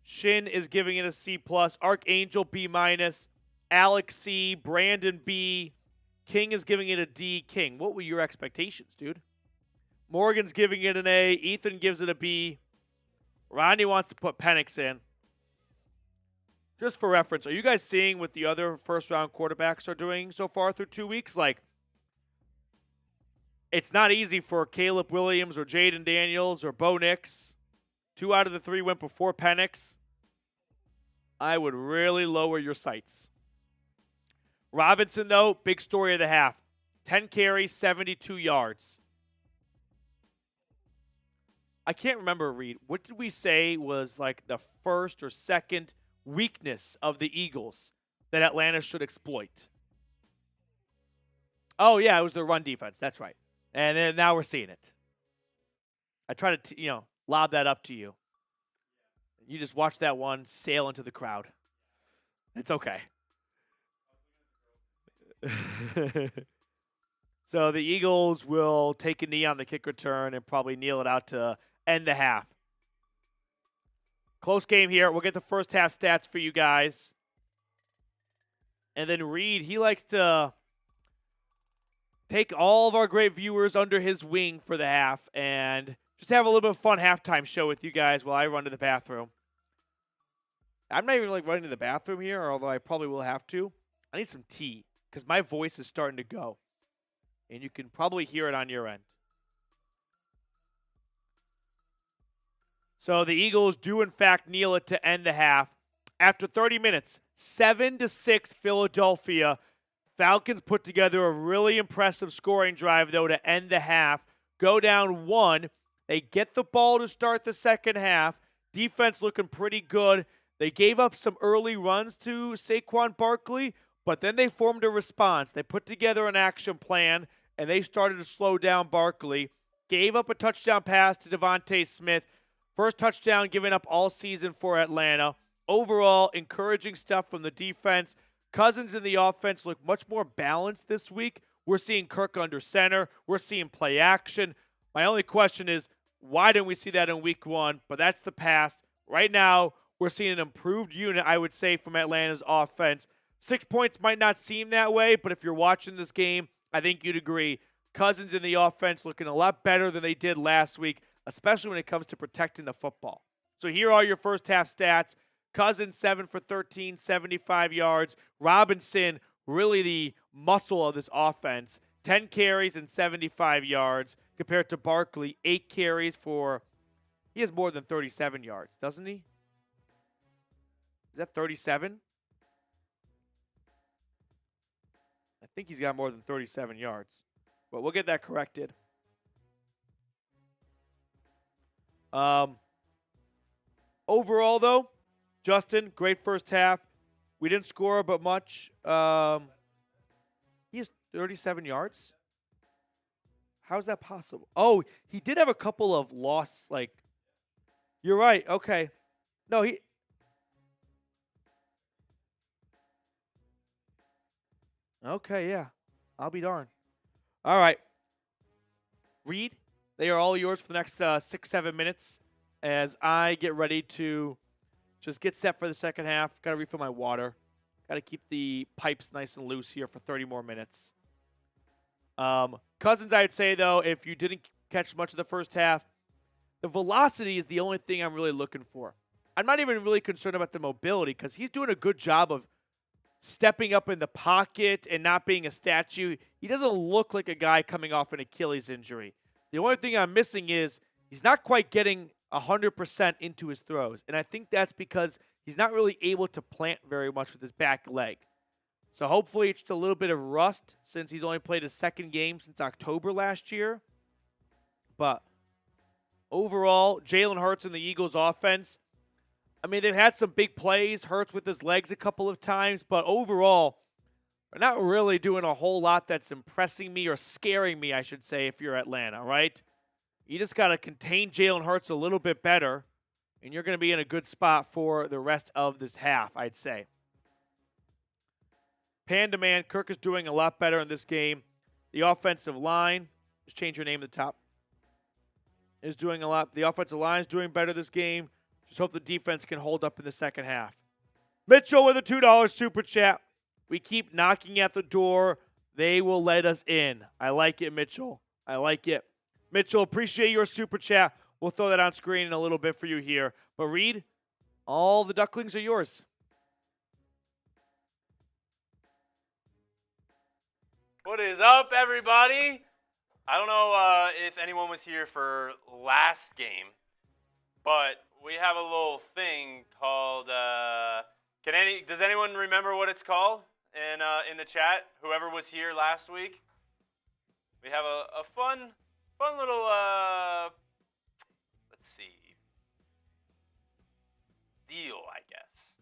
Shin is giving it a C+. Archangel B-. Alex C. Brandon B. King is giving it a D. King, what were your expectations, dude? Morgan's giving it an A. Ethan gives it a B. Ronnie wants to put Penix in. Just for reference, are you guys seeing what the other first-round quarterbacks are doing so far through 2 weeks? Like, it's not easy for Caleb Williams or Jaden Daniels or Bo Nix. 2 out of the 3 went before Penix. I would really lower your sights. Robinson, though, big story of the half. 10 carries, 72 yards. I can't remember, Reed. What did we say was like the first or second weakness of the Eagles that Atlanta should exploit? Oh, yeah, it was the run defense. That's right. And then now we're seeing it. I try to, lob that up to you. You just watch that one sail into the crowd. It's okay. So the Eagles will take a knee on the kick return and probably kneel it out to end the half. Close game here. We'll get the first half stats for you guys. And then Reed, he likes to take all of our great viewers under his wing for the half and just have a little bit of fun halftime show with you guys while I run to the bathroom. I'm not even running to the bathroom here, although I probably will have to. I need some tea because my voice is starting to go. And you can probably hear it on your end. So the Eagles do, in fact, kneel it to end the half. After 30 minutes, 7-6 Philadelphia. Falcons put together a really impressive scoring drive, though, to end the half. Go down 1. They get the ball to start the second half. Defense looking pretty good. They gave up some early runs to Saquon Barkley, but then they formed a response. They put together an action plan, and they started to slow down Barkley. Gave up a touchdown pass to Devontae Smith. First touchdown given up all season for Atlanta. Overall, encouraging stuff from the defense. Cousins in the offense look much more balanced this week. We're seeing Kirk under center. We're seeing play action. My only question is, why didn't we see that in week 1? But that's the past. Right now, we're seeing an improved unit, I would say, from Atlanta's offense. 6 points might not seem that way, but if you're watching this game, I think you'd agree. Cousins in the offense looking a lot better than they did last week, especially when it comes to protecting the football. So here are your first half stats. Cousins, 7 for 13, 75 yards. Robinson, really the muscle of this offense, 10 carries and 75 yards compared to Barkley, 8 carries for, he has more than 37 yards, doesn't he? Is that 37? I think he's got more than 37 yards, but we'll get that corrected. Overall, though, Justin, great first half. We didn't score but much. He has 37 yards? How's that possible? Oh, he did have a couple of loss, you're right. Okay. No, okay, yeah. I'll be darned. All right. Reed, they are all yours for the next 6-7 minutes as I get ready to just get set for the second half. Got to refill my water. Got to keep the pipes nice and loose here for 30 more minutes. Cousins, I'd say, though, if you didn't catch much of the first half, the velocity is the only thing I'm really looking for. I'm not even really concerned about the mobility because he's doing a good job of stepping up in the pocket and not being a statue. He doesn't look like a guy coming off an Achilles injury. The only thing I'm missing is he's not quite getting 100% into his throws. And I think that's because he's not really able to plant very much with his back leg. So hopefully it's just a little bit of rust since he's only played his second game since October last year. But overall, Jalen Hurts and the Eagles offense, I mean, they've had some big plays, Hurts with his legs a couple of times, but overall, they're not really doing a whole lot that's impressing me or scaring me, I should say, if you're Atlanta, right? You just got to contain Jalen Hurts a little bit better, and you're going to be in a good spot for the rest of this half, I'd say. Pan to man, Kirk is doing a lot better in this game. The offensive line, just change your name to the top, is doing a lot. The offensive line is doing better this game. Just hope the defense can hold up in the second half. Mitchell with a $2 super chat. We keep knocking at the door. They will let us in. I like it, Mitchell. I like it. Mitchell, appreciate your super chat. We'll throw that on screen in a little bit for you here. But Reed, all the ducklings are yours. What is up, everybody? I don't know if anyone was here for last game, but we have a little thing called. Does anyone remember what it's called in the chat? Whoever was here last week, we have a fun little. Let's see. Deal, I guess.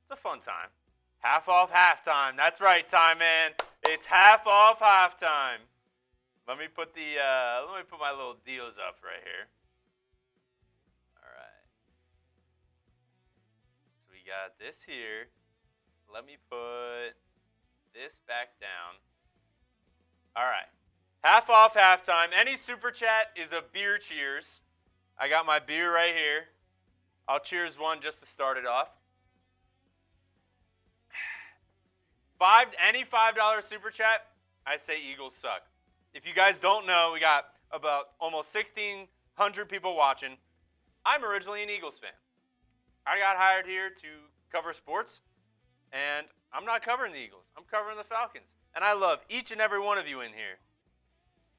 It's a fun time. Half off halftime. That's right, Time Man. It's half off halftime. Let me put my little deals up right here. All right. So we got this here. let me put this back down. All right. Half off halftime. Any super chat is a beer cheers. I got my beer right here. I'll cheers one just to start it off. Any $5 super chat, I say Eagles suck. If you guys don't know, we got about almost 1,600 people watching. I'm originally an Eagles fan. I got hired here to cover sports, and I'm not covering the Eagles. I'm covering the Falcons. And I love each and every one of you in here.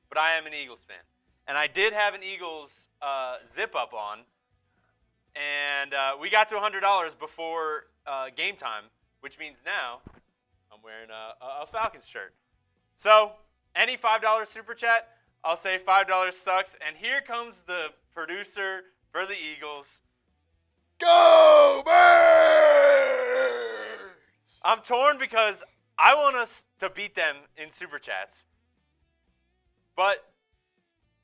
But I am an Eagles fan. And I did have an Eagles zip-up on, and we got to $100 before game time, which means now I'm wearing a Falcons shirt. So, any $5 super chat, I'll say $5 sucks. And here comes the producer for the Eagles. Go Birds! I'm torn because I want us to beat them in super chats. But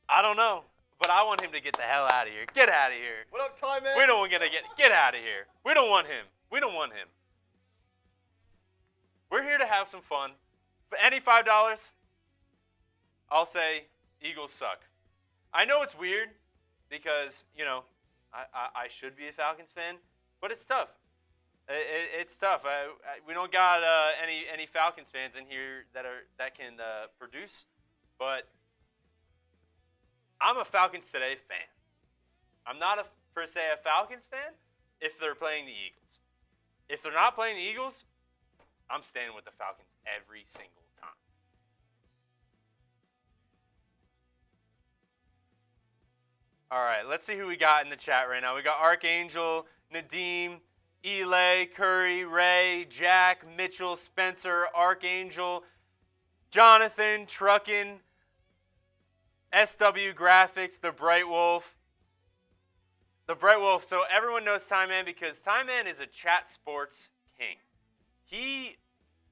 I don't know. But I want him to get the hell out of here. Get out of here. What up, Ty, man? We don't want to get out of here. We don't want him. We don't want him. We're here to have some fun. For any $5, I'll say Eagles suck. I know it's weird because, I should be a Falcons fan, but it's tough. It's tough. We don't got any Falcons fans in here that can produce, but I'm a Falcons Today fan. I'm not per se a Falcons fan if they're playing the Eagles. If they're not playing the Eagles, I'm staying with the Falcons every single time. All right, let's see who we got in the chat right now. We got Archangel, Nadeem, Elay, Curry, Ray, Jack, Mitchell, Spencer, Archangel, Jonathan, Truckin, SW Graphics, The Bright Wolf. The Bright Wolf, so everyone knows Ty Man because Ty Man is a chat sports king. He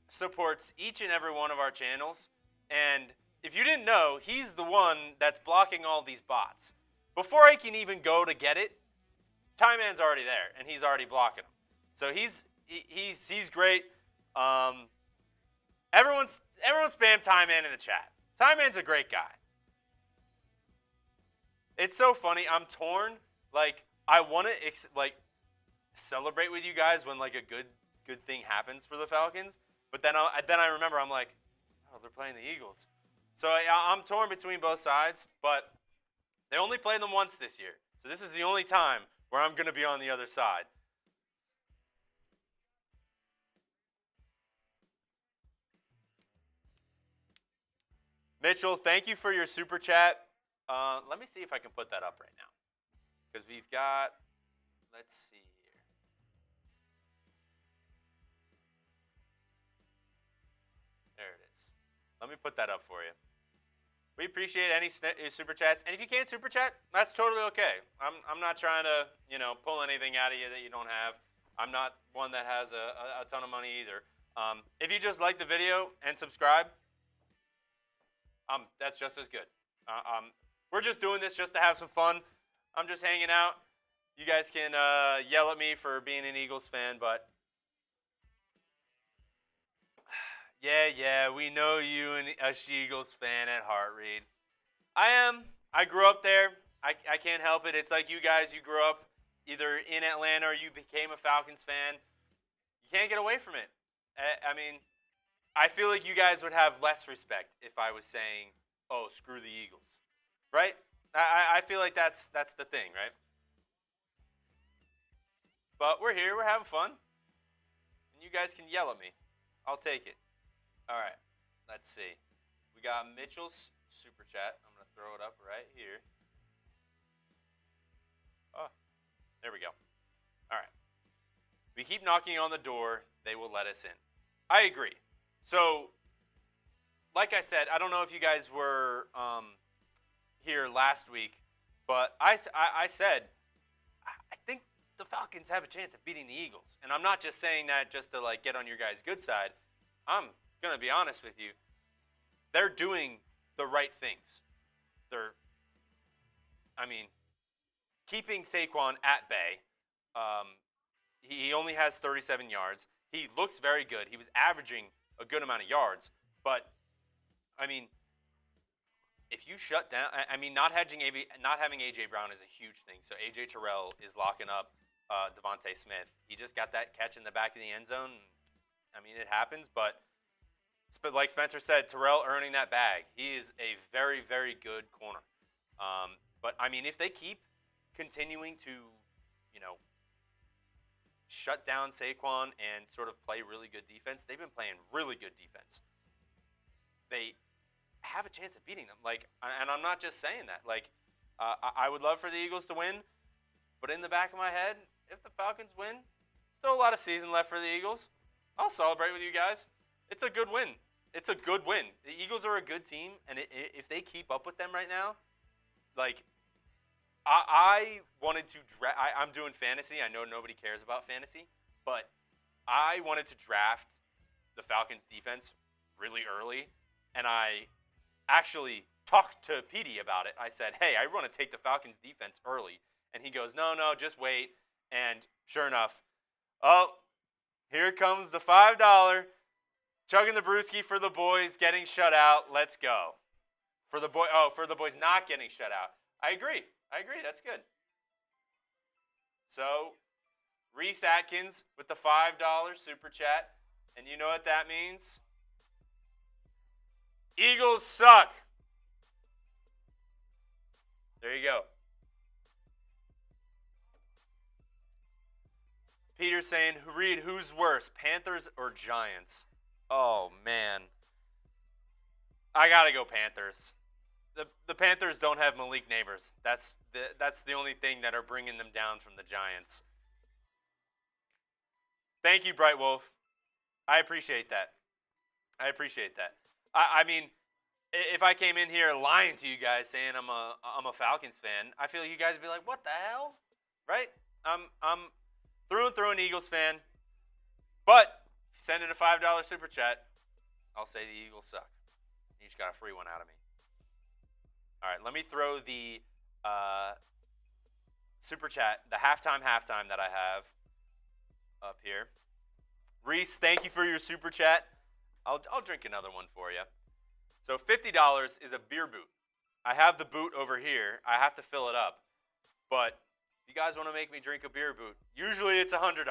supports each and every one of our channels, and if you didn't know, he's the one that's blocking all these bots. Before I can even go to get it, Ty Man's already there, and he's already blocking them. So he's great. Everyone spam Ty Man in the chat. Ty Man's a great guy. It's so funny. I'm torn. Like, I want to celebrate with you guys when like a good thing happens for the Falcons, but then I remember I'm like, oh, they're playing the Eagles. So I'm torn between both sides, but they only played them once this year. So this is the only time where I'm going to be on the other side. Mitchell, thank you for your super chat. Let me see if I can put that up right now. Because we've got, let's see here. There it is. Let me put that up for you. We appreciate any super chats. And if you can't super chat, that's totally okay. I'm not trying to, pull anything out of you that you don't have. I'm not one that has a ton of money either. If you just like the video and subscribe, that's just as good. We're just doing this just to have some fun. I'm just hanging out. You guys can yell at me for being an Eagles fan, but yeah, we know you and a Eagles fan at heart, Reed. I am. I grew up there. I can't help it. It's like you guys. You grew up either in Atlanta or you became a Falcons fan. You can't get away from it. I mean, I feel like you guys would have less respect if I was saying, oh, screw the Eagles. Right? I feel like that's the thing, right? But we're here. We're having fun. And you guys can yell at me. I'll take it. All right. Let's see. We got Mitchell's super chat. I'm going to throw it up right here. Oh, there we go. All right. We keep knocking on the door. They will let us in. I agree. So, like I said, I don't know if you guys were here last week, but I said I think the Falcons have a chance of beating the Eagles. And I'm not just saying that just to get on your guys' good side. I'm going to be honest with you. They're doing the right things. Keeping Saquon at bay. He only has 37 yards. He looks very good. He was averaging a good amount of yards. But, I mean, if you shut down – I mean, not having A.J. Brown is a huge thing. So A.J. Terrell is locking up Devontae Smith. He just got that catch in the back of the end zone. I mean, it happens. But like Spencer said, Terrell earning that bag. He is a very, very good corner. But, I mean, if they keep continuing to, shut down Saquon and sort of play really good defense, they've been playing really good defense. They have a chance of beating them. And I'm not just saying that. I would love for the Eagles to win, but in the back of my head, if the Falcons win, still a lot of season left for the Eagles. I'll celebrate with you guys. It's a good win. It's a good win. The Eagles are a good team, and if they keep up with them right now, I wanted to I'm doing fantasy. I know nobody cares about fantasy, but I wanted to draft the Falcons defense really early, and I actually talked to Petey about it. I said, hey, I want to take the Falcons defense early, and he goes, no, just wait. And sure enough, here comes the $5 chugging the brewski for the boys getting shut out. Let's go. For the boys not getting shut out. I agree. That's good. So, Reese Atkins with the $5 super chat. And you know what that means? Eagles suck. There you go. Peter saying, Reed, who's worse, Panthers or Giants? Oh, man. I got to go Panthers. The Panthers don't have Malik Neighbors. That's the only thing that are bringing them down from the Giants. Thank you, Bright Wolf. I appreciate that. I mean, if I came in here lying to you guys saying I'm a Falcons fan, I feel you guys would be like, what the hell? Right? I'm through and through an Eagles fan. But if you send in a $5 super chat, I'll say the Eagles suck. You just got a free one out of me. All right, let me throw the super chat, the halftime that I have up here. Reese, thank you for your super chat. I'll drink another one for you. So $50 is a beer boot. I have the boot over here. I have to fill it up. But if you guys want to make me drink a beer boot, usually it's $100.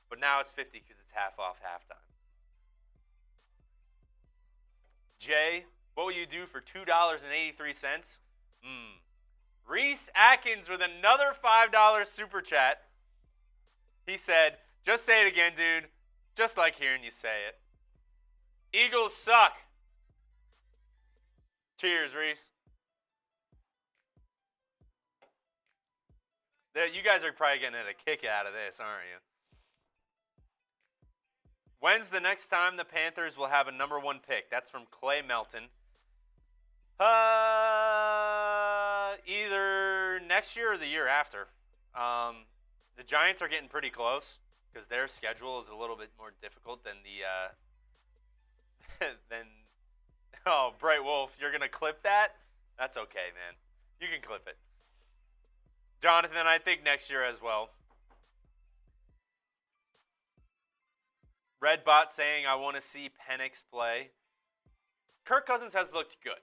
But now it's $50 because it's half off halftime. Jay, what will you do for $2.83? Reese Atkins with another $5 super chat. He said, just say it again, dude. Just like hearing you say it. Eagles suck. Cheers, Reese. You guys are probably getting a kick out of this, aren't you? When's the next time the Panthers will have a number 1 pick? That's from Clay Melton. Either next year or the year after. The Giants are getting pretty close because their schedule is a little bit more difficult than Oh, Bright Wolf, you're going to clip that? That's okay, man. You can clip it. Jonathan, I think next year as well. Redbot saying, I want to see Penix play. Kirk Cousins has looked good.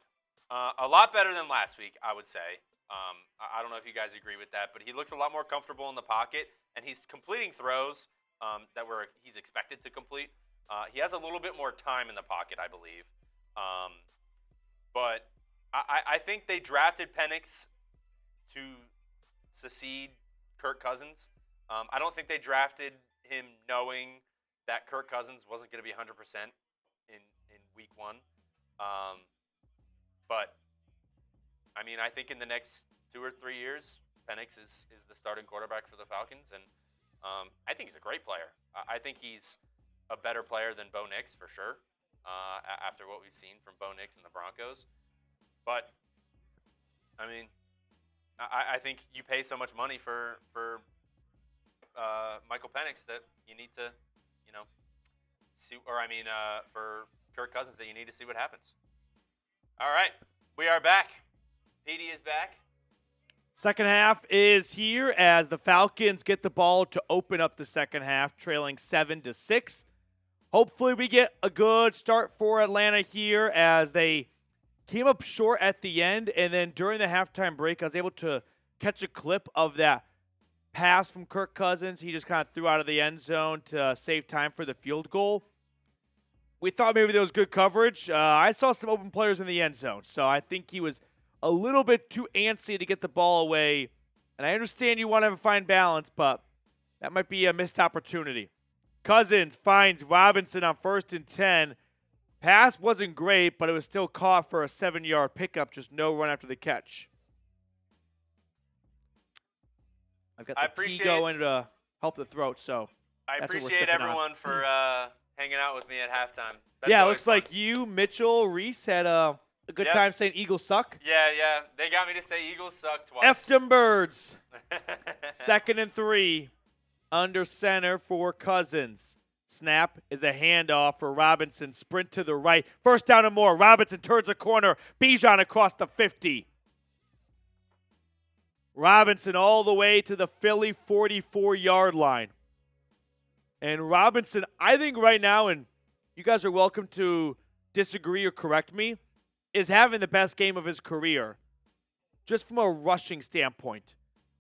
A lot better than last week, I would say. I don't know if you guys agree with that, but he looks a lot more comfortable in the pocket, and he's completing throws he's expected to complete. He has a little bit more time in the pocket, I believe. But I think they drafted Penix to succeed Kirk Cousins. I don't think they drafted him knowing that Kirk Cousins wasn't going to be 100% in week 1. But, I mean, I think in the next 2 or 3 years, Penix is the starting quarterback for the Falcons. And I think he's a great player. I think he's a better player than Bo Nix for sure, after what we've seen from Bo Nix and the Broncos. But, I mean, I think you pay so much money for Michael Penix that you need to, for Kirk Cousins that you need to see what happens. All right, we are back. Petey is back. Second half is here as the Falcons get the ball to open up the second half, trailing 7-6. Hopefully we get a good start for Atlanta here as they came up short at the end, and then during the halftime break, I was able to catch a clip of that pass from Kirk Cousins. He just kind of threw out of the end zone to save time for the field goal. We thought maybe there was good coverage. I saw some open players in the end zone, so I think he was a little bit too antsy to get the ball away. And I understand you want to find balance, but that might be a missed opportunity. Cousins finds Robinson on 1st and 10. Pass wasn't great, but it was still caught for a 7-yard pickup, just no run after the catch. I've got the tea going to help the throat, so I that's what we're appreciate sipping everyone on. for hanging out with me at halftime. That's Yeah, it always looks fun. like you, Mitchell, Reese had a good time saying Eagles suck. Yeah. They got me to say Eagles suck twice. F them birds. 2nd and 3. Under center for Cousins. Snap is a handoff for Robinson. Sprint to the right. First down and more. Robinson turns a corner. Bijan across the 50. Robinson all the way to the Philly 44-yard line. And Robinson, I think right now, and you guys are welcome to disagree or correct me, is having the best game of his career just from a rushing standpoint.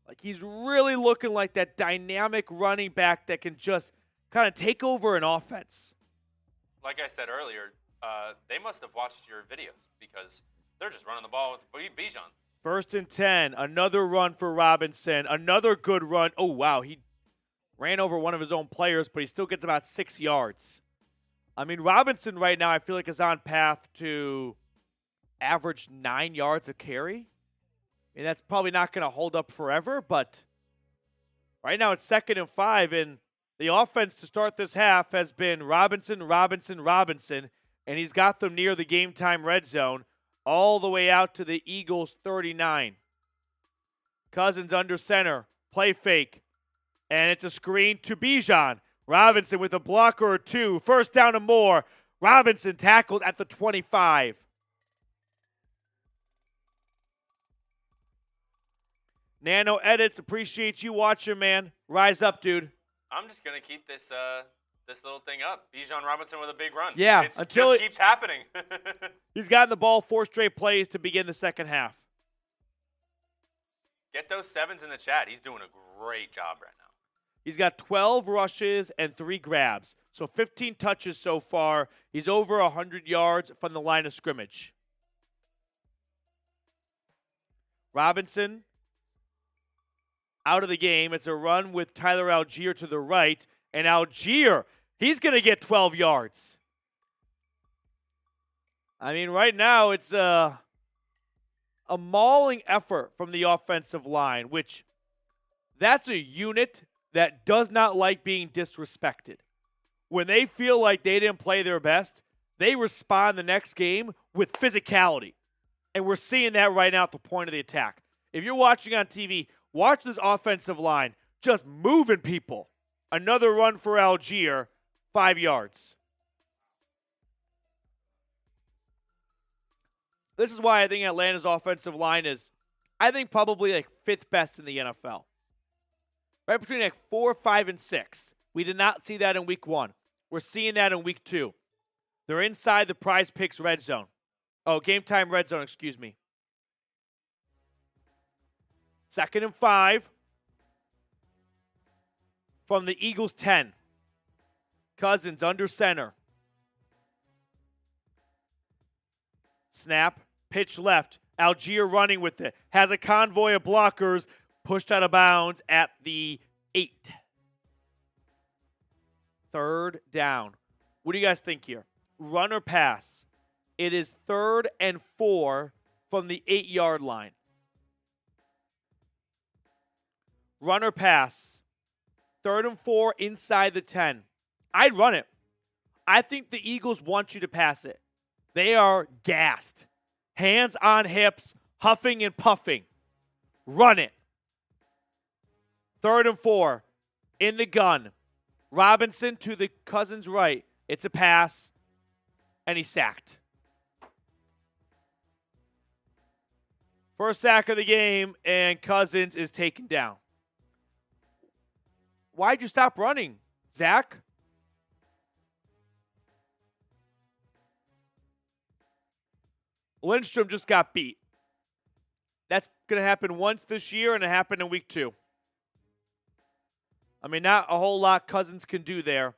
Like, he's really looking like that dynamic running back that can just kind of take over an offense. Like I said earlier, they must have watched your videos because they're just running the ball with Bijan. 1st and 10, another run for Robinson, another good run. Oh, wow, he ran over one of his own players, but he still gets about 6 yards. I mean, Robinson right now I feel like is on path to average 9 yards a carry. And that's probably not going to hold up forever, but right now it's 2nd and 5, and the offense to start this half has been Robinson, and he's got them near the game-time red zone all the way out to the Eagles' 39. Cousins under center, play fake, and it's a screen to Bijan. Robinson with a blocker or two, 1st down and more. Robinson tackled at the 25. Nano Edits, appreciate you watching, man. Rise up, dude. I'm just gonna keep this this little thing up. Bijan Robinson with a big run. Yeah, It until just keeps happening. He's gotten the ball 4 straight plays to begin the second half. Get those 7s in the chat. He's doing a great job right now. He's got 12 rushes and 3 grabs. So 15 touches so far. He's over 100 yards from the line of scrimmage. Robinson out of the game. It's a run with Tyler Algier to the right. And Algier, he's going to get 12 yards. I mean, right now it's a mauling effort from the offensive line, which that's a unit that does not like being disrespected. When they feel like they didn't play their best, they respond the next game with physicality. And we're seeing that right now at the point of the attack. If you're watching on TV, watch this offensive line just moving people. Another run for Algier, 5 yards. This is why I think Atlanta's offensive line is, I think, probably like 5th best in the NFL. Right between like 4, 5, and 6. We did not see that in week 1. We're seeing that in week 2. They're inside the Prize Picks red zone. Oh, game time red zone, excuse me. 2nd and 5 from the Eagles 10. Cousins under center. Snap, pitch left. Algier running with it. Has a convoy of blockers. Pushed out of bounds at the 8. 3rd down. What do you guys think here? Run or pass? It is 3rd and 4 from the 8-yard line. Run or pass? 3rd and 4 inside the 10. I'd run it. I think the Eagles want you to pass it. They are gassed. Hands on hips, huffing and puffing. Run it. 3rd and 4 in the gun. Robinson to the Cousins right. It's a pass, and he's sacked. First sack of the game, and Cousins is taken down. Why'd you stop running, Zach? Lindstrom just got beat. That's going to happen once this year, and it happened in week 2. I mean, not a whole lot Cousins can do there.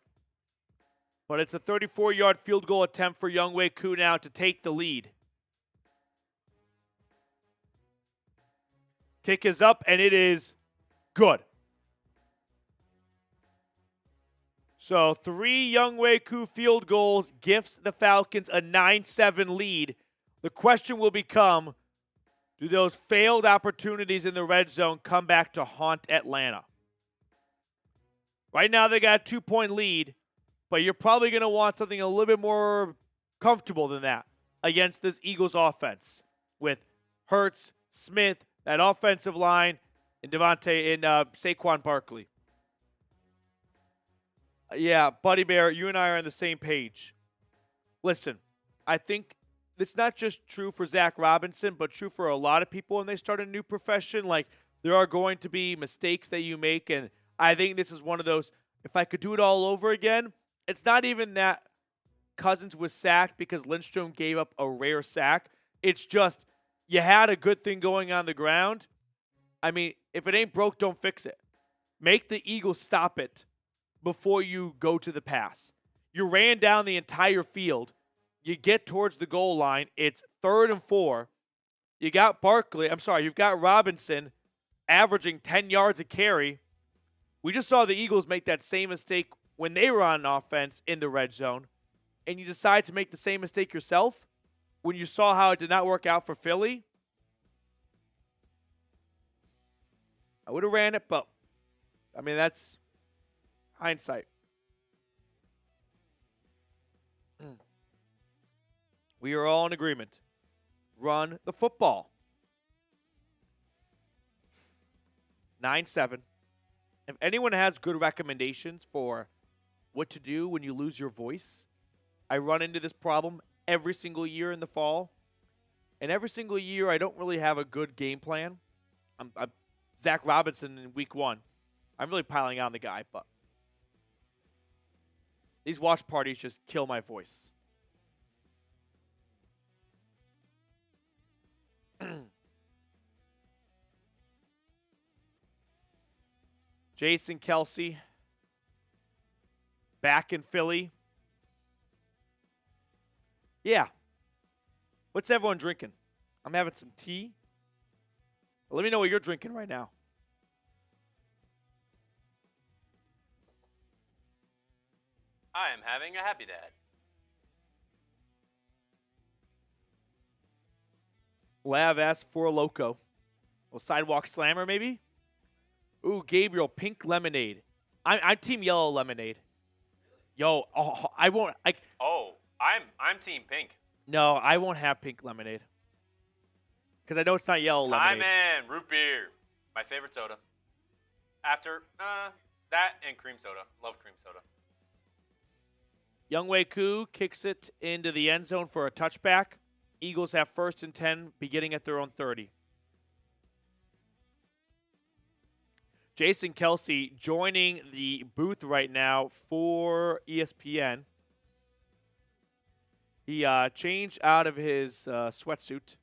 But it's a 34-yard field goal attempt for Younghoe Koo now to take the lead. Kick is up, and it is good. So 3 Younghoe Koo field goals gifts the Falcons a 9-7 lead. The question will become, do those failed opportunities in the red zone come back to haunt Atlanta? Right now they got a 2-point lead, but you're probably going to want something a little bit more comfortable than that against this Eagles offense with Hurts, Smith, that offensive line, and Saquon Barkley. Yeah, Buddy Bear, you and I are on the same page. Listen, I think it's not just true for Zach Robinson, but true for a lot of people when they start a new profession. Like, there are going to be mistakes that you make, and I think this is one of those, if I could do it all over again, it's not even that Cousins was sacked because Lindstrom gave up a rare sack. It's just you had a good thing going on the ground. I mean, if it ain't broke, don't fix it. Make the Eagles stop it before you go to the pass. You ran down the entire field. You get towards the goal line. It's 3rd and 4. You've got Robinson averaging 10 yards a carry. We just saw the Eagles make that same mistake when they were on offense in the red zone, and you decide to make the same mistake yourself when you saw how it did not work out for Philly. I would have ran it, but, I mean, that's hindsight. We are all in agreement. Run the football. 9-7. If anyone has good recommendations for what to do when you lose your voice, I run into this problem every single year in the fall. And every single year, I don't really have a good game plan. I'm Zach Robinson in week 1. I'm really piling on the guy, but these watch parties just kill my voice. Jason Kelce back in Philly. Yeah. What's everyone drinking? I'm having some tea. Let me know what you're drinking right now. I am having a Happy Dad. Lav asked for a Loco. A sidewalk slammer, maybe? Ooh, Gabriel, pink lemonade. I'm team yellow lemonade. Yo, I won't. I'm team pink. No, I won't have pink lemonade. Because I know it's not yellow lemonade. Man, root beer. My favorite soda. After that and cream soda. Love cream soda. Younghoe Koo kicks it into the end zone for a touchback. Eagles have 1st and 10 beginning at their own 30. Jason Kelce joining the booth right now for ESPN. He changed out of his sweatsuit,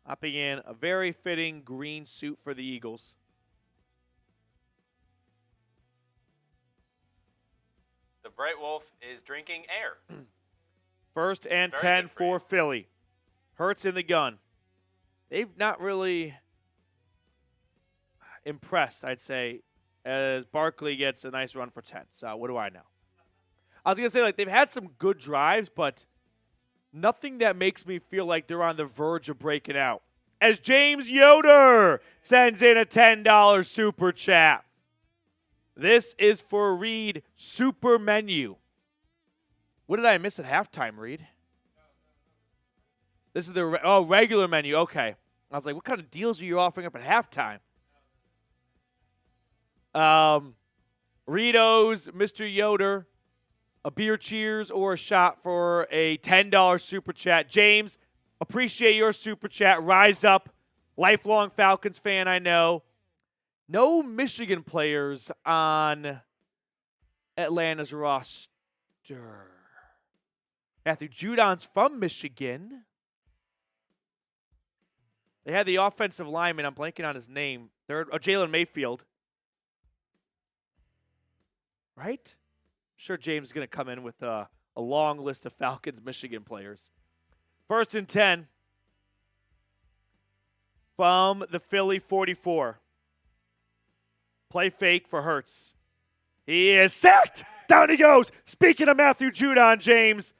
hopping in a very fitting green suit for the Eagles. The Bright Wolf is drinking air. 1st and 10 for Philly. Hurts in the gun. They've not really impressed, I'd say, as Barkley gets a nice run for 10. So what do I know? I was going to say, they've had some good drives, but nothing that makes me feel like they're on the verge of breaking out. As James Yoder sends in a $10 super chat. This is for Reed Super Menu. What did I miss at halftime, Reed? This is the regular menu. Okay. I was like, what kind of deals are you offering up at halftime? Ritos, Mr. Yoder, a beer cheers or a shot for a $10 super chat. James, Appreciate your super chat. Rise up. Lifelong Falcons fan, I know. No Michigan players on Atlanta's roster. Matthew Judon's from Michigan. They had the offensive lineman. I'm blanking on his name. Jalen Mayfield. Right? I'm sure James is going to come in with a long list of Falcons Michigan players. 1st and 10 from the Philly 44. Play fake for Hurts. He is sacked. Down he goes. Speaking of Matthew Judon, James.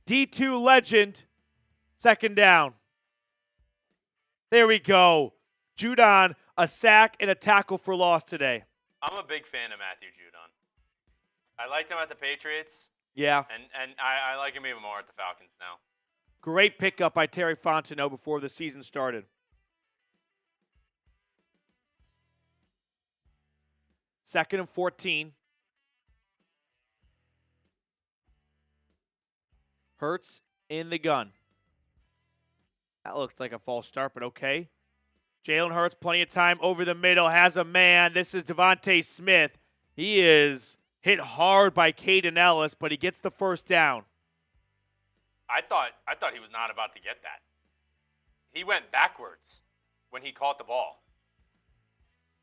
D2 legend. 2nd down. There we go. Judon, a sack and a tackle for loss today. I'm a big fan of Matthew Judon. I liked him at the Patriots. Yeah. And I like him even more at the Falcons now. Great pickup by Terry Fontenot before the season started. 2nd and 14. Hurts in the gun. That looked like a false start, but okay. Jalen Hurts, plenty of time over the middle, has a man. This is Devontae Smith. He is hit hard by Caden Ellis, but he gets the 1st down. I thought he was not about to get that. He went backwards when he caught the ball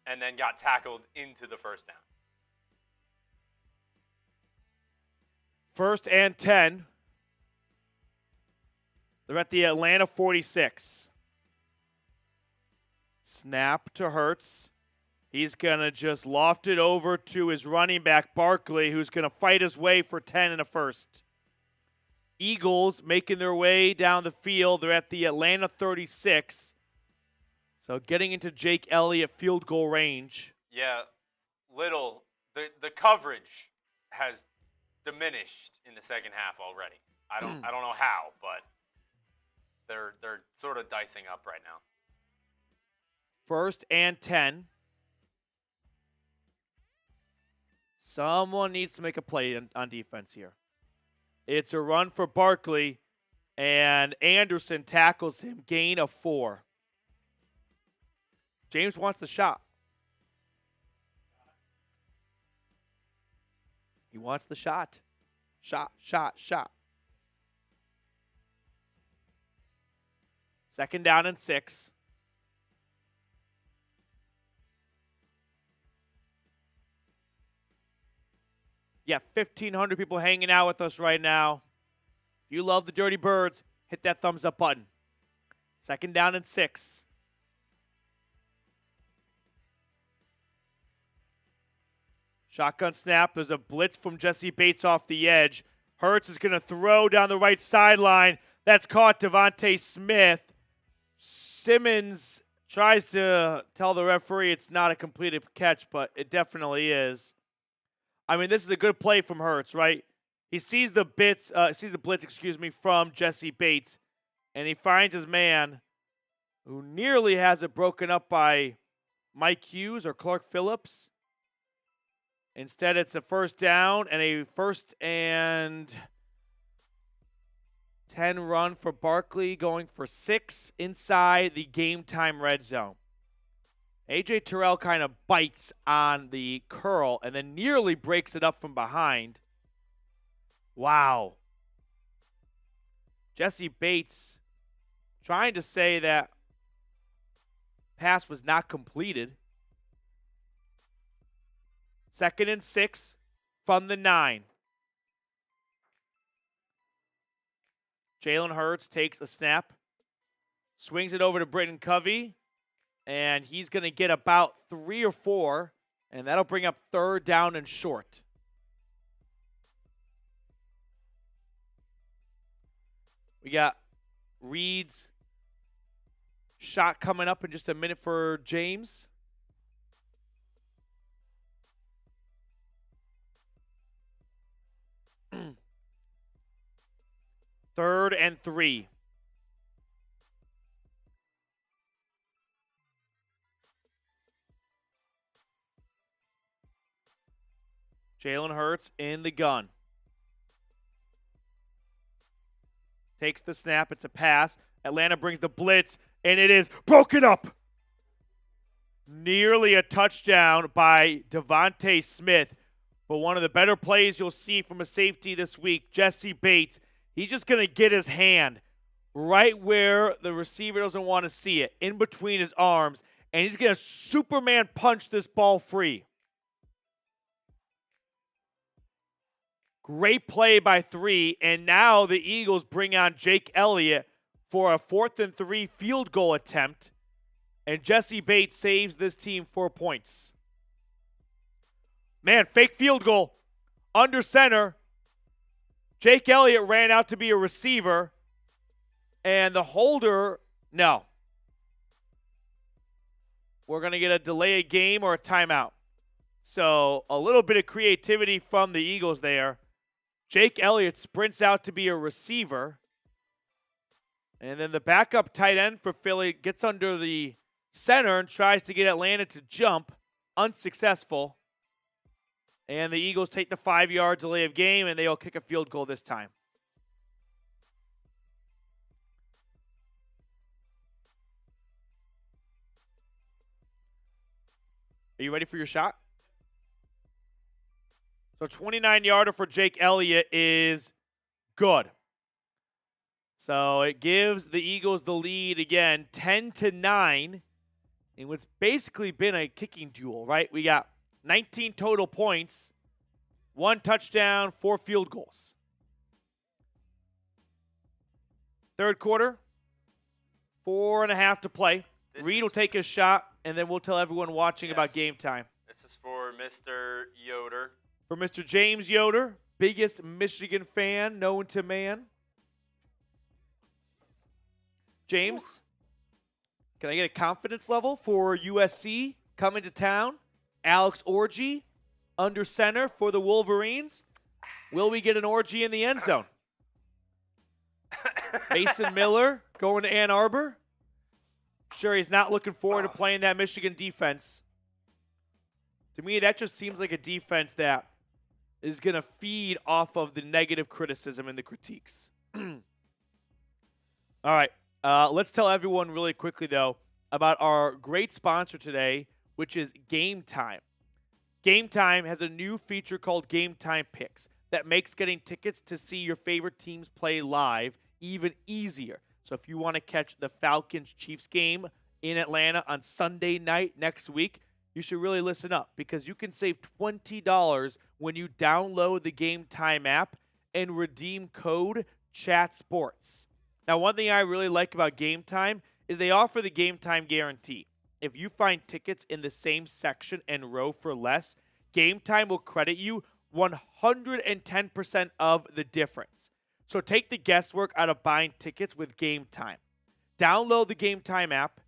and then got tackled into the 1st down. 1st and 10. They're at the Atlanta 46. Snap to Hurts. He's going to just loft it over to his running back, Barkley, who's going to fight his way for 10 and a 1st. Eagles making their way down the field. They're at the Atlanta 36. So getting into Jake Elliott field goal range. Yeah, the coverage has diminished in the 2nd half already. I don't know how, but they're sort of dicing up right now. 1st and 10. Someone needs to make a play on defense here. It's a run for Barkley, and Anderson tackles him. Gain of 4. James wants the shot. He wants the shot. Shot. 2nd down and 6. Yeah, 1,500 people hanging out with us right now. If you love the Dirty Birds, hit that thumbs up button. 2nd down and 6. Shotgun snap. There's a blitz from Jesse Bates off the edge. Hurts is going to throw down the right sideline. That's caught Devontae Smith. Simmons tries to tell the referee it's not a completed catch, but it definitely is. I mean, this is a good play from Hurts, right? He sees the blitz, from Jesse Bates, and he finds his man, who nearly has it broken up by Mike Hughes or Clark Phillips. Instead, it's a 1st down and a 1st and 10 run for Barkley, going for 6 inside the game time red zone. A.J. Terrell kind of bites on the curl and then nearly breaks it up from behind. Wow. Jesse Bates trying to say that pass was not completed. 2nd and 6 from the 9. Jalen Hurts takes a snap, swings it over to Britton Covey, and he's going to get about 3 or 4, and that'll bring up 3rd down and short. We got Reed's shot coming up in just a minute for James. Third and 3. Jalen Hurts in the gun. takes the snap. It's a pass. Atlanta brings the blitz, and it is broken up. Nearly a touchdown by Devontae Smith. But one of the better plays you'll see from a safety this week, Jesse Bates, he's just going to get his hand right where the receiver doesn't want to see it, in between his arms, and he's going to Superman punch this ball free. Great play by 3, and now the Eagles bring on Jake Elliott for a 4th and 3 field goal attempt, and Jesse Bates saves this team 4 points. Man, fake field goal. Under center. Jake Elliott ran out to be a receiver, and the holder, no. We're going to get a delay of game or a timeout. So a little bit of creativity from the Eagles there. Jake Elliott sprints out to be a receiver. And then the backup tight end for Philly gets under the center and tries to get Atlanta to jump. Unsuccessful. And the Eagles take the 5-yard delay of game, and they'll kick a field goal this time. Are you ready for your shot? So 29-yarder for Jake Elliott is good. So it gives the Eagles the lead again, 10-9, in what's basically been a kicking duel, right? We got 19 total points, 1 touchdown, 4 field goals. Third quarter, 4.5 to play. Reed will take his shot, and then we'll tell everyone watching about game time. This is for Mr. Yoder. For Mr. James Yoder, biggest Michigan fan known to man. James, can I get a confidence level for USC coming to town? Alex Orgy under center for the Wolverines. Will we get an Orgy in the end zone? Mason Miller going to Ann Arbor. Sure, he's not looking forward to playing that Michigan defense. To me, that just seems like a defense that is going to feed off of the negative criticism and the critiques. All right, let's tell everyone really quickly, though, about our great sponsor today, which is Game Time. Game Time has a new feature called Game Time Picks that makes getting tickets to see your favorite teams play live even easier. So if you want to catch the Falcons-Chiefs game in Atlanta on Sunday night next week, you should really listen up because you can save $20 when you download the Game Time app and redeem code CHATSPORTS. Now, one thing I really like about Game Time is they offer the Game Time guarantee. If you find tickets in the same section and row for less, Game Time will credit you 110% of the difference. So take the guesswork out of buying tickets with Game Time. Download the Game Time app,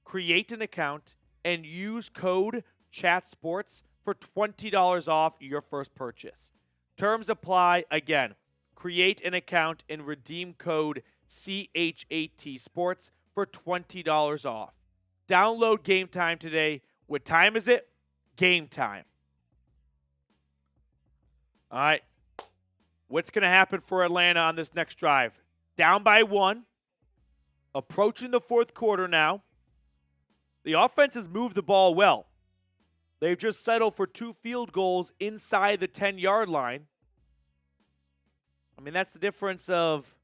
create an account, and use code CHATSPORTS for $20 off your first purchase. Terms apply. Again, create an account and redeem code CHATSPORTS for $20 off. Download Game Time today. What time is it? Game time. All right. What's going to happen for Atlanta on this next drive? Down by 1. Approaching the fourth quarter now. The offense has moved the ball well. They've just settled for 2 field goals inside the 10-yard line. I mean, that's the difference of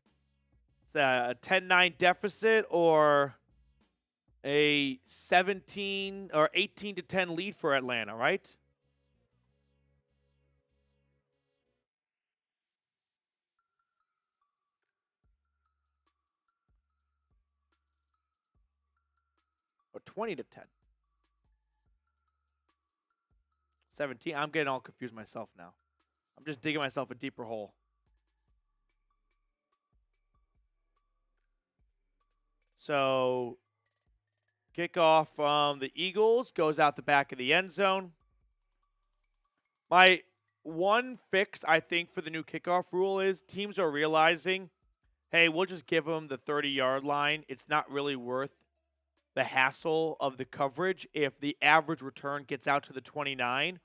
a 10-9 deficit or a 17 or 18-10 lead for Atlanta, right? Or 20-10. 17. I'm getting all confused myself now. I'm just digging myself a deeper hole. So, kickoff from the Eagles goes out the back of the end zone. My one fix, I think, for the new kickoff rule is teams are realizing, hey, we'll just give them the 30-yard line. It's not really worth the hassle of the coverage if the average return gets out to the 29.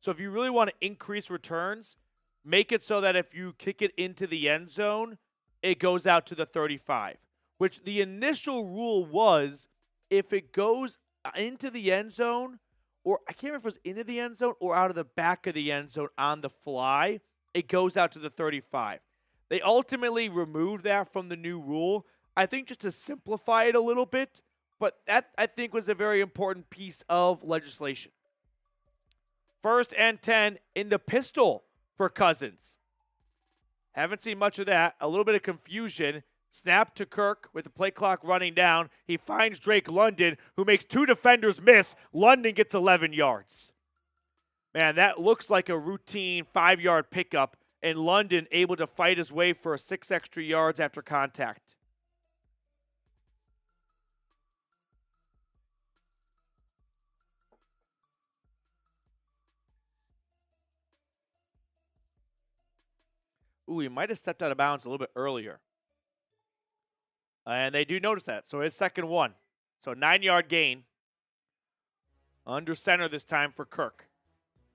So if you really want to increase returns, make it so that if you kick it into the end zone, it goes out to the 35, which the initial rule was if it goes into the end zone, or I can't remember if it was into the end zone or out of the back of the end zone on the fly, it goes out to the 35. They ultimately removed that from the new rule, I think just to simplify it a little bit, but that, I think, was a very important piece of legislation. 1st and 10 in the pistol for Cousins. Haven't seen much of that. A little bit of confusion. Snap to Kirk with the play clock running down. He finds Drake London, who makes 2 defenders miss. London gets 11 yards. Man, that looks like a routine 5-yard pickup, and London able to fight his way for 6 extra yards after contact. Ooh, he might have stepped out of bounds a little bit earlier. And they do notice that. So it's 2nd 1. So 9-yard gain. Under center this time for Kirk.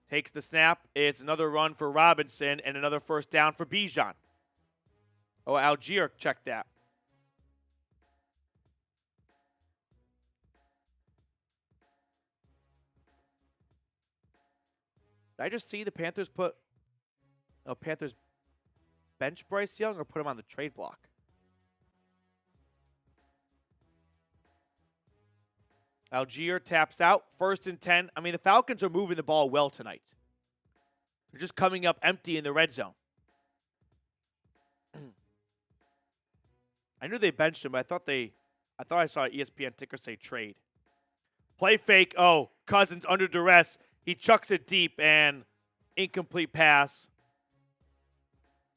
Takes the snap. It's another run for Robinson and another 1st down for Bijan. Oh, Algier checked that. Did I just see the Panthers Panthers bench Bryce Young or put him on the trade block? Algier taps out. 1st and 10. I mean, the Falcons are moving the ball well tonight. They're just coming up empty in the red zone. I knew they benched him, but I thought I saw ESPN ticker say trade. Play fake. Oh, Cousins under duress. He chucks it deep and incomplete pass.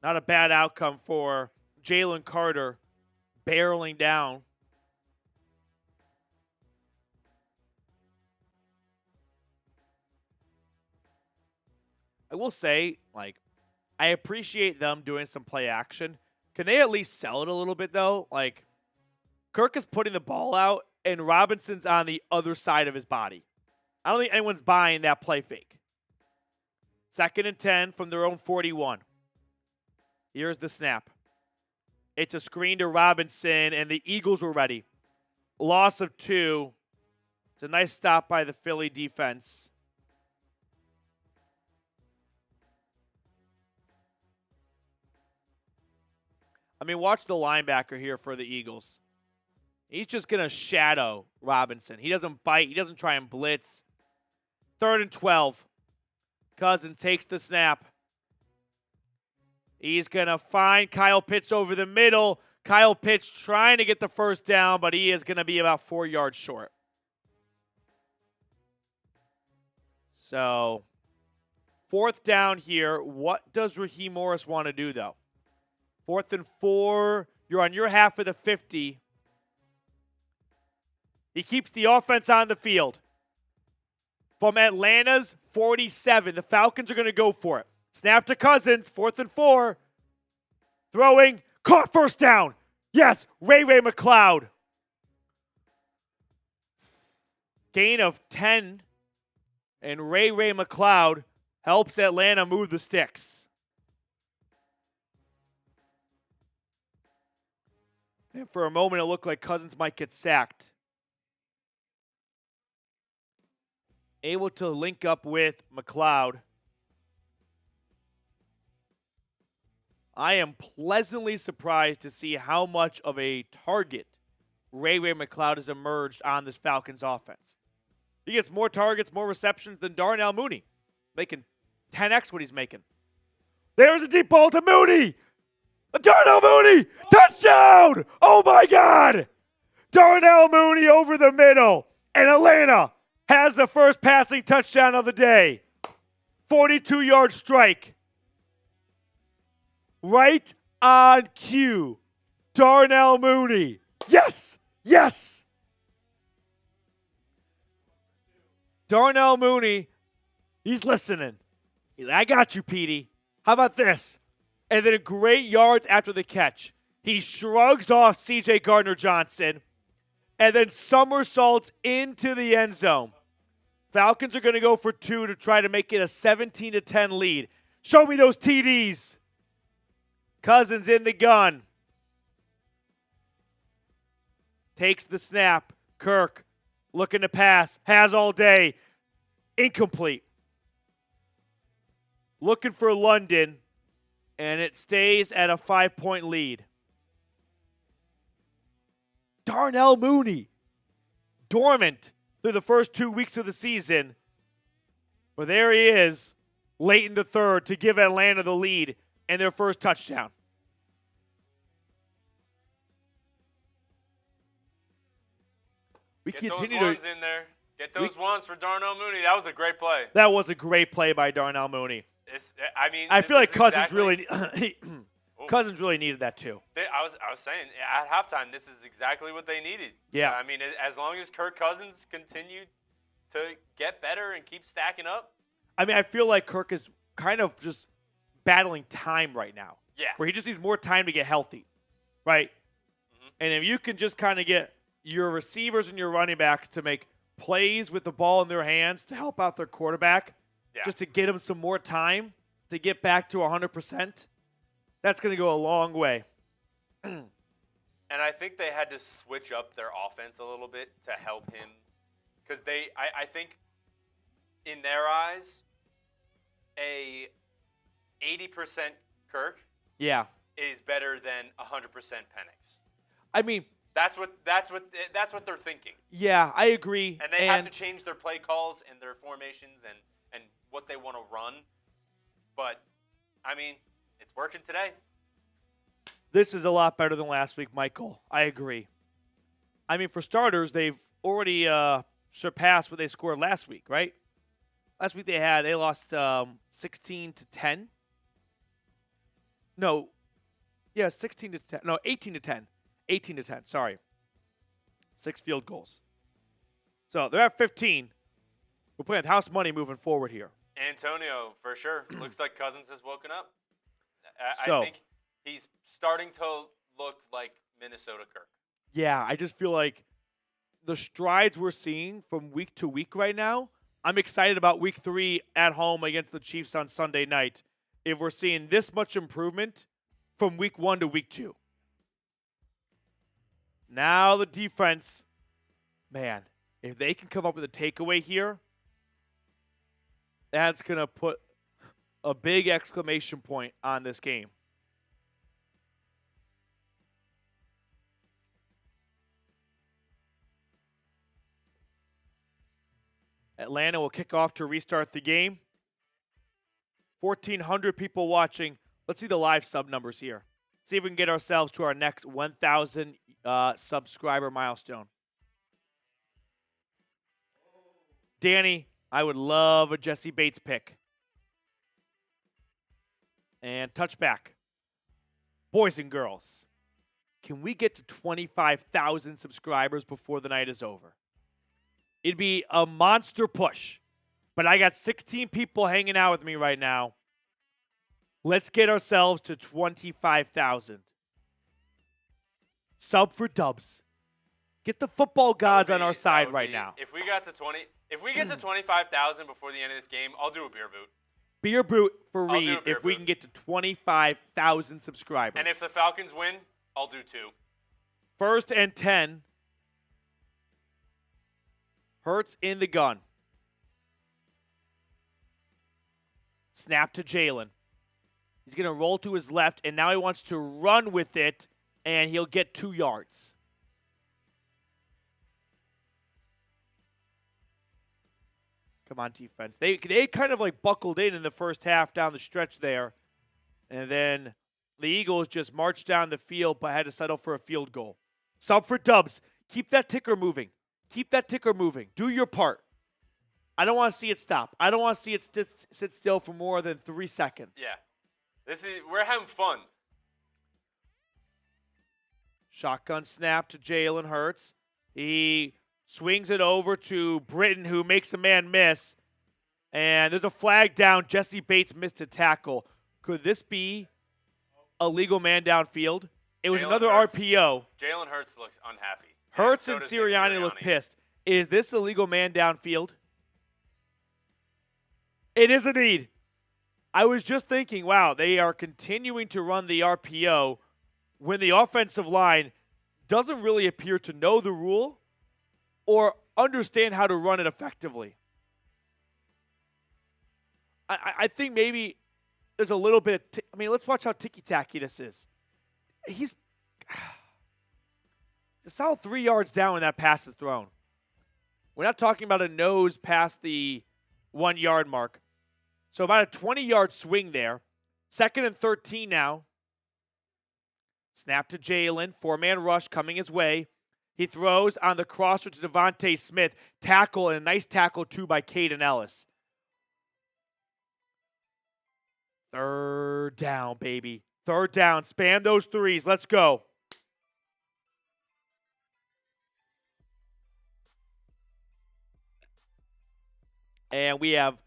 Not a bad outcome for Jalen Carter barreling down. I will say, I appreciate them doing some play action. Can they at least sell it a little bit, though? Kirk is putting the ball out, and Robinson's on the other side of his body. I don't think anyone's buying that play fake. 2nd and 10 from their own 41. Here's the snap. It's a screen to Robinson, and the Eagles were ready. Loss of 2. It's a nice stop by the Philly defense. I mean, watch the linebacker here for the Eagles. He's just going to shadow Robinson. He doesn't bite. He doesn't try and blitz. 3rd and 12. Cousins takes the snap. He's going to find Kyle Pitts over the middle. Kyle Pitts trying to get the 1st down, but he is going to be about 4 yards short. So, 4th down here. What does Raheem Morris want to do, though? 4th and 4. You're on your half of the 50. He keeps the offense on the field. From Atlanta's 47, the Falcons are going to go for it. Snap to Cousins, 4th and 4. Throwing, caught, 1st down. Yes, Ray McLeod. Gain of 10, and Ray McLeod helps Atlanta move the sticks. And for a moment, it looked like Cousins might get sacked. Able to link up with McLeod. I am pleasantly surprised to see how much of a target Ray McLeod has emerged on this Falcons offense. He gets more targets, more receptions than Darnell Mooney, making 10x what he's making. There's a deep ball to Mooney. Darnell Mooney, touchdown! Oh my God! Darnell Mooney over the middle, and Atlanta has the 1st passing touchdown of the day. 42-yard strike. Right on cue. Darnell Mooney. Yes! Yes! Darnell Mooney, he's listening. He's like, I got you, Petey. How about this? And then great yards after the catch. He shrugs off C.J. Gardner-Johnson and then somersaults into the end zone. Falcons are going to go for 2 to try to make it a 17-10 lead. Show me those TDs. Cousins in the gun. takes the snap. Kirk looking to pass, has all day, incomplete. Looking for London, and it stays at a 5-point lead. Darnell Mooney, dormant through the first 2 weeks of the season. But there he is, late in the third, to give Atlanta the lead and their first touchdown. Get those ones in there. Get those ones for Darnell Mooney. That was a great play. That was a great play by Darnell Mooney. I feel like Cousins really Cousins really needed that too. I was saying at halftime, this is exactly what they needed. Yeah. I mean, as long as Kirk Cousins continued to get better and keep stacking up. I mean, I feel like Kirk is kind of just battling time right now. Yeah. Where he just needs more time to get healthy, right? Mm-hmm. And if you can just kind of get your receivers and your running backs to make plays with the ball in their hands to help out their quarterback, just to get them some more time to get back to 100%, that's going to go a long way. And I think they had to switch up their offense a little bit to help him. Because I think in their eyes, a 80% Kirk is better than 100% Penix. I mean, that's what they're thinking. Yeah, I agree. And they have to change their play calls and their formations and what they want to run. But I mean, it's working today. This is a lot better than last week, Michael. I agree. I mean, for starters, they've already surpassed what they scored last week, right? Last week they lost 16-10. No. Yeah, 16-10. No, 18-10. 18-10, sorry. 6 field goals. So they're at 15. We're playing with house money moving forward here. Antonio, for sure. Looks like Cousins has woken up. So, I think he's starting to look like Minnesota Kirk. Yeah, I just feel like the strides we're seeing from week to week right now, I'm excited about week 3 at home against the Chiefs on Sunday night. If we're seeing this much improvement from week 1 to week 2. Now the defense, man, if they can come up with a takeaway here, that's going to put a big exclamation point on this game. Atlanta will kick off to restart the game. 1,400 people watching. Let's see the live sub numbers here. See if we can get ourselves to our next 1,000 subscriber milestone. Danny, I would love a Jesse Bates pick. And touchback. Boys and girls, can we get to 25,000 subscribers before the night is over? It'd be a monster push. But I got 16 people hanging out with me right now. Let's get ourselves to 25,000. Sub for dubs. Get the football gods on our side right now. If we get to 25,000 before the end of this game, I'll do a beer boot. Beer boot for Reed if we can get to 25,000 subscribers. And if the Falcons win, I'll do 2. 1st and 10. Hurts in the gun. Snap to Jalen. He's going to roll to his left, and now he wants to run with it, and he'll get 2 yards. Come on, defense. They kind of like buckled in the first half down the stretch there, and then the Eagles just marched down the field but had to settle for a field goal. Sub for dubs. Keep that ticker moving. Keep that ticker moving. Do your part. I don't want to see it stop. I don't want to see it sit still for more than 3 seconds. Yeah. We're having fun. Shotgun snap to Jalen Hurts. He swings it over to Britton, who makes a man miss. And there's a flag down. Jesse Bates missed a tackle. Could this be a legal man downfield? It was another RPO. Jalen Hurts looks unhappy. Hurts and Sirianni look pissed. Is this a legal man downfield? It is indeed. I was just thinking, wow, they are continuing to run the RPO when the offensive line doesn't really appear to know the rule or understand how to run it effectively. I think maybe there's a little bit of let's watch how ticky-tacky this is. He's a solid 3 yards down when that pass is thrown. We're not talking about a nose past the 1 yard mark. So about a 20-yard swing there. 2nd and 13 now. Snap to Jalen. 4-man rush coming his way. He throws on the crosser to Devontae Smith. Tackle, and a nice tackle, too, by Caden Ellis. 3rd down, baby. 3rd down. Span those threes. Let's go. And we have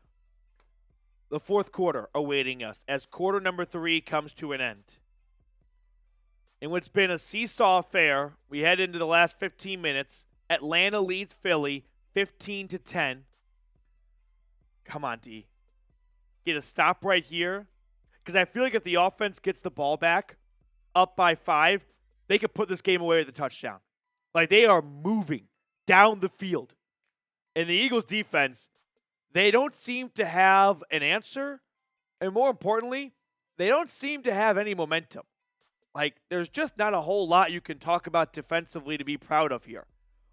the 4th quarter awaiting us as quarter number 3 comes to an end. In what's been a seesaw affair, we head into the last 15 minutes. Atlanta leads Philly 15-10. Come on, D. Get a stop right here. Because I feel like if the offense gets the ball back up by 5, they could put this game away with a touchdown. Like, they are moving down the field. And the Eagles defense, they don't seem to have an answer. And more importantly, they don't seem to have any momentum. Like, there's just not a whole lot you can talk about defensively to be proud of here.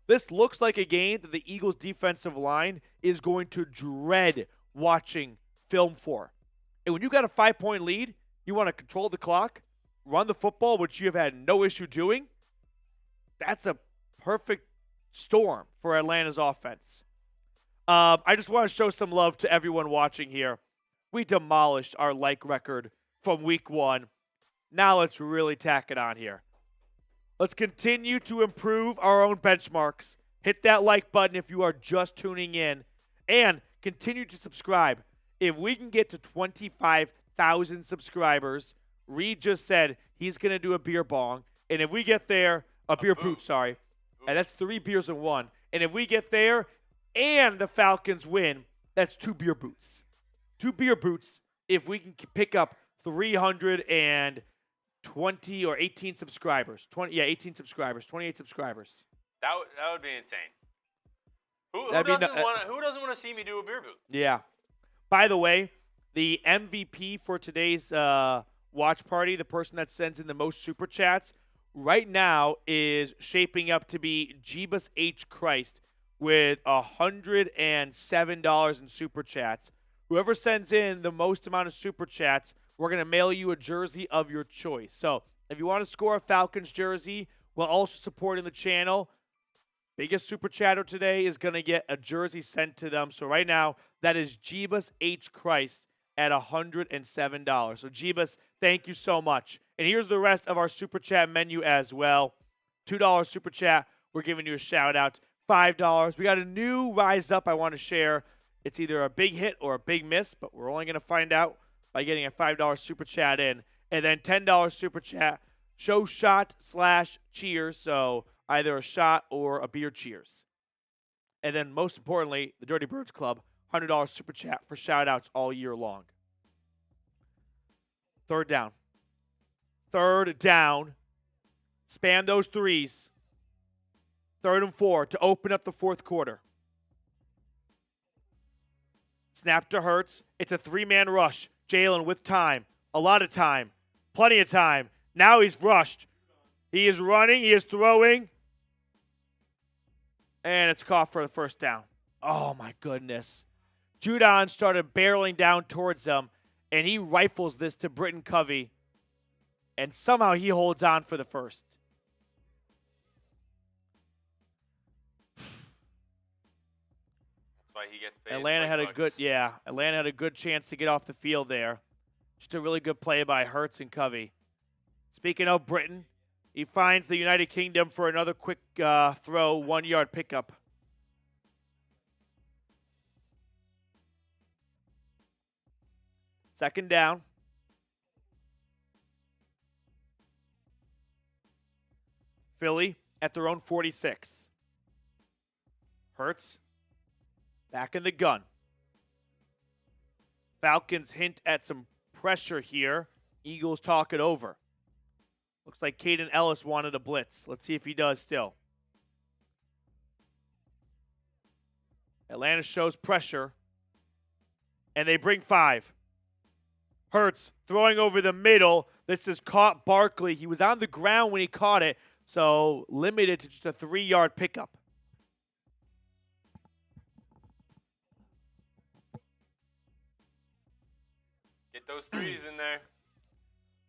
This looks like a game that the Eagles defensive line is going to dread watching film for. And when you got a 5-point lead, you want to control the clock, run the football, which you have had no issue doing. That's a perfect storm for Atlanta's offense. I just want to show some love to everyone watching here. We demolished our like record from week 1. Now let's really tack it on here. Let's continue to improve our own benchmarks. Hit that like button if you are just tuning in. And continue to subscribe. If we can get to 25,000 subscribers, Reed just said he's going to do a beer bong. And if we get there, a beer boot, sorry. And that's 3 beers in 1. And if we get there and the Falcons win, that's 2 beer boots. 2 beer boots if we can pick up 320 or 18 subscribers. 18 subscribers, 28 subscribers. That would be insane. Who doesn't want to see me do a beer boot? Yeah. By the way, the MVP for today's watch party, the person that sends in the most super chats, right now is shaping up to be Jeebus H. Christ with $107 in super chats. Whoever sends in the most amount of super chats, we're going to mail you a jersey of your choice. So if you want to score a Falcons jersey while also supporting the channel, biggest super chatter today is going to get a jersey sent to them. So right now, that is Jeebus H. Christ at $107. So Jeebus, thank you so much. And here's the rest of our super chat menu as well. $2 super chat, we're giving you a shout out. $5. We got a new rise up I want to share. It's either a big hit or a big miss, but we're only going to find out by getting a $5 super chat in. And then $10 super chat, show shot / cheers. So either a shot or a beer cheers. And then most importantly, the Dirty Birds Club, $100 super chat for shout outs all year long. 3rd down. 3rd down. Span those threes. 3rd and 4 to open up the 4th quarter. Snap to Hurts. It's a 3-man rush. Jalen with time. A lot of time. Plenty of time. Now he's rushed. He is running. He is throwing. And it's caught for the 1st down. Oh, my goodness. Judon started barreling down towards him, and he rifles this to Britton Covey. And somehow he holds on for the 1st. That's why he gets paid. Atlanta had a good chance to get off the field there. Just a really good play by Hurts and Covey. Speaking of Britton, he finds the United Kingdom for another quick throw, 1-yard pickup. Second down. Philly at their own 46. Hurts back in the gun. Falcons hint at some pressure here. Eagles talk it over. Looks like Caden Ellis wanted a blitz. Let's see if he does still. Atlanta shows pressure, and they bring 5. Hurts throwing over the middle. This is caught Barkley. He was on the ground when he caught it, so limited to just a 3-yard pickup. Get those threes in there.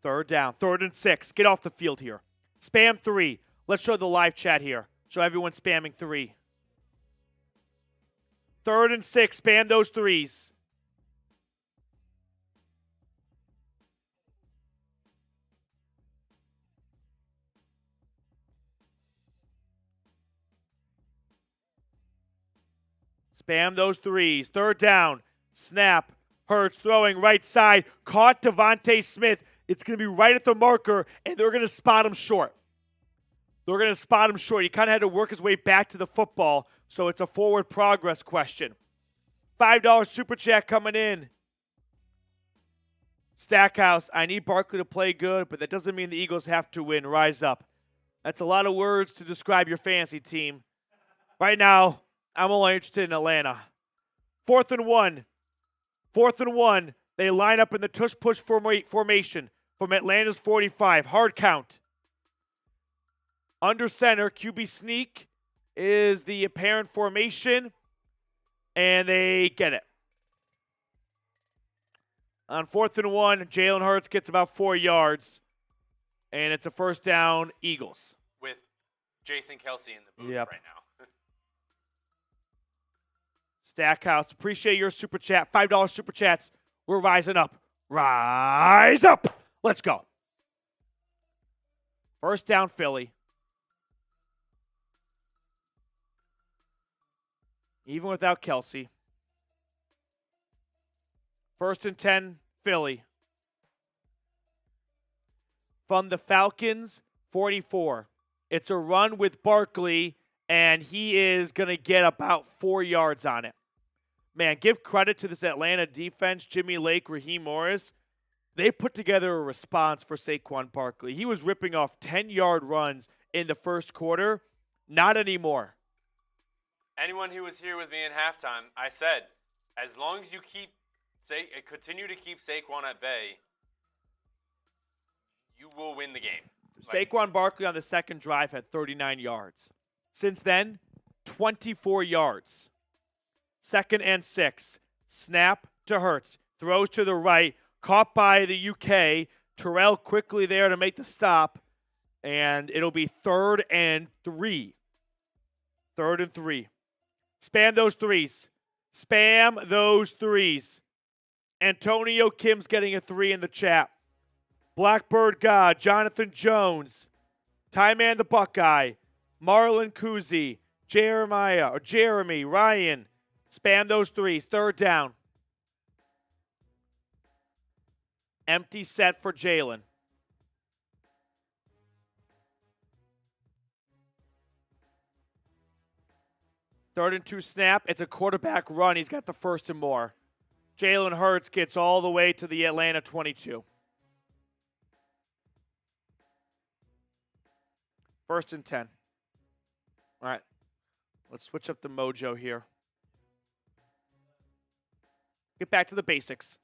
3rd down. 3rd and 6. Get off the field here. Spam 3. Let's show the live chat here. Show everyone spamming 3. 3rd and 6. Spam those 3s. Spam those 3s. 3rd down. Snap. Hurts throwing right side. Caught Devontae Smith. It's going to be right at the marker, and they're going to spot him short. They're going to spot him short. He kind of had to work his way back to the football, so it's a forward progress question. $5 super chat coming in. Stackhouse, I need Barkley to play good, but that doesn't mean the Eagles have to win. Rise up. That's a lot of words to describe your fantasy team. Right now, I'm only interested in Atlanta. 4th and 1. 4th and 1. They line up in the tush-push formation from Atlanta's 45. Hard count. Under center, QB sneak is the apparent formation, and they get it. On 4th and 1, Jalen Hurts gets about 4 yards, and it's a 1st down, Eagles. With Jason Kelsey in the booth Yep. right now. Stackhouse, appreciate your super chat. $5 super chats. We're rising up. Rise up. Let's go. 1st down, Philly. Even without Kelsey. 1st and 10, Philly. From the Falcons, 44. It's a run with Barkley, and he is going to get about 4 yards on it. Man, give credit to this Atlanta defense, Jimmy Lake, Raheem Morris. They put together a response for Saquon Barkley. He was ripping off 10-yard runs in the 1st quarter. Not anymore. Anyone who was here with me in halftime, I said, as long as you continue to keep Saquon at bay, you will win the game. Saquon Barkley on the 2nd drive had 39 yards. Since then, 24 yards. 2nd and 6. Snap to Hurts. Throws to the right. Caught by the UK. Terrell quickly there to make the stop. And it'll be 3rd and 3. 3rd and 3. Spam those 3s. Spam those 3s. Antonio Kim's getting a 3 in the chat. Blackbird God, Jonathan Jones, Tyman the Buckeye, Marlon Kuzi, Jeremy, Ryan. Spam those 3s. 3rd down. Empty set for Jalen. Third and 2 snap. It's a quarterback run. He's got the 1st and more. Jalen Hurts gets all the way to the Atlanta 22. 1st and 10. All right. Let's switch up the mojo here. Get back to the basics.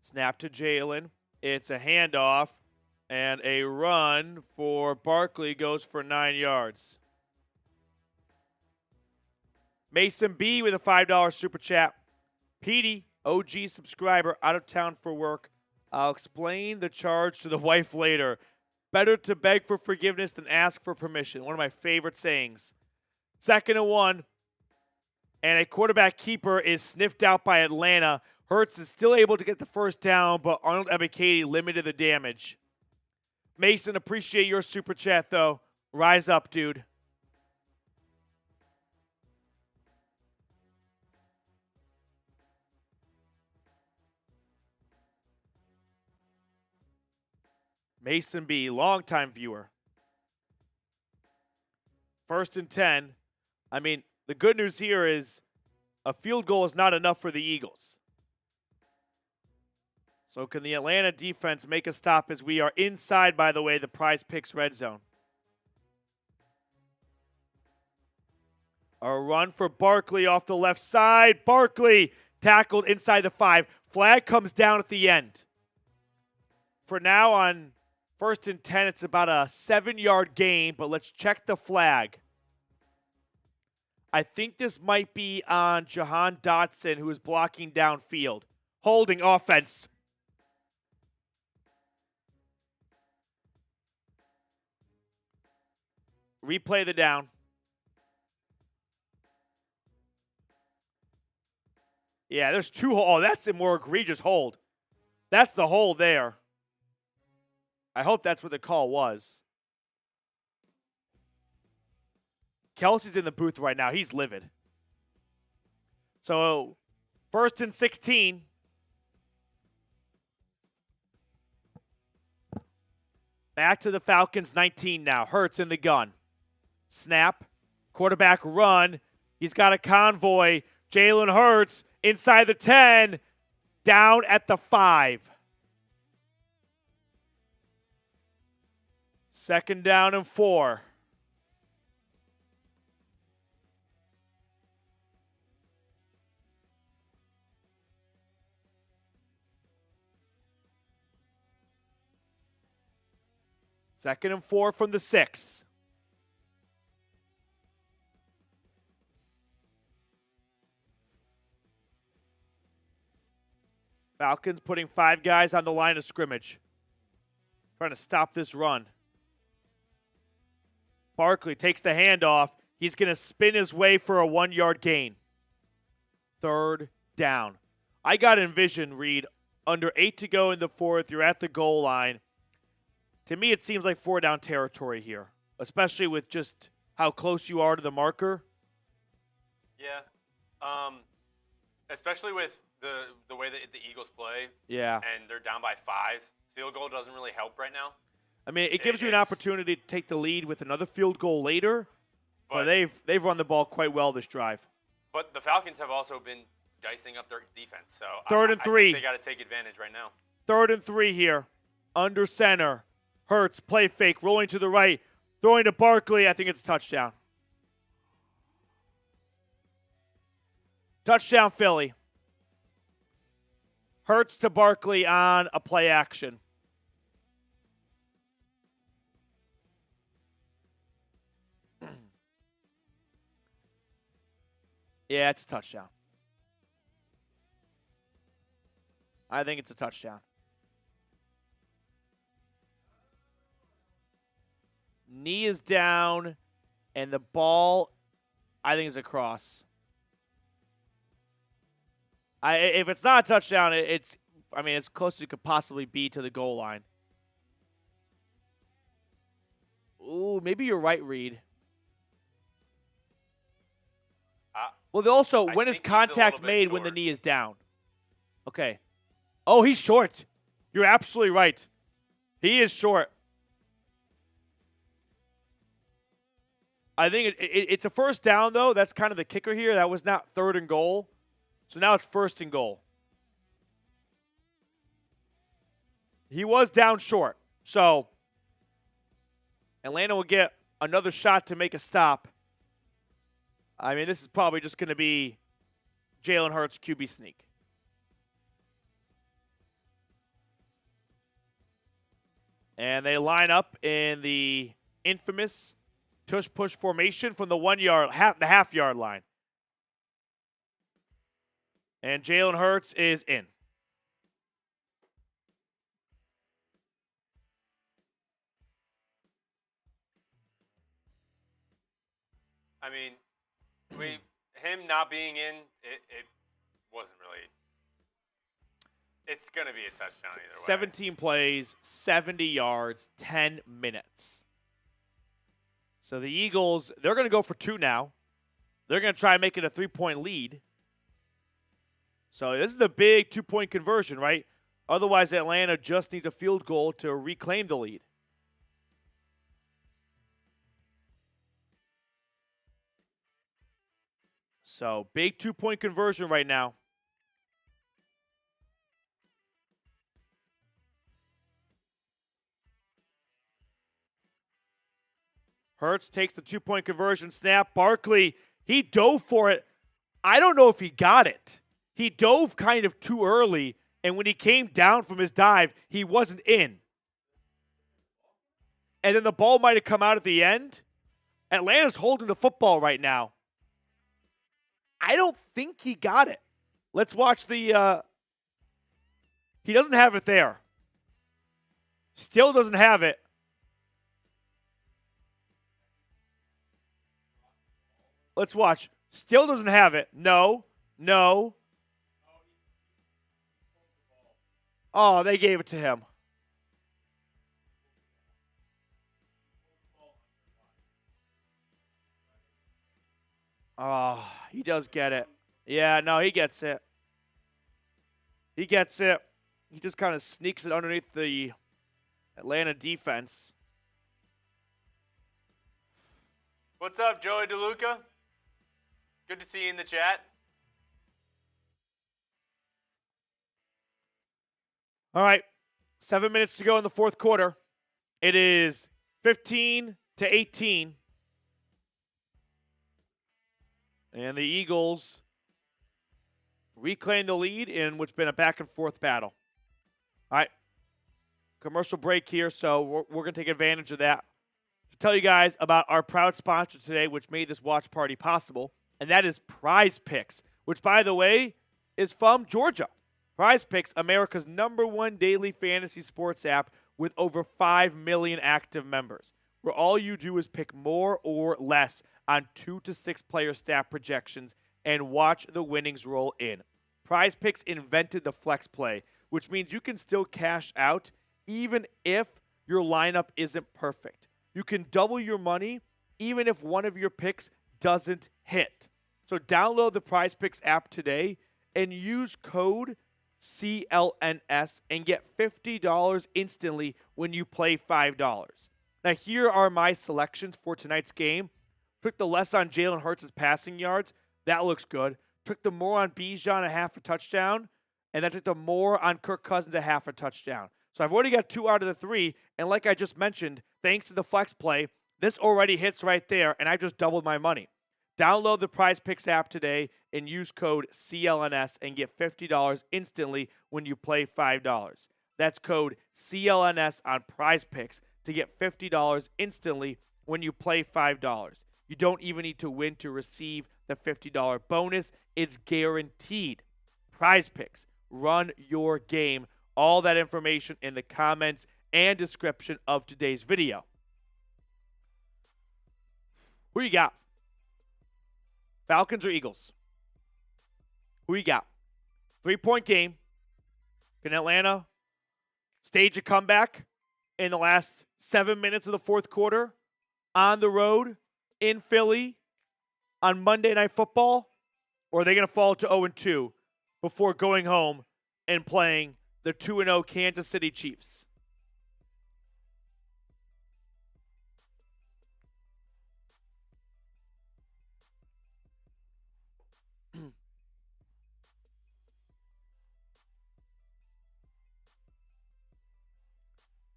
Snap to Jalen. It's a handoff, and a run for Barkley goes for 9 yards. Mason B with a $5 super chat. Petey, OG subscriber, out of town for work. I'll explain the charge to the wife later. Better to beg for forgiveness than ask for permission. One of my favorite sayings. 2nd and 1, and a quarterback keeper is sniffed out by Atlanta. Hurts is still able to get the 1st down, but Arnold Ebiketie limited the damage. Mason, appreciate your super chat, though. Rise up, dude. Mason B, longtime viewer. 1st and 10. I mean, the good news here is a field goal is not enough for the Eagles. So can the Atlanta defense make a stop as we are inside, by the way, the Prize Picks red zone? A run for Barkley off the left side. Barkley tackled inside the 5. Flag comes down at the end. For now on 1st and 10, it's about a 7-yard gain, but let's check the flag. I think this might be on Jahan Dotson, who is blocking downfield. Holding offense. Replay the down. Yeah, there's 2 Oh, that's a more egregious hold. That's the hold there. I hope that's what the call was. Kelsey's in the booth right now. He's livid. So, 1st and 16. Back to the Falcons, 19 now. Hurts in the gun. Snap. Quarterback run. He's got a convoy. Jalen Hurts inside the 10. Down at the 5. 2nd down and 4. Second and 4 from the 6. Falcons putting 5 guys on the line of scrimmage. Trying to stop this run. Barkley takes the handoff. He's going to spin his way for a 1-yard gain. 3rd down. I got to envision, Reed, under 8 to go in the 4th, you're at the goal line. To me, it seems like 4-down territory here, especially with just how close you are to the marker. Yeah. Especially with the way that the Eagles play. Yeah. And they're down by 5. Field goal doesn't really help right now. I mean, it gives you an opportunity to take the lead with another field goal later, but they've run the ball quite well this drive. But the Falcons have also been dicing up their defense, so 3rd and 3. I think they got to take advantage right now. 3rd and 3 here. Under center. Hurts, play fake, rolling to the right, throwing to Barkley. I think it's a touchdown. Touchdown, Philly. Hurts to Barkley on a play action. Yeah, it's a touchdown. I think it's a touchdown. Knee is down, and the ball, I think, is across. If it's not a touchdown, it's as close as it could possibly be to the goal line. Ooh, maybe you're right, Reed. Well, also, when is contact made when the knee is down? Okay. Oh, he's short. You're absolutely right. He is short. I think it's a 1st down, though. That's kind of the kicker here. That was not 3rd and goal. So now it's 1st and goal. He was down short. So Atlanta will get another shot to make a stop. I mean, this is probably just going to be Jalen Hurts QB sneak. And they line up in the infamous tush-push formation from the 1-yard, the half-yard line. And Jalen Hurts is in. I mean, him not being in, it wasn't really. It's going to be a touchdown either way. 17 plays, 70 yards, 10 minutes. So the Eagles, they're going to go for 2 now. They're going to try and make it a 3-point lead. So this is a big 2-point conversion, right? Otherwise, Atlanta just needs a field goal to reclaim the lead. So big 2-point conversion right now. Hurts takes the 2-point conversion snap. Barkley, he dove for it. I don't know if he got it. He dove kind of too early, and when he came down from his dive, he wasn't in. And then the ball might have come out at the end. Atlanta's holding the football right now. I don't think he got it. Let's watch the he doesn't have it there. Still doesn't have it. Let's watch. Still doesn't have it. No. Oh, they gave it to him. Oh, he does get it. Yeah, no, he gets it. He gets it. He just kind of sneaks it underneath the Atlanta defense. What's up, Joey DeLuca? Good to see you in the chat. All right, 7 minutes to go in the fourth quarter. It is 15-18. And the Eagles reclaim the lead in what's been a back-and-forth battle. All right, commercial break here, so we're going to take advantage of that to tell you guys about our proud sponsor today, which made this watch party possible, and that is Prize Picks, which, by the way, is from Georgia. Prize Picks, America's #1 daily fantasy sports app with over 5 million active members, where all you do is pick more or less on 2 to 6 player stat projections and watch the winnings roll in. Prize Picks invented the flex play, which means you can still cash out even if your lineup isn't perfect. You can double your money even if one of your picks doesn't hit. So download the Prize Picks app today and use code CLNS and get $50 instantly when you play $5. Now here are my selections for tonight's game. Took the less on Jalen Hurts' passing yards. That looks good. Took the more on Bijan, a half a touchdown. And then took the more on Kirk Cousins, a half a touchdown. So I've already got 2 out of the 3. And like I just mentioned, thanks to the flex play, this already hits right there, and I just doubled my money. Download the Prize Picks app today and use code CLNS and get $50 instantly when you play $5. That's code CLNS on Prize Picks to get $50 instantly when you play $5. You don't even need to win to receive the $50 bonus. It's guaranteed. Prize Picks. Run your game. All that information in the comments and description of today's video. Who you got? Falcons or Eagles? Who you got? 3-point game. Can Atlanta stage a comeback in the last 7 minutes of the fourth quarter on the road in Philly on Monday Night Football? Or are they going to fall to 0-2 before going home and playing the 2-0 Kansas City Chiefs?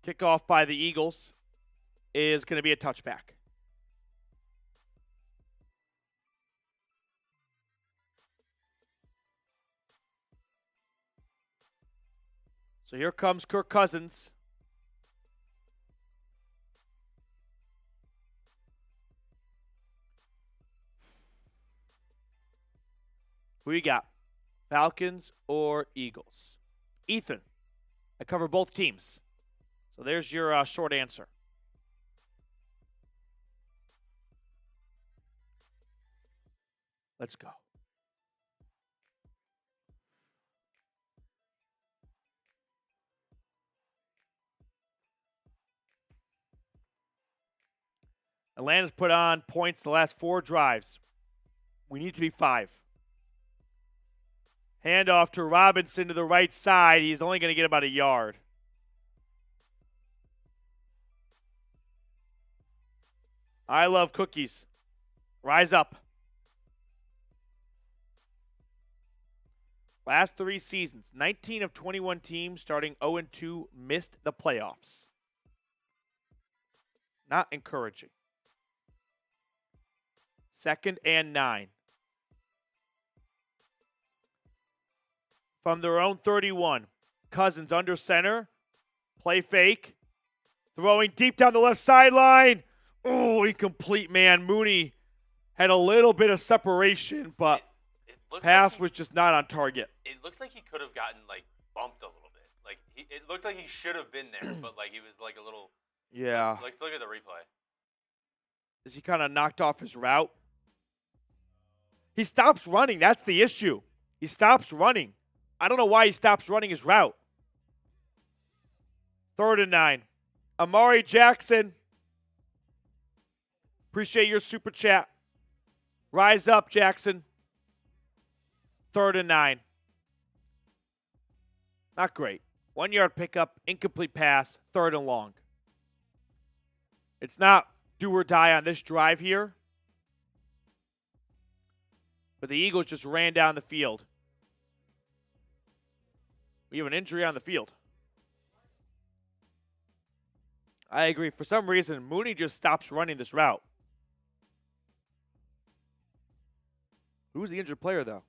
Kickoff by the Eagles is going to be a touchback. So here comes Kirk Cousins. Who you got? Falcons or Eagles? Ethan, I cover both teams. So there's your short answer. Let's go. Atlanta's put on points the last 4 drives. We need to be 5. Handoff to Robinson to the right side. He's only going to get about a yard. I love cookies. Rise up. Last 3 seasons, 19 of 21 teams starting 0-2 missed the playoffs. Not encouraging. 2nd and 9. From their own 31, Cousins under center. Play fake. Throwing deep down the left sideline. Oh, incomplete, man. Mooney had a little bit of separation, but pass was just not on target. It looks like he could have gotten, like, bumped a little bit. Like, it looked like he should have been there, but, like, he was, like, a little. Yeah. Let's look at the replay. Is he kind of knocked off his route? He stops running. That's the issue. He stops running. I don't know why he stops running his route. 3rd and 9. Amari Jackson. Appreciate your super chat. Rise up, Jackson. 3rd and 9. Not great. 1 yard pickup, incomplete pass, 3rd and long. It's not do or die on this drive here. But the Eagles just ran down the field. We have an injury on the field. I agree. For some reason, Mooney just stops running this route. Who's the injured player, though?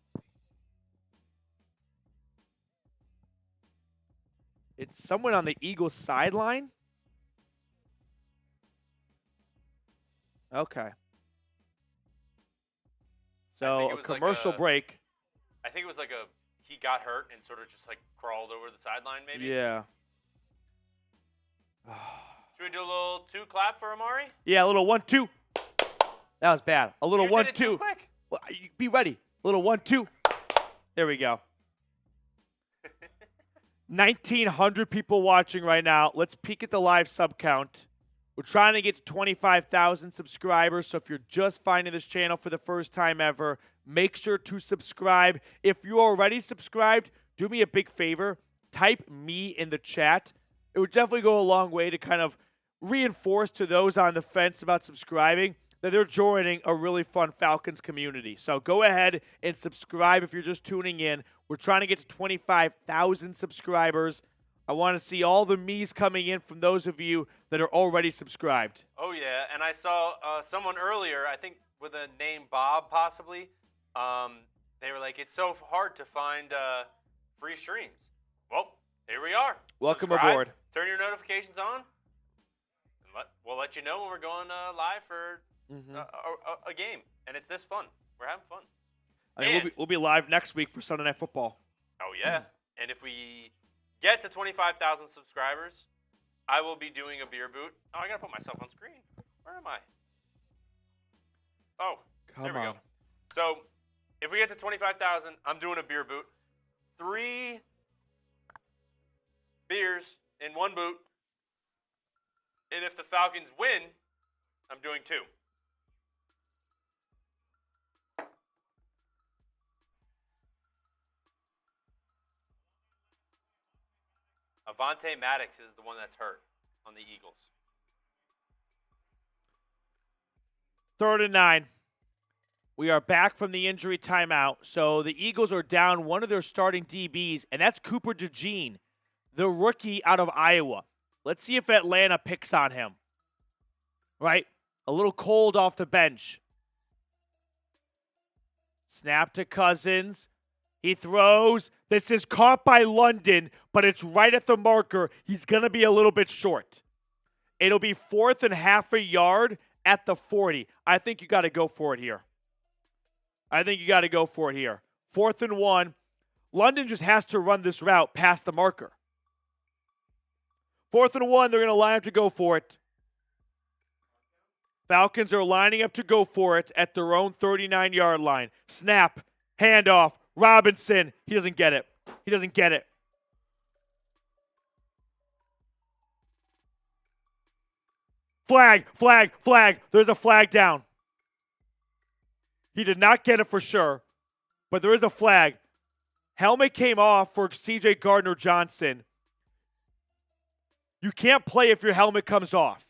It's someone on the Eagles sideline? Okay. So, a commercial break. I think it was like he got hurt and sort of just, like, crawled over the sideline, maybe? Yeah. Should we do a little 2 clap for Amari? Yeah, a little 1-2. That was bad. A little 1-2. Did it too quick. Well, be ready. A little 1-2. There we go. 1,900 people watching right now. Let's peek at the live sub count. We're trying to get to 25,000 subscribers, so if you're just finding this channel for the first time ever, make sure to subscribe. If you're already subscribed, do me a big favor. Type me in the chat. It would definitely go a long way to kind of reinforce to those on the fence about subscribing that they're joining a really fun Falcons community. So go ahead and subscribe if you're just tuning in. We're trying to get to 25,000 subscribers. I want to see all the me's coming in from those of you that are already subscribed. Oh, yeah, and I saw someone earlier, I think with a name Bob possibly, they were like, it's so hard to find free streams. Well, here we are. Welcome Subscribe, aboard. Turn your notifications on. And we'll let you know when we're going live for a game. And it's this fun. We're having fun. I mean, we'll be live next week for Sunday Night Football. Oh, yeah. And if we get to 25,000 subscribers, I will be doing a beer boot. Oh, I got to put myself on screen. Where am I? Oh, there we go. So, if we get to 25,000, I'm doing a beer boot. 3 beers in 1 boot. And if the Falcons win, I'm doing 2. Avonte Maddox is the one that's hurt on the Eagles. 3rd and 9. We are back from the injury timeout. So the Eagles are down one of their starting DBs, and that's Cooper DeJean, the rookie out of Iowa. Let's see if Atlanta picks on him. Right? A little cold off the bench. Snap to Cousins. He throws. This is caught by London, but it's right at the marker. He's going to be a little bit short. It'll be 4th and half a yard at the 40. I think you got to go for it here. 4th and 1. London just has to run this route past the marker. 4th and 1, they're going to line up to go for it. Falcons are lining up to go for it at their own 39-yard line. Snap, handoff, Robinson. He doesn't get it. Flag. There's a flag down. He did not get it for sure, but there is a flag. Helmet came off for C.J. Gardner-Johnson. You can't play if your helmet comes off.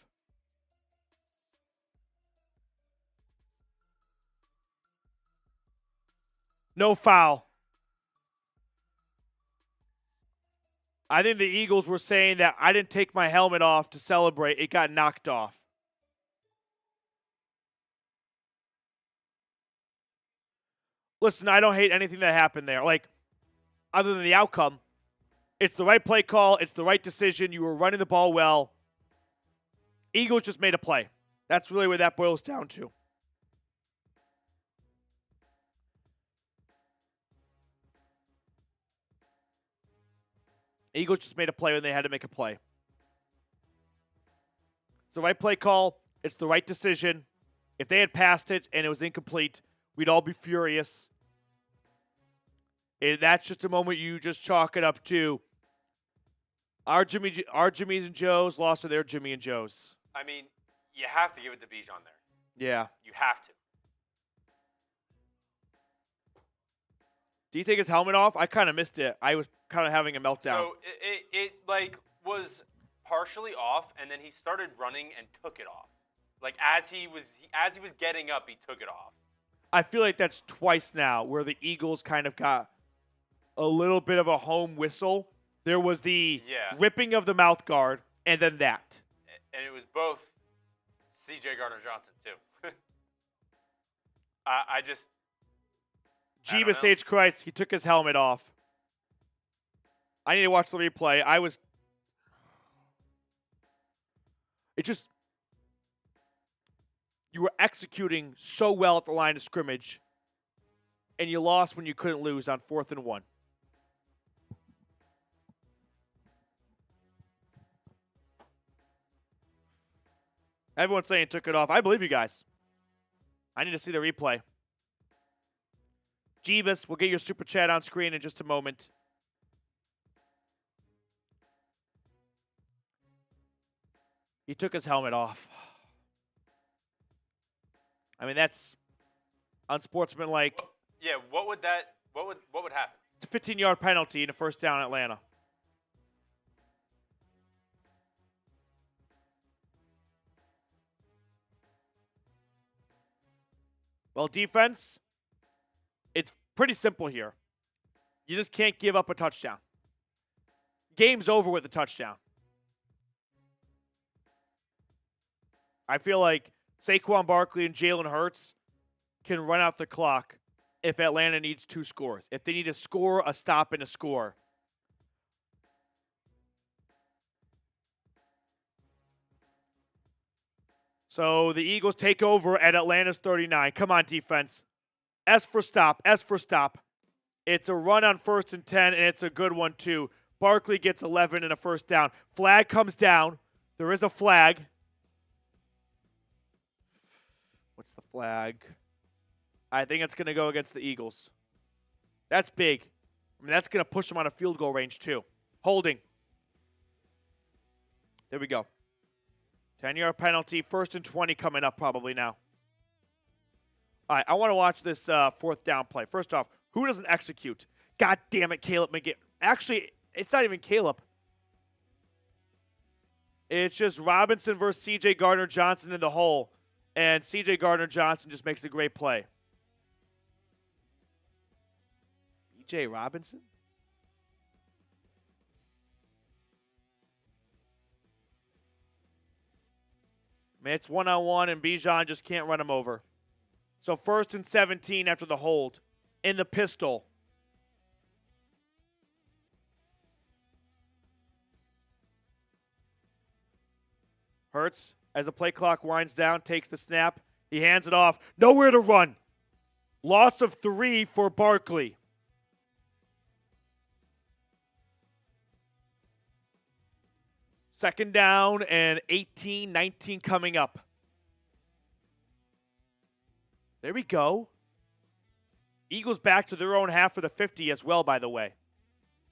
No foul. I think the Eagles were saying that I didn't take my helmet off to celebrate. It got knocked off. Listen, I don't hate anything that happened there. Like, other than the outcome, it's the right play call. It's the right decision. You were running the ball well. Eagles just made a play. That's really what that boils down to. Eagles just made a play when they had to make a play. It's the right play call. It's the right decision. If they had passed it and it was incomplete, we'd all be furious. And that's just a moment you just chalk it up to. Our Jimmys and Joes lost to their Jimmy and Joes. I mean, you have to give it to Bijan there. Yeah. You have to. Do you take his helmet off? I kind of missed it. I was kind of having a meltdown. So it like was partially off, and then he started running and took it off. Like as he was getting up, he took it off. I feel like that's twice now where the Eagles kind of got a little bit of a home whistle. There was the ripping of the mouth guard, and then that. And it was both C.J. Gardner-Johnson, too. I just... Jeebus H. Christ, he took his helmet off. I need to watch the replay. You were executing so well at the line of scrimmage, and you lost when you couldn't lose on 4th and 1. Everyone's saying took it off. I believe you guys. I need to see the replay. Jeebus, we'll get your super chat on screen in just a moment. He took his helmet off. I mean, that's unsportsmanlike. Yeah, what would happen? It's a 15-yard penalty and a first down Atlanta. Well, defense, it's pretty simple here. You just can't give up a touchdown. Game's over with a touchdown. I feel like Saquon Barkley and Jalen Hurts can run out the clock if Atlanta needs 2 scores. If they need to score, a stop, and a score. So the Eagles take over at Atlanta's 39. Come on, defense. S for stop. S for stop. It's a run on 1st and 10, and it's a good one, too. Barkley gets 11 and a first down. Flag comes down. There is a flag. What's the flag? I think it's going to go against the Eagles. That's big. I mean, that's going to push them out of field goal range, too. Holding. There we go. 10-yard penalty. 1st and 20 coming up probably now. All right, I want to watch this 4th down play. First off, who doesn't execute? God damn it, Caleb McGinn. Actually, it's not even Caleb. It's just Robinson versus C.J. Gardner-Johnson in the hole. And C.J. Gardner-Johnson just makes a great play. B.J. Robinson? I mean, it's one-on-one, and Bijan just can't run him over. So 1st and 17 after the hold in the pistol. Hurts, as the play clock winds down, takes the snap. He hands it off. Nowhere to run. Loss of 3 for Barkley. Second down and 18, 19 coming up. There we go. Eagles back to their own half of the 50 as well, by the way.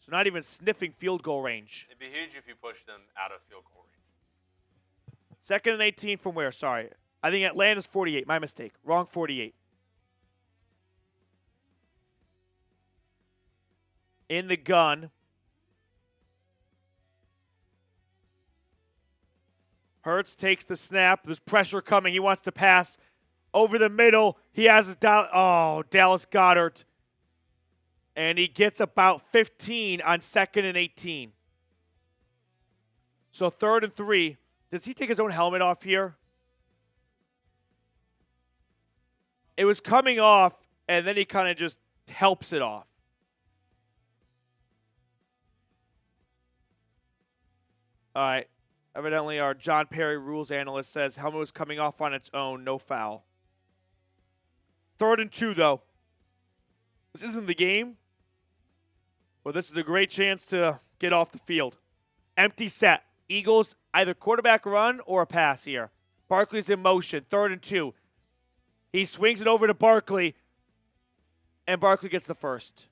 So not even sniffing field goal range. It'd be huge if you pushed them out of field goal range. 2nd and 18 from where? Sorry. I think Atlanta's 48. My mistake. Wrong 48. In the gun. Hurts takes the snap. There's pressure coming. He wants to pass over the middle. He has his Dallas Goedert. And he gets about 15 on 2nd and 18. So 3rd and 3. Does he take his own helmet off here? It was coming off, and then he kind of just helps it off. All right. Evidently, our John Perry rules analyst says helmet was coming off on its own, no foul. 3rd and 2, though. This isn't the game. Well, this is a great chance to get off the field. Empty set. Eagles, either quarterback run or a pass here. Barkley's in motion. 3rd and 2. He swings it over to Barkley, and Barkley gets the first.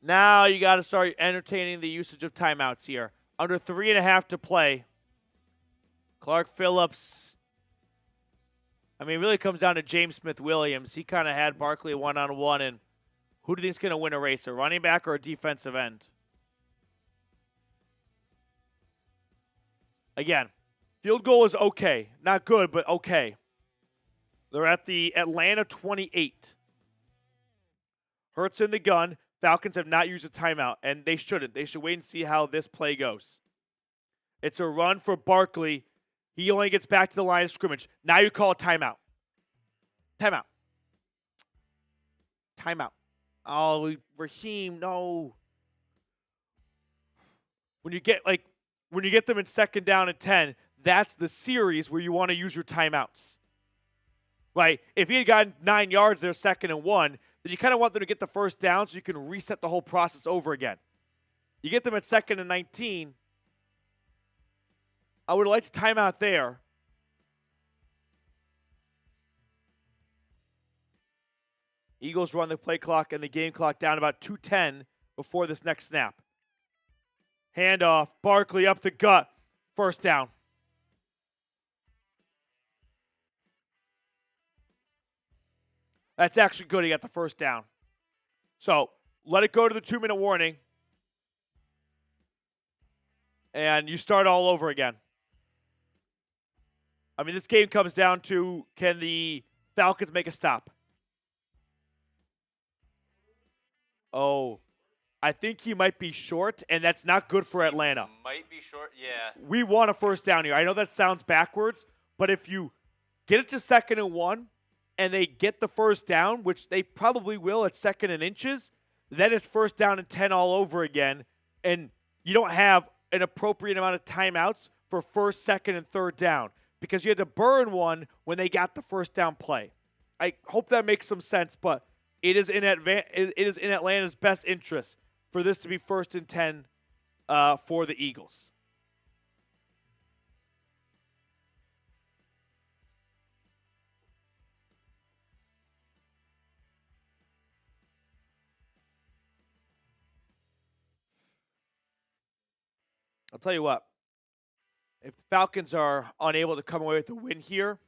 Now you got to start entertaining the usage of timeouts here. Under 3.5 to play. Clark Phillips. I mean, it really comes down to James Smith-Williams. He kind of had Barkley one-on-one, and who do you think is going to win a race, a running back or a defensive end? Again, field goal is okay. Not good, but okay. They're at the Atlanta 28. Hurts in the gun. Falcons have not used a timeout, and they shouldn't. They should wait and see how this play goes. It's a run for Barkley. He only gets back to the line of scrimmage. Now you call a timeout. Timeout. Timeout. Oh, Raheem, no. When you get them in 2nd down and 10, that's the series where you want to use your timeouts. Right? If he had gotten 9 yards there, 2nd and 1, then you kind of want them to get the first down so you can reset the whole process over again. You get them at 2nd and 19. I would like to time out there. Eagles run the play clock and the game clock down about 2:10 before this next snap. Handoff, Barkley up the gut, 1st down. That's actually good. He got the 1st down. So let it go to the 2-minute warning. And you start all over again. I mean, this game comes down to, can the Falcons make a stop? Oh, I think he might be short, and that's not good for Atlanta. Might be short, yeah. We want a 1st down here. I know that sounds backwards, but if you get it to 2nd and 1, and they get the 1st down, which they probably will at 2nd and inches, then it's 1st down and 10 all over again, and you don't have an appropriate amount of timeouts for 1st, 2nd, and 3rd down because you had to burn one when they got the 1st down play. I hope that makes some sense, but it is in Atlanta's best interest for this to be 1st and 10 for the Eagles. I'll tell you what, if the Falcons are unable to come away with a win here,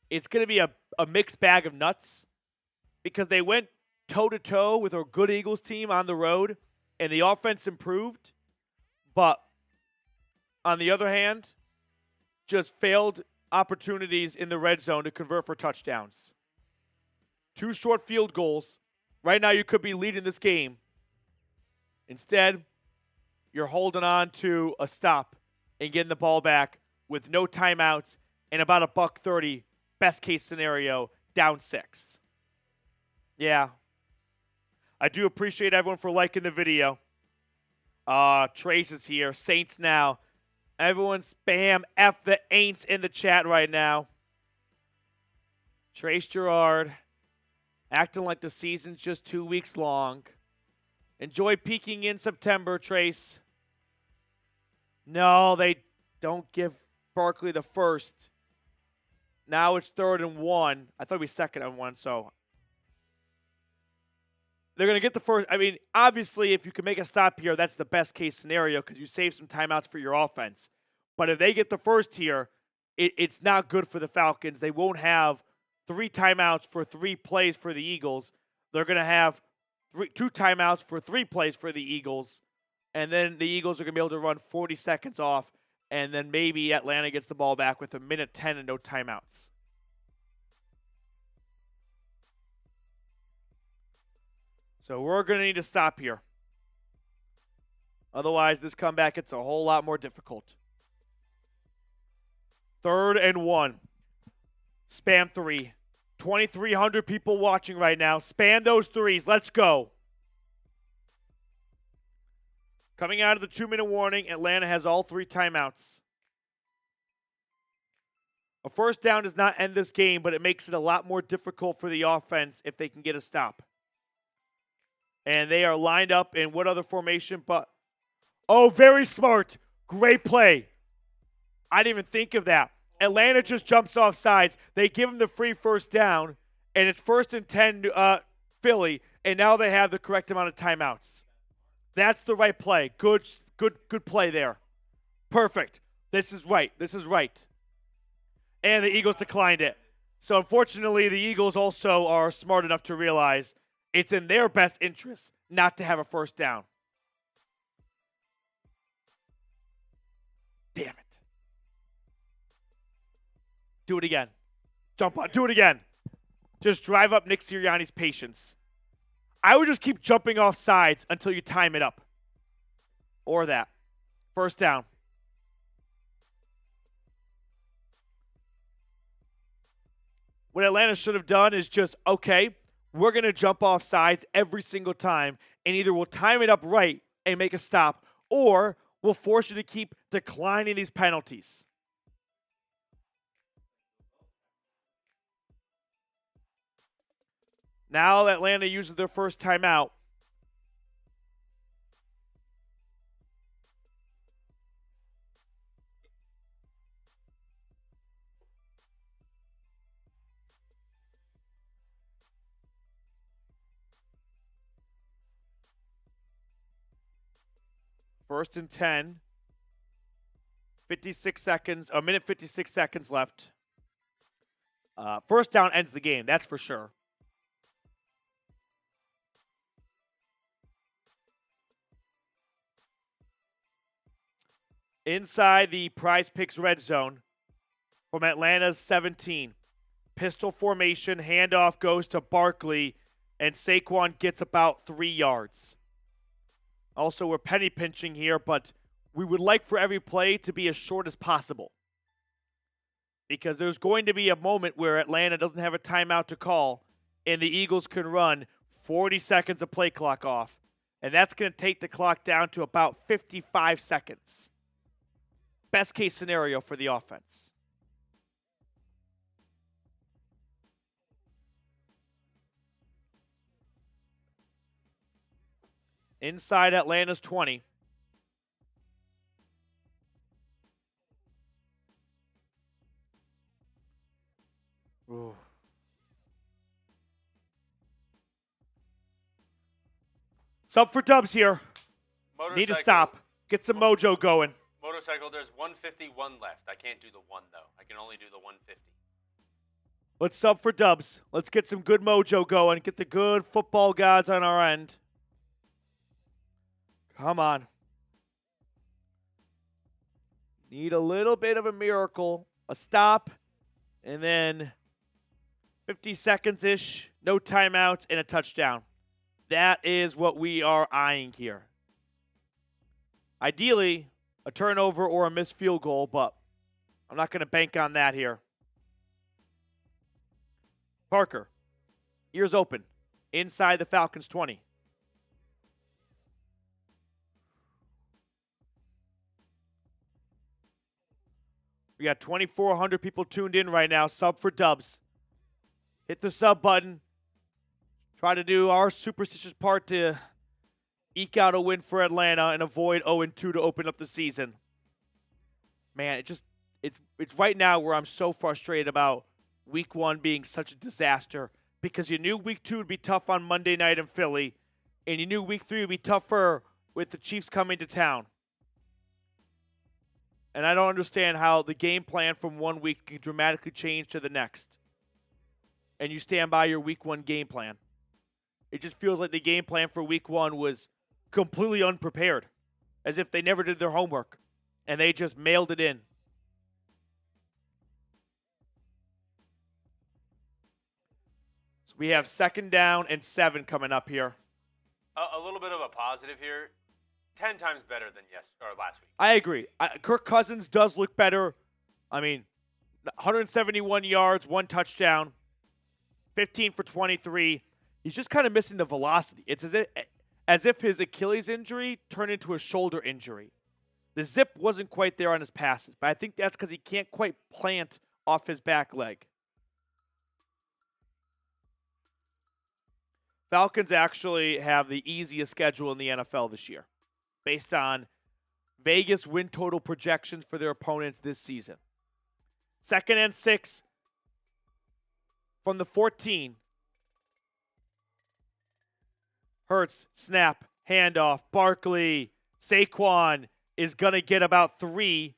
it's going to be a mixed bag of nuts because they went toe-to-toe with a good Eagles team on the road, and the offense improved, but on the other hand, just failed opportunities in the red zone to convert for touchdowns. 2 short field goals. Right now you could be leading this game. Instead, you're holding on to a stop and getting the ball back with no timeouts and about $130, best case scenario, down 6. Yeah. I do appreciate everyone for liking the video. Trace is here. Saints now. Everyone spam F the Aints in the chat right now. Trace Gerard acting like the season's just 2 weeks long. Enjoy peaking in September, Trace. No, they don't give Barkley the 1st. Now it's 3rd and 1. I thought it'd be 2nd and 1, so they're going to get the 1st. I mean, obviously, if you can make a stop here, that's the best case scenario because you save some timeouts for your offense. But if they get the 1st here, it's not good for the Falcons. They won't have 3 timeouts for 3 plays for the Eagles. They're going to have 2 timeouts for 3 plays for the Eagles. And then the Eagles are going to be able to run 40 seconds off. And then maybe Atlanta gets the ball back with 1:10 and no timeouts. So we're going to need to stop here. Otherwise, this comeback gets a whole lot more difficult. 3rd and 1. Spam 3. 2,300 people watching right now. Spam those threes. Let's go. Coming out of the 2-minute warning, Atlanta has all 3 timeouts. A first down does not end this game, but it makes it a lot more difficult for the offense if they can get a stop. And they are lined up in what other formation but... Oh, very smart. Great play. I didn't even think of that. Atlanta just jumps off sides. They give them the free first down, and it's 1st and 10 Philly, and now they have the correct amount of timeouts. That's the right play. Good play there. Perfect. This is right. And the Eagles declined it. So unfortunately, the Eagles also are smart enough to realize it's in their best interest not to have a first down. Damn it. Do it again. Jump on. Do it again. Just drive up Nick Sirianni's patience. I would just keep jumping off sides until you time it up. Or that. First down. What Atlanta should have done is just, okay, we're going to jump off sides every single time, and either we'll time it up right and make a stop, or we'll force you to keep declining these penalties. Now Atlanta uses their first timeout. First and 10. 56 seconds, a minute 56 seconds left. First down ends the game, that's for sure. Inside the Prize Picks red zone from Atlanta's 17. Pistol formation, handoff goes to Barkley, and Saquon gets about 3 yards. Also, we're penny pinching here, but we would like for every play to be as short as possible. Because there's going to be a moment where Atlanta doesn't have a timeout to call, and the Eagles can run 40 seconds of play clock off. And that's going to take the clock down to about 55 seconds. Best case scenario for the offense. Inside Atlanta's 20. Ooh. Sub for Dubs here. Need to stop. Get some mojo going. Motorcycle, there's 151 left. I can't do the 1, though. I can only do the 150. Let's sub for Dubs. Let's get some good mojo going. Get the good football gods on our end. Come on. Need a little bit of a miracle. A stop. And then 50 seconds-ish. No timeouts and a touchdown. That is what we are eyeing here. Ideally, a turnover or a missed field goal, but I'm not going to bank on that here. Parker, ears open, inside the Falcons 20. We got 2,400 people tuned in right now. Sub for Dubs. Hit the sub button. Try to do our superstitious part to eke out a win for Atlanta and avoid 0-2 to open up the season. Man, it's right now where I'm so frustrated about Week 1 being such a disaster because you knew Week 2 would be tough on Monday night in Philly, and you knew Week 3 would be tougher with the Chiefs coming to town. And I don't understand how the game plan from 1 week can dramatically change to the next. And you stand by your Week 1 game plan. It just feels like the game plan for Week 1 was completely unprepared, as if they never did their homework, and they just mailed it in. So we have 2nd down and 7 coming up here. A little bit of a positive here. 10 times better than last week. I agree. Kirk Cousins does look better. I mean, 171 yards, 1 touchdown, 15 for 23. He's just kind of missing the velocity. It's as if his Achilles injury turned into a shoulder injury. The zip wasn't quite there on his passes, but I think that's because he can't quite plant off his back leg. Falcons actually have the easiest schedule in the NFL this year, based on Vegas win total projections for their opponents this season. 2nd and 6 from the 14. Hurts, snap, handoff, Barkley, Saquon is going to get about 3,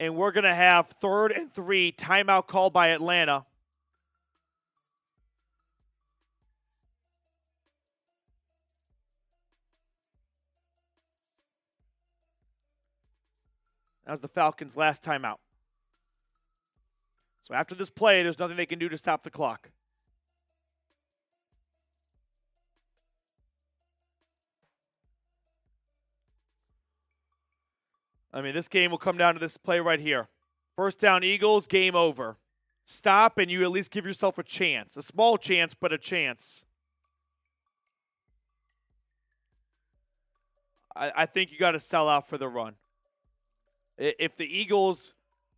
and we're going to have 3rd and 3, timeout called by Atlanta. That was the Falcons' last timeout. So after this play, there's nothing they can do to stop the clock. I mean, this game will come down to this play right here. 1st down, Eagles, game over. Stop, and you at least give yourself a chance. A small chance, but a chance. I think you got to sell out for the run. If the Eagles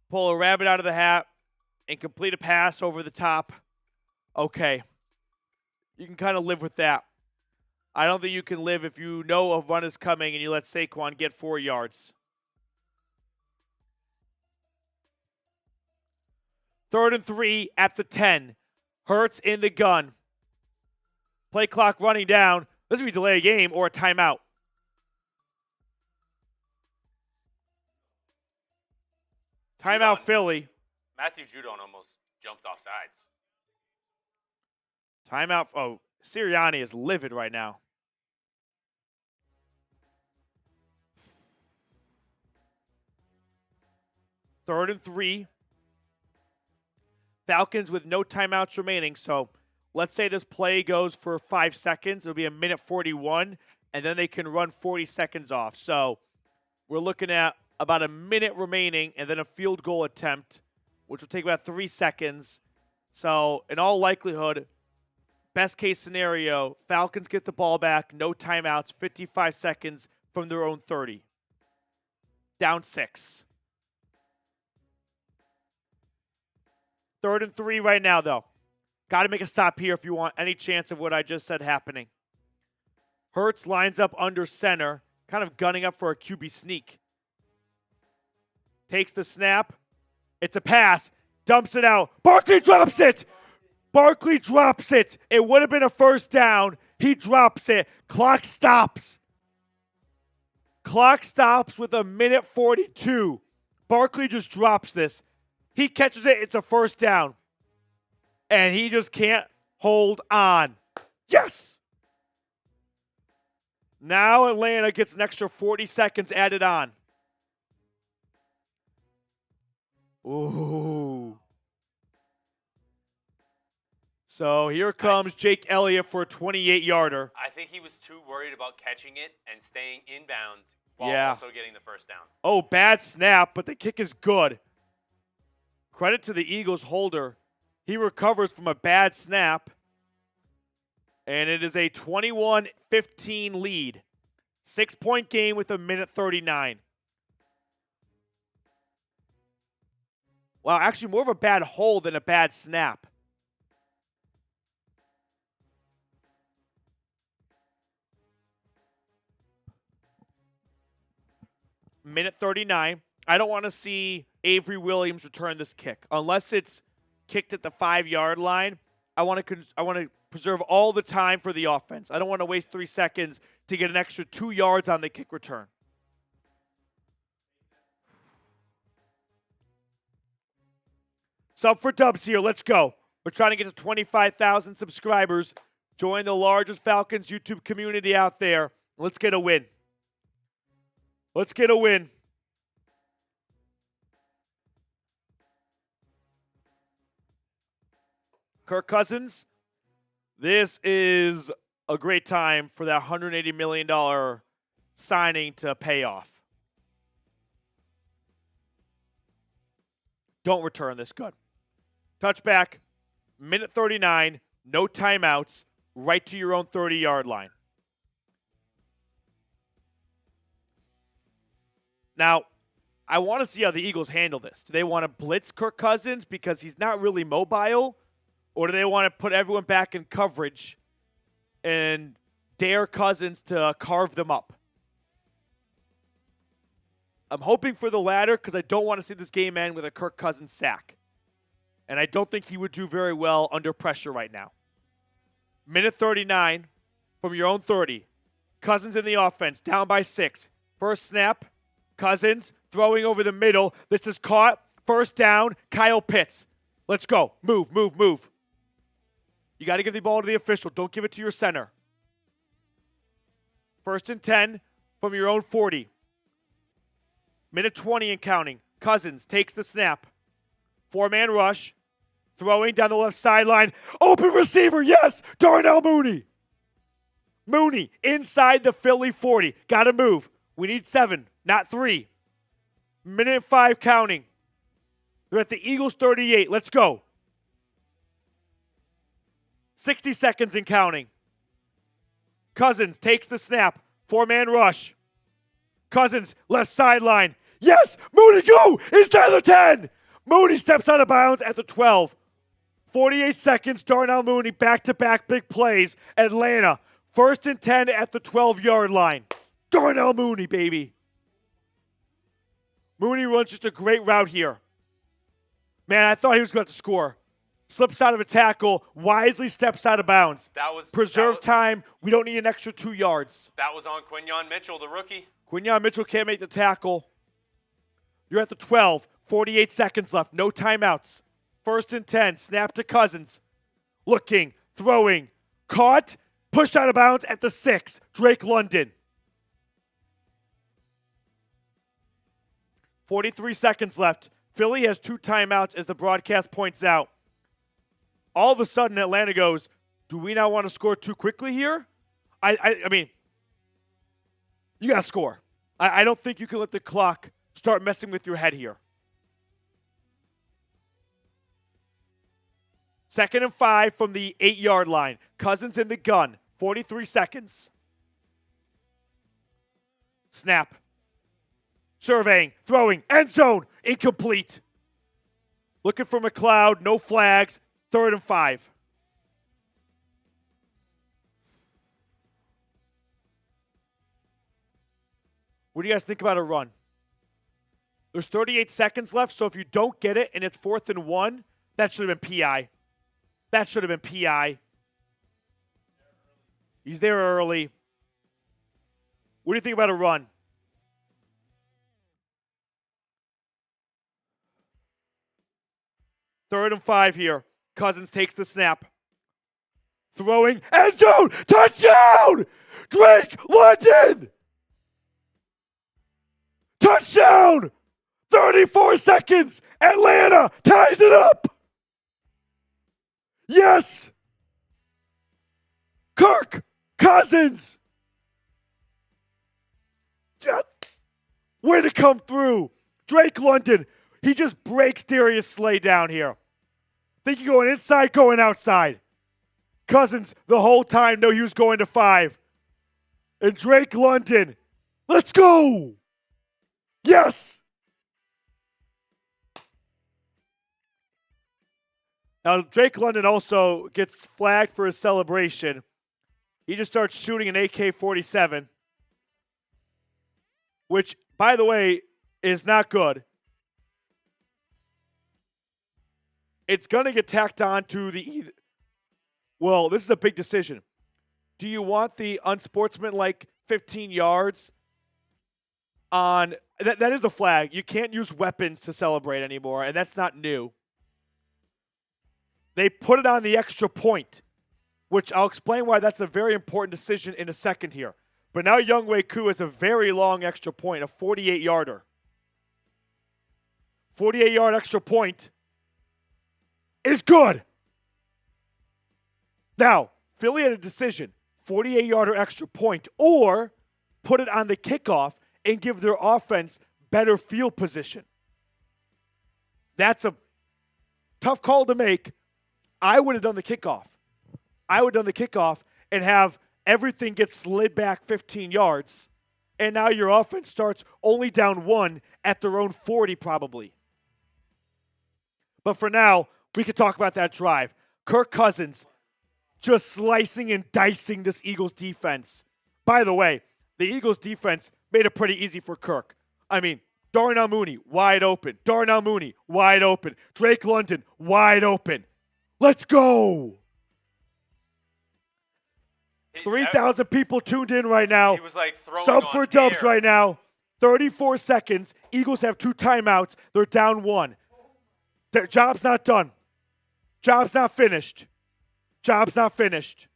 pull a rabbit out of the hat and complete a pass over the top, okay. You can kind of live with that. I don't think you can live if you know a run is coming and you let Saquon get 4 yards. 3rd and 3 at the 10. Hurts in the gun. Play clock running down. This would be delay a game or a timeout. Timeout Philly. Matthew Judon almost jumped off sides. Timeout. Oh, Sirianni is livid right now. Third and 3. Falcons with no timeouts remaining. So let's say this play goes for 5 seconds. It'll be a minute 41, and then they can run 40 seconds off. So we're looking at about a minute remaining and then a field goal attempt, which will take about 3 seconds. So in all likelihood, best case scenario, Falcons get the ball back, no timeouts, 55 seconds from their own 30. Down 6. 3rd and 3 right now, though. Got to make a stop here if you want any chance of what I just said happening. Hurts lines up under center, kind of gunning up for a QB sneak. Takes the snap. It's a pass. Dumps it out. Barkley drops it. Barkley drops it. It would have been a 1st down. He drops it. Clock stops. Clock stops with a minute 42. Barkley just drops this. He catches it. It's a 1st down. And he just can't hold on. Yes! Now Atlanta gets an extra 40 seconds added on. Ooh. So here comes Jake Elliott for a 28-yarder. I think he was too worried about catching it and staying inbounds while also getting the 1st down. Oh, bad snap, but the kick is good. Credit to the Eagles holder. He recovers from a bad snap. And it is a 21-15 lead. 6-point game with a minute 39. Wow, actually more of a bad hold than a bad snap. Minute 39. I don't want to see Avery Williams return this kick. Unless it's kicked at the 5-yard line, I want to preserve all the time for the offense. I don't want to waste 3 seconds to get an extra 2 yards on the kick return. Sub for dubs here. Let's go. We're trying to get to 25,000 subscribers. Join the largest Falcons YouTube community out there. Let's get a win. Let's get a win. Kirk Cousins, this is a great time for that $180 million signing to pay off. Don't return this good. Touchback, minute 39, no timeouts, right to your own 30-yard line. Now, I want to see how the Eagles handle this. Do they want to blitz Kirk Cousins because he's not really mobile? Or do they want to put everyone back in coverage and dare Cousins to carve them up? I'm hoping for the latter because I don't want to see this game end with a Kirk Cousins sack. And I don't think he would do very well under pressure right now. Minute 39 from your own 30. Cousins in the offense, down by 6. First snap, Cousins throwing over the middle. This is caught. First down, Kyle Pitts. Let's go. Move, move, move. You got to give the ball to the official. Don't give it to your center. First and 10 from your own 40. Minute 20 and counting. Cousins takes the snap. 4-man rush. Throwing down the left sideline. Open receiver, yes! Darnell Mooney. Mooney inside the Philly 40. Got to move. We need 7, not 3. Minute 5 counting. They're at the Eagles 38. Let's go. 60 seconds and counting. Cousins takes the snap. 4-man rush. Cousins, left sideline. Yes! Mooney, go! Inside the 10! Mooney steps out of bounds at the 12. 48 seconds, Darnell Mooney, back-to-back big plays. Atlanta, first and 10 at the 12-yard line. Darnell Mooney, baby. Mooney runs just a great route here. Man, I thought he was going to score. Slips out of a tackle, wisely steps out of bounds. Preserve time. We don't need an extra 2 yards. That was on Quinyon Mitchell, the rookie. Quinyon Mitchell can't make the tackle. You're at the 12. 48 seconds left. No timeouts. First and 10. Snap to Cousins. Looking. Throwing. Caught. Pushed out of bounds at the 6. Drake London. 43 seconds left. Philly has 2 timeouts as the broadcast points out. All of a sudden, Atlanta goes, do we not want to score too quickly here? I mean, you got to score. I don't think you can let the clock start messing with your head here. 2nd and 5 from the 8-yard line. Cousins in the gun. 43 seconds. Snap. Surveying. Throwing. End zone. Incomplete. Looking for McLeod. No flags. 3rd and 5. What do you guys think about a run? There's 38 seconds left, so if you don't get it and it's 4th and 1, that should have been PI. That should have been PI. He's there early. What do you think about a run? Third and 5 here. Cousins takes the snap. Throwing. End zone! Touchdown! Drake London! Touchdown! 34 seconds! Atlanta ties it up! Yes! Kirk Cousins! Yes. Way to come through. Drake London, he just breaks Darius Slay down here. Think you're going inside, going outside. Cousins, the whole time, knew he was going to 5. And Drake London, let's go! Yes! Now, Drake London also gets flagged for his celebration. He just starts shooting an AK-47, which, by the way, is not good. It's going to get tacked on to the... Well, this is a big decision. Do you want the unsportsmanlike 15 yards on... That is a flag. You can't use weapons to celebrate anymore, and that's not new. They put it on the extra point, which I'll explain why that's a very important decision in a second here. But now Younghoe Koo has a very long extra point, a 48-yarder. 48-yard extra point is good. Now, Philly had a decision, 48-yarder extra point, or put it on the kickoff and give their offense better field position. That's a tough call to make. I would have done the kickoff. I would have done the kickoff and have everything get slid back 15 yards, and now your offense starts only down 1 at their own 40 probably. But for now, we could talk about that drive. Kirk Cousins just slicing and dicing this Eagles defense. By the way, the Eagles defense made it pretty easy for Kirk. I mean, Darnell Mooney, wide open. Darnell Mooney, wide open. Drake London, wide open. Let's go. 3,000 people tuned in right now. He was like throwing Sub on for dubs air. right now. 34 seconds. Eagles have 2 timeouts. They're down 1. Their job's not done. Job's not finished. Job's not finished.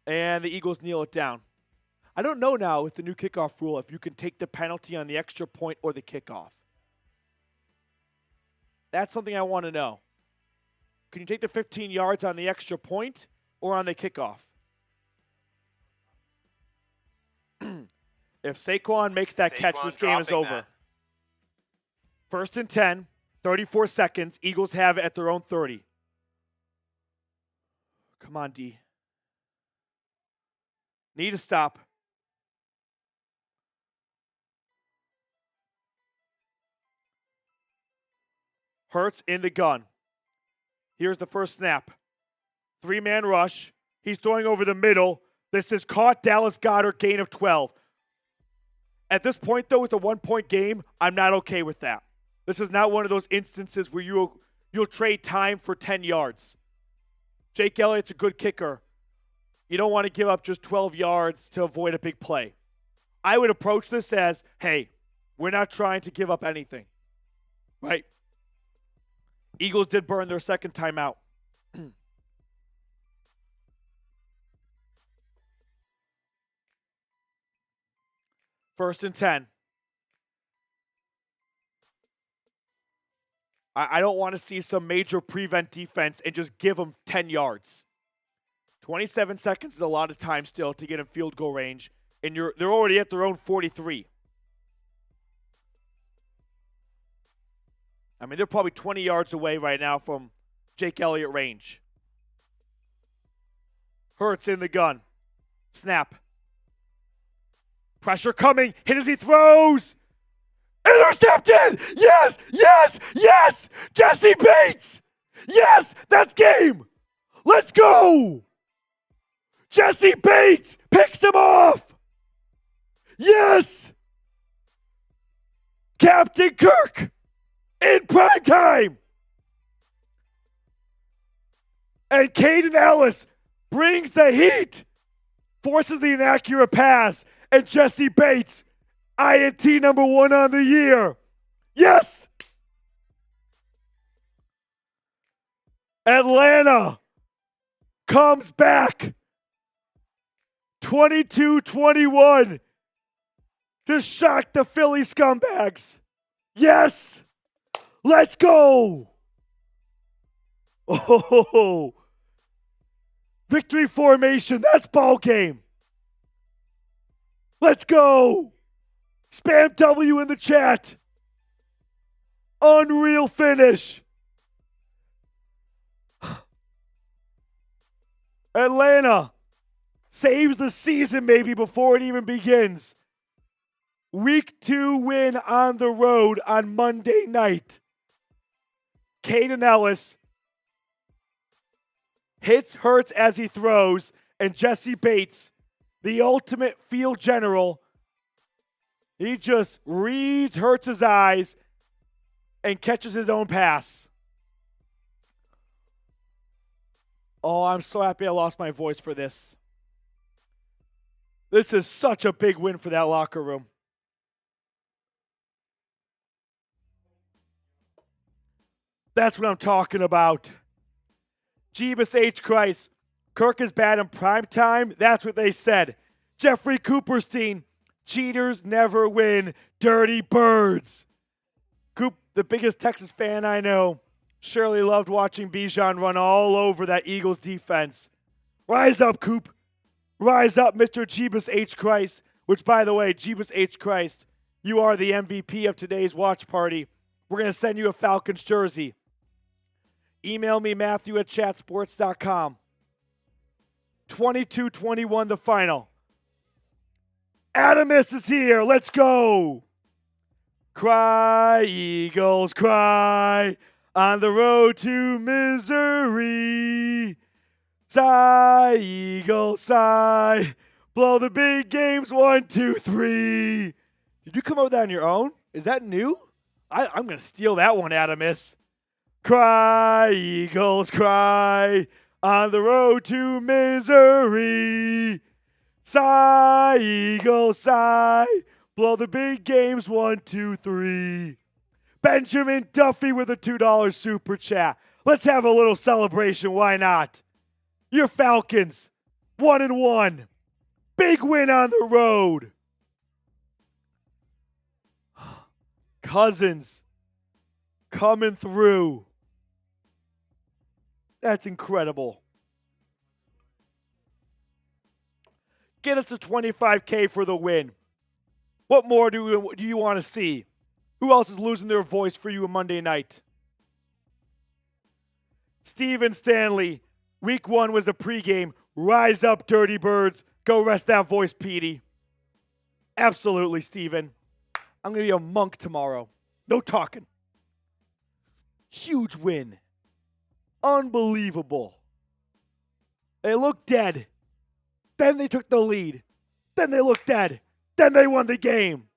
And the Eagles kneel it down. I don't know now with the new kickoff rule if you can take the penalty on the extra point or the kickoff. That's something I want to know. Can you take the 15 yards on the extra point or on the kickoff? If Saquon makes that catch, this game is over. That. 1st and 10, 34 seconds. Eagles have it at their own 30. Come on, D. Need to stop. Hurts in the gun. Here's the first snap. 3-man rush. He's throwing over the middle. This is caught. Dallas Goedert, gain of 12. At this point, though, with a 1-point game, I'm not okay with that. This is not one of those instances where you'll trade time for 10 yards. Jake Elliott's a good kicker. You don't want to give up just 12 yards to avoid a big play. I would approach this as, hey, we're not trying to give up anything. Right? Eagles did burn their second timeout. 1st and 10. I don't want to see some major prevent defense and just give them 10 yards. 27 seconds is a lot of time still to get in field goal range, and they're already at their own 43. I mean, they're probably 20 yards away right now from Jake Elliott range. Hurts in the gun. Snap. Pressure coming. Hit as he throws. Intercepted! Yes! Yes! Yes! Jesse Bates! Yes! That's game! Let's go! Jesse Bates picks him off! Yes! Captain Kirk in prime time! And Caden Ellis brings the heat, forces the inaccurate pass, and Jesse Bates, INT number 1 on the year. Yes! Atlanta comes back 22-21 to shock the Philly scumbags. Yes! Let's go! Oh, victory formation, that's ball game. Let's go! Spam W in the chat. Unreal finish. Atlanta saves the season maybe before it even begins. Week 2 win on the road on Monday night. Caden Ellis hits Hurts as he throws, and Jesse Bates, the ultimate field general, he just reads Hurts' eyes and catches his own pass. Oh, I'm so happy I lost my voice for this. This is such a big win for that locker room. That's what I'm talking about. Jeebus H. Christ. Kirk is bad in prime time. That's what they said. Jeffrey Cooperstein. Cheaters never win. Dirty birds. Coop, the biggest Texas fan I know, surely loved watching Bijan run all over that Eagles defense. Rise up, Coop. Rise up, Mr. Jeebus H. Christ. Which, by the way, Jeebus H. Christ, you are the MVP of today's watch party. We're going to send you a Falcons jersey. Email me, Matthew at chatsports.com. 22-21 the final. Adamus is here. Let's go. Cry, Eagles, cry. On the road to misery. Sigh, Eagles, sigh. Blow the big games 1, 2, 3. Did you come up with that on your own? Is that new? I'm going to steal that one, Adamus. Cry, Eagles, cry. On the road to misery. Sigh, Eagles, sigh. Blow the big games 1, 2, 3. Benjamin Duffy with a $2 super chat. Let's have a little celebration. Why not? Your Falcons, 1-1. Big win on the road. Cousins coming through. That's incredible. Get us to $25K for the win. What more do you want to see? Who else is losing their voice for you on Monday night? Steven Stanley, week 1 was a pregame. Rise up, Dirty Birds. Go rest that voice, Petey. Absolutely, Steven. I'm going to be a monk tomorrow. No talking. Huge win. Unbelievable. They looked dead. Then they took the lead. Then they looked dead. Then they won the game.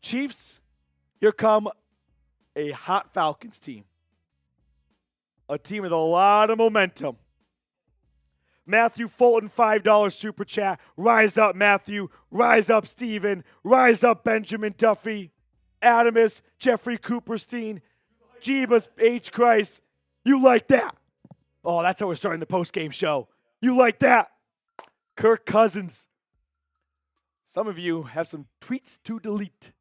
Chiefs, here come a hot Falcons team. A team with a lot of momentum. Matthew Fulton, $5 super chat. Rise up, Matthew. Rise up, Steven. Rise up, Benjamin Duffy. Adamus, Jeffrey Cooperstein. Jeebus H. Christ. You like that? Oh, that's how we're starting the post-game show. You like that? Kirk Cousins. Some of you have some tweets to delete.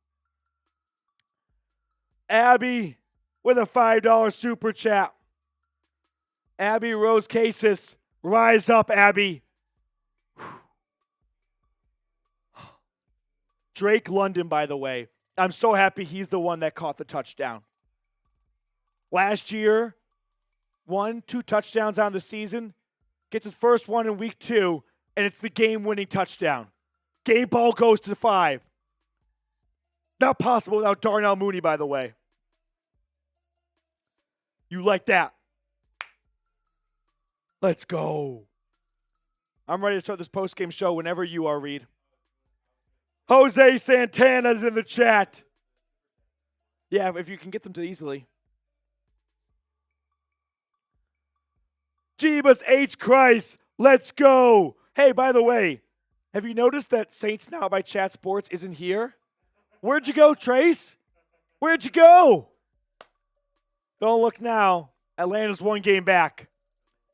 Abby with a $5 super chat. Abby Rose Cases. Rise up, Abby. Drake London, by the way. I'm so happy he's the one that caught the touchdown. Last year, 2 touchdowns on the season. Gets his first one in week 2, and it's the game-winning touchdown. Game ball goes to 5. Not possible without Darnell Mooney, by the way. You like that? Let's go. I'm ready to start this post-game show whenever you are, Reed. Jose Santana's in the chat. Yeah, if you can get them to easily. Jeebus H. Christ, let's go. Hey, by the way, have you noticed that Saints Now by Chat Sports isn't here? Where'd you go, Trace? Where'd you go? Don't look now. Atlanta's 1 game back.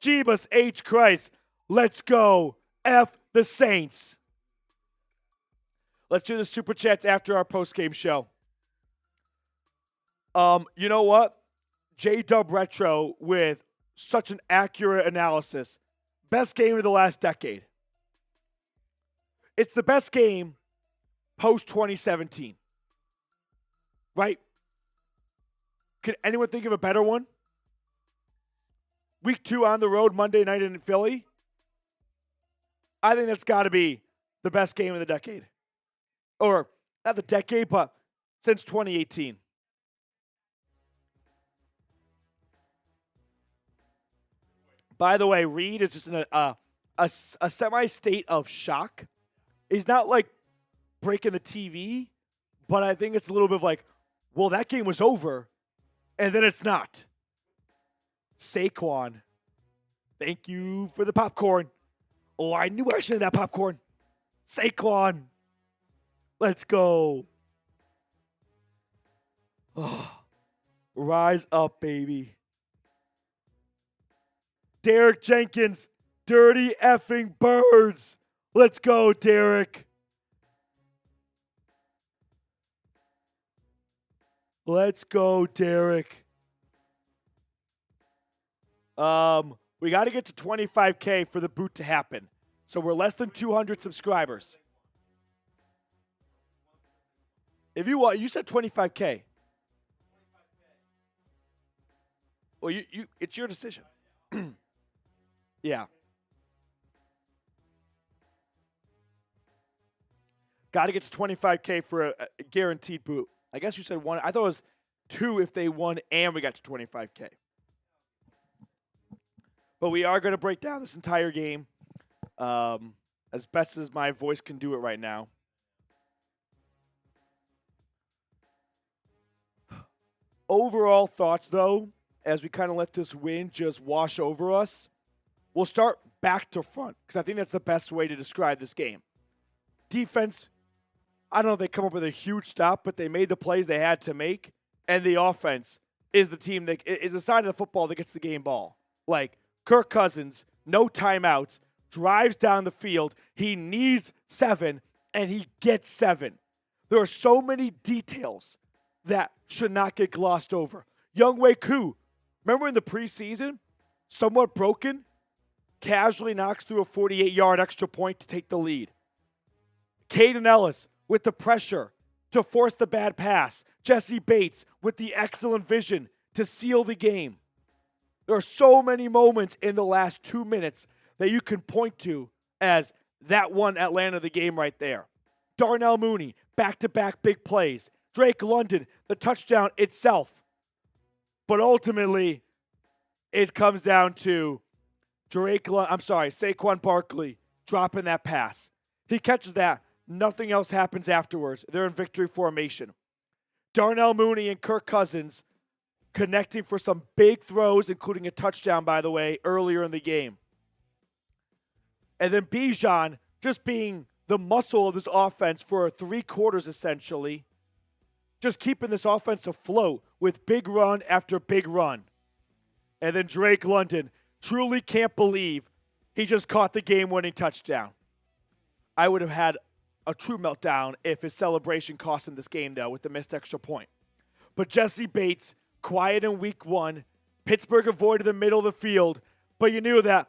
Jeebus H. Christ, let's go. F the Saints. Let's do the super chats after our post-game show. You know what? J-Dub Retro with such an accurate analysis. Best game of the last decade. It's the best game post-2017. Right? Can anyone think of a better one? Week 2 on the road, Monday night in Philly. I think that's got to be the best game of the decade. Or, not the decade, but since 2018. By the way, Reed is just in a semi-state of shock. He's not, like, breaking the TV, but I think it's a little bit of like, well, that game was over, and then it's not. Saquon, thank you for the popcorn. Oh, I knew I should have that popcorn. Saquon, let's go. Oh, rise up, baby. Derek Jenkins, dirty effing birds. Let's go, Derek. Let's go, Derek. We got to get to 25K for the boot to happen. So we're less than 200 subscribers. If you want, you said 25K. Well, it's your decision. Yeah. Got to get to 25K for a guaranteed boot. I guess you said one. I thought it was 2 if they won and we got to 25K. But we are going to break down this entire game as best as my voice can do it right now. Overall thoughts, though, as we kind of let this win just wash over us, we'll start back to front because I think that's the best way to describe this game. Defense, I don't know if they come up with a huge stop, but they made the plays they had to make, and the offense is the team that is the side of the football that gets the game ball. Like Kirk Cousins, no timeouts, drives down the field. He needs 7, and he gets 7. There are so many details that should not get glossed over. Younghoe Koo, remember in the preseason, somewhat broken, casually knocks through a 48-yard extra point to take the lead. Caden Ellis with the pressure to force the bad pass. Jesse Bates with the excellent vision to seal the game. There are so many moments in the last 2 minutes that you can point to as that won Atlanta the game right there. Darnell Mooney, back-to-back big plays. Drake London, the touchdown itself. But ultimately, it comes down to Saquon Barkley dropping that pass. He catches that. Nothing else happens afterwards. They're in victory formation. Darnell Mooney and Kirk Cousins connecting for some big throws, including a touchdown, by the way, earlier in the game. And then Bijan just being the muscle of this offense for 3 quarters, essentially. Just keeping this offense afloat with big run after big run. And then Drake London truly can't believe he just caught the game-winning touchdown. I would have had a true meltdown if his celebration cost him this game, though, with the missed extra point. But Jesse Bates, quiet in week 1. Pittsburgh avoided the middle of the field, but you knew that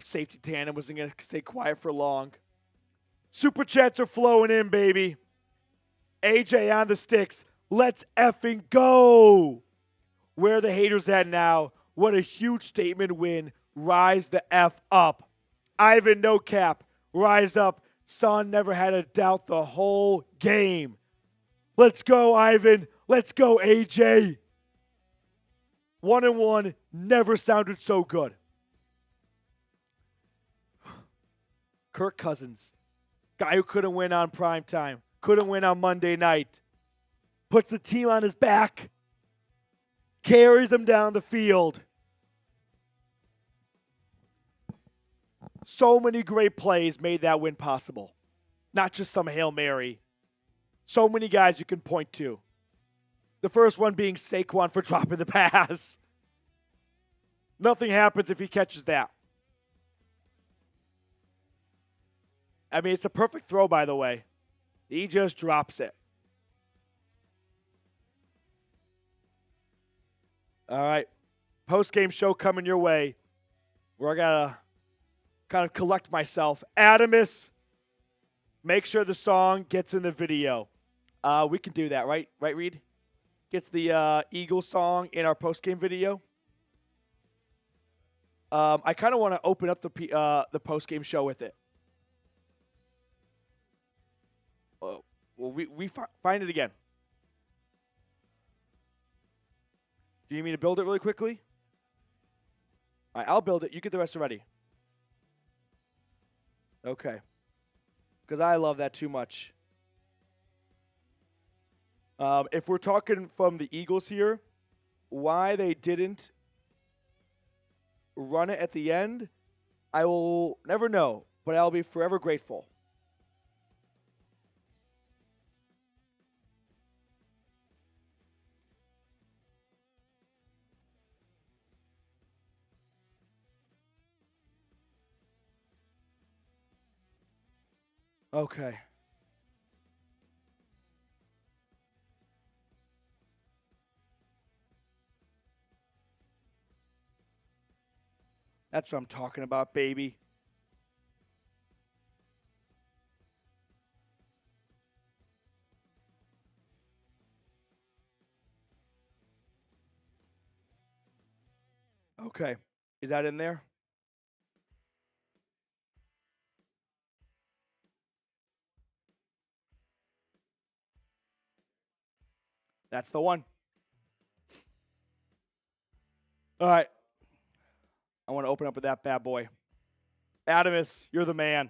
safety tandem wasn't going to stay quiet for long. Super chats are flowing in, baby. AJ on the sticks. Let's effing go. Where are the haters at now? What a huge statement win. Rise the F up. Ivan, no cap. Rise up. Son never had a doubt the whole game. Let's go, Ivan. Let's go, AJ. 1-1 never sounded so good. Kirk Cousins, guy who couldn't win on primetime, couldn't win on Monday night, puts the team on his back, carries them down the field. So many great plays made that win possible. Not just some Hail Mary. So many guys you can point to. The first one being Saquon for dropping the pass. Nothing happens if he catches that. I mean, it's a perfect throw, by the way. He just drops it. All right. Post-game show coming your way. Where I got to kind of collect myself. Adamus, make sure the song gets in the video. We can do that, right? Right, Reed? Gets the Eagles song in our post-game video. I kind of want to open up the post-game show with it. Well, we find it again. Do you need me to build it really quickly? All right, I'll build it. You get the rest ready. Okay. Because I love that too much. If we're talking from the Eagles here, why they didn't run it at the end, I will never know, but I'll be forever grateful. Okay. That's what I'm talking about, baby. Okay. Is that in there? That's the one. All right. I want to open up with that bad boy. Adamus, you're the man.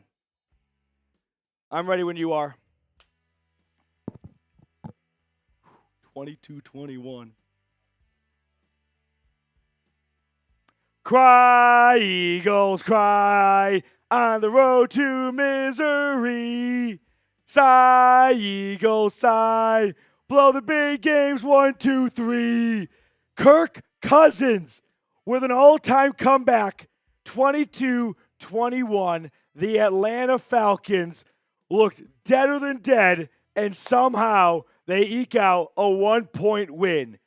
I'm ready when you are. 22-21. Cry, Eagles, cry on the road to misery. Sigh, Eagles, sigh. Blow the big games 1, 2, 3. Kirk Cousins with an all-time comeback, 22-21. The Atlanta Falcons looked deader than dead, and somehow they eke out a 1-point win.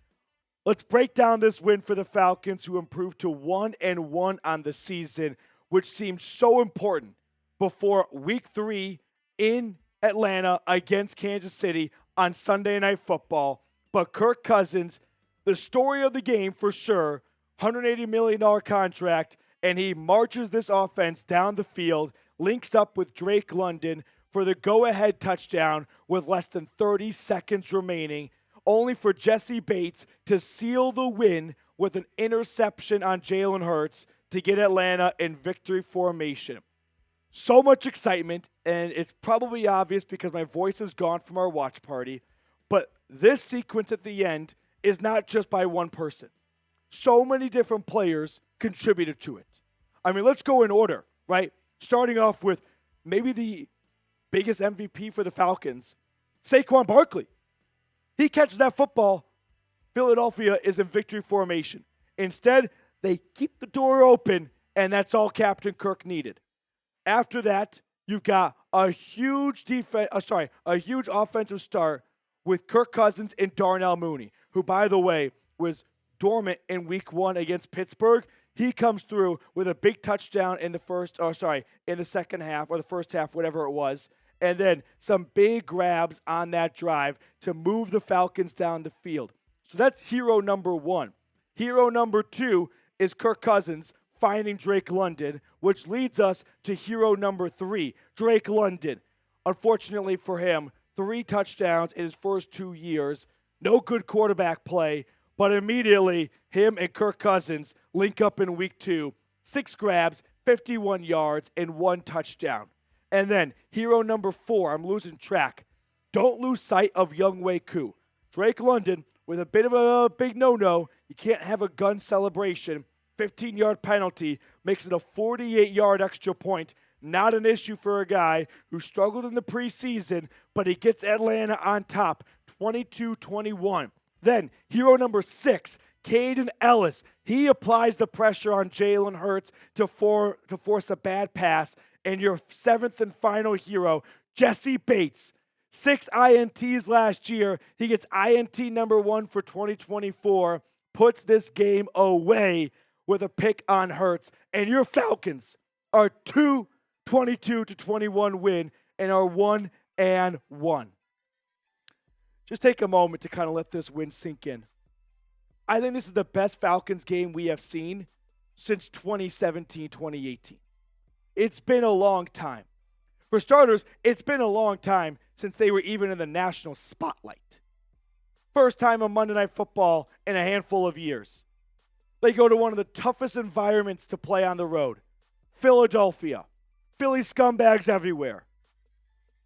Let's break down this win for the Falcons, who improved to 1-1 on the season, which seemed so important before Week 3 in Atlanta against Kansas City on Sunday Night Football. But Kirk Cousins, the story of the game for sure, $180 million contract, and he marches this offense down the field, links up with Drake London for the go-ahead touchdown with less than 30 seconds remaining, only for Jesse Bates to seal the win with an interception on Jalen Hurts to get Atlanta in victory formation. So much excitement, and it's probably obvious because my voice is gone from our watch party, but this sequence at the end is not just by one person. So many different players contributed to it. I mean, let's go in order, right? Starting off with maybe the biggest MVP for the Falcons, Saquon Barkley. He catches that football. Philadelphia is in victory formation. Instead, they keep the door open, and that's all Captain Kirk needed. After that, you've got a huge offensive start with Kirk Cousins and Darnell Mooney, who, by the way, was dormant in Week 1 against Pittsburgh. He comes through with a big touchdown in the second half or the first half, whatever it was. And then some big grabs on that drive to move the Falcons down the field. So that's hero number 1. Hero number 2 is Kirk Cousins finding Drake London, which leads us to hero number 3, Drake London. Unfortunately for him, 3 touchdowns in his first 2 years. No good quarterback play, but immediately him and Kirk Cousins link up in Week 2. 6 grabs, 51 yards, and 1 touchdown. And then hero number 4, I'm losing track. Don't lose sight of Younghoe Koo. Drake London with a bit of a big no-no. You can't have a gun celebration. 15-yard penalty makes it a 48-yard extra point. Not an issue for a guy who struggled in the preseason, but he gets Atlanta on top, 22-21. Then hero number 6, Caden Ellis. He applies the pressure on Jalen Hurts to force a bad pass. And your 7th and final hero, Jesse Bates. 6 INTs last year. He gets INT number 1 for 2024. Puts this game away with a pick on Hurts. And your Falcons are 22-21 win and are 1-1. Just take a moment to kind of let this win sink in. I think this is the best Falcons game we have seen since 2017-2018. It's been a long time. For starters, it's been a long time since they were even in the national spotlight. First time on Monday Night Football in a handful of years. They go to one of the toughest environments to play on the road. Philadelphia. Philly scumbags everywhere.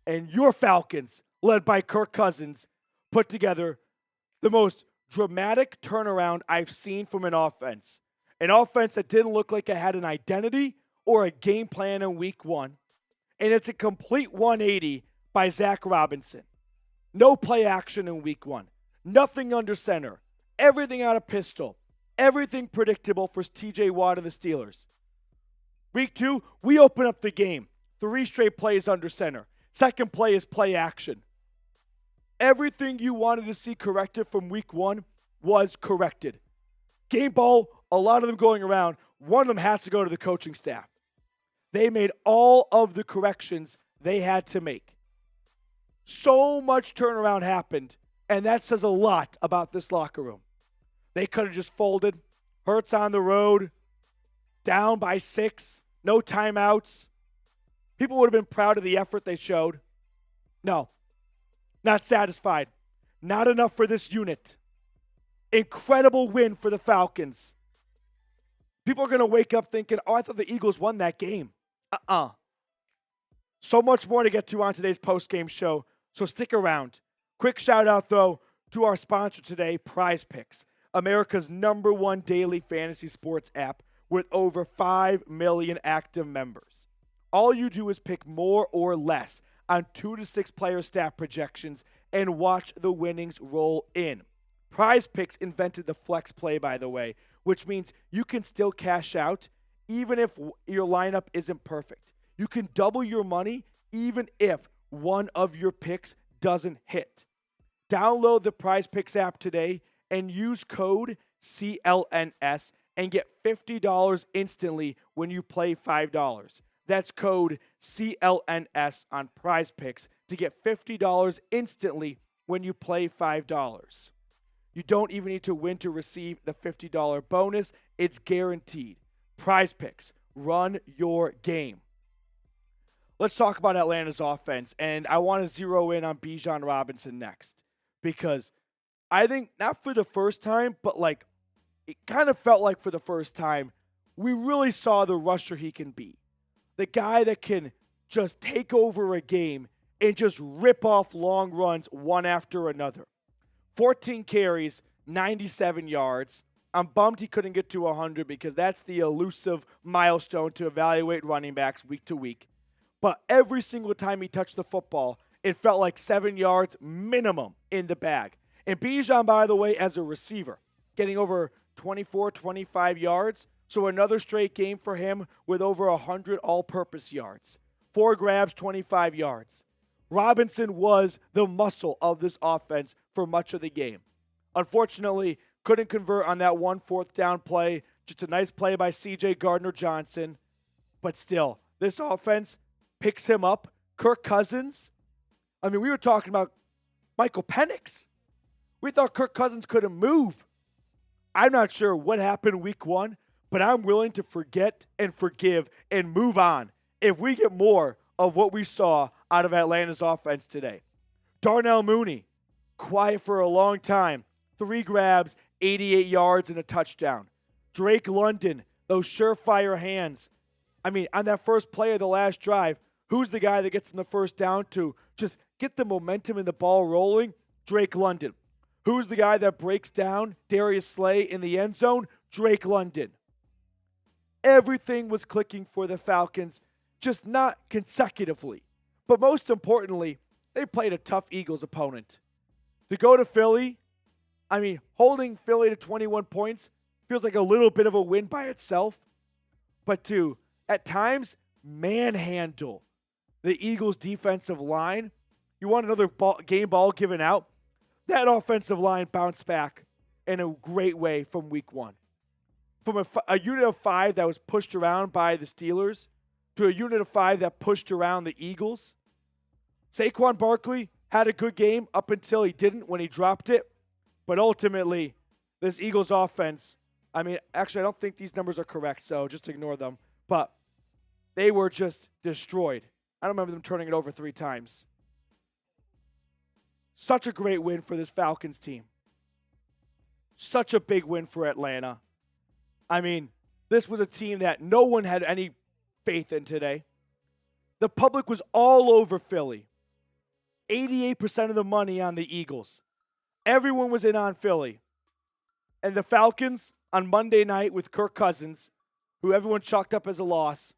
And your Falcons, led by Kirk Cousins, put together the most dramatic turnaround I've seen from an offense. An offense that didn't look like it had an identity or a game plan in Week 1. And it's a complete 180 by Zach Robinson. No play action in Week 1. Nothing under center. Everything out of pistol. Everything predictable for TJ Watt and the Steelers. Week 2, we open up the game. 3 straight plays under center. Second play is play action. Everything you wanted to see corrected from Week 1 was corrected. Game ball, a lot of them going around, one of them has to go to the coaching staff. They made all of the corrections they had to make. So much turnaround happened, and that says a lot about this locker room. They could have just folded. Hurts on the road, down by 6, no timeouts. People would have been proud of the effort they showed. No, not satisfied. Not enough for this unit. Incredible win for the Falcons. People are going to wake up thinking, oh, I thought the Eagles won that game. So much more to get to on today's postgame show, so stick around. Quick shout out, though, to our sponsor today, Prize Picks, America's #1 daily fantasy sports app with over 5 million active members. All you do is pick more or less on 2 to 6 player stat projections and watch the winnings roll in. Prize Picks invented the flex play, by the way, which means you can still cash out even if your lineup isn't perfect. You can double your money even if one of your picks doesn't hit. Download the Prize Picks app today and use code CLNS and get $50 instantly when you play $5. That's code CLNS on Prize Picks to get $50 instantly when you play $5. You don't even need to win to receive the $50 bonus. It's guaranteed. Prize Picks. Run your game. Let's talk about Atlanta's offense, and I want to zero in on Bijan Robinson next because I think not for the first time, but it kind of felt like for the first time, we really saw the rusher he can be. The guy that can just take over a game and just rip off long runs one after another. 14 carries, 97 yards. I'm bummed he couldn't get to 100 because that's the elusive milestone to evaluate running backs week to week. But every single time he touched the football, it felt like 7 yards minimum in the bag. And Bijan, by the way, as a receiver, getting over 24, 25 yards. So another straight game for him with over 100 all-purpose yards. 4 grabs, 25 yards. Robinson was the muscle of this offense for much of the game. Unfortunately, couldn't convert on that 1 4th down play. Just a nice play by C.J. Gardner-Johnson. But still, this offense picks him up. Kirk Cousins. I mean, we were talking about Michael Penix. We thought Kirk Cousins couldn't move. I'm not sure what happened week 1, but I'm willing to forget and forgive and move on if we get more of what we saw out of Atlanta's offense today. Darnell Mooney, quiet for a long time. 3 grabs, 88 yards, and a touchdown. Drake London, those surefire hands. I mean, on that first play of the last drive, who's the guy that gets in the first down to just get the momentum and the ball rolling? Drake London. Who's the guy that breaks down Darius Slay in the end zone? Drake London. Everything was clicking for the Falcons, just not consecutively. But most importantly, they played a tough Eagles opponent. To go to Philly, I mean, holding Philly to 21 points feels like a little bit of a win by itself. But to, at times, manhandle the Eagles' defensive line. You want another game ball given out? That offensive line bounced back in a great way from week 1. From a unit of 5 that was pushed around by the Steelers to a unit of 5 that pushed around the Eagles. Saquon Barkley had a good game up until he didn't when he dropped it. But ultimately, this Eagles offense, I mean, actually, I don't think these numbers are correct, so just ignore them. But they were just destroyed. I don't remember them turning it over 3 times. Such a great win for this Falcons team. Such a big win for Atlanta. I mean, this was a team that no one had any faith in today. The public was all over Philly. 88% of the money on the Eagles. Everyone was in on Philly. And the Falcons on Monday night with Kirk Cousins, who everyone chalked up as a loss,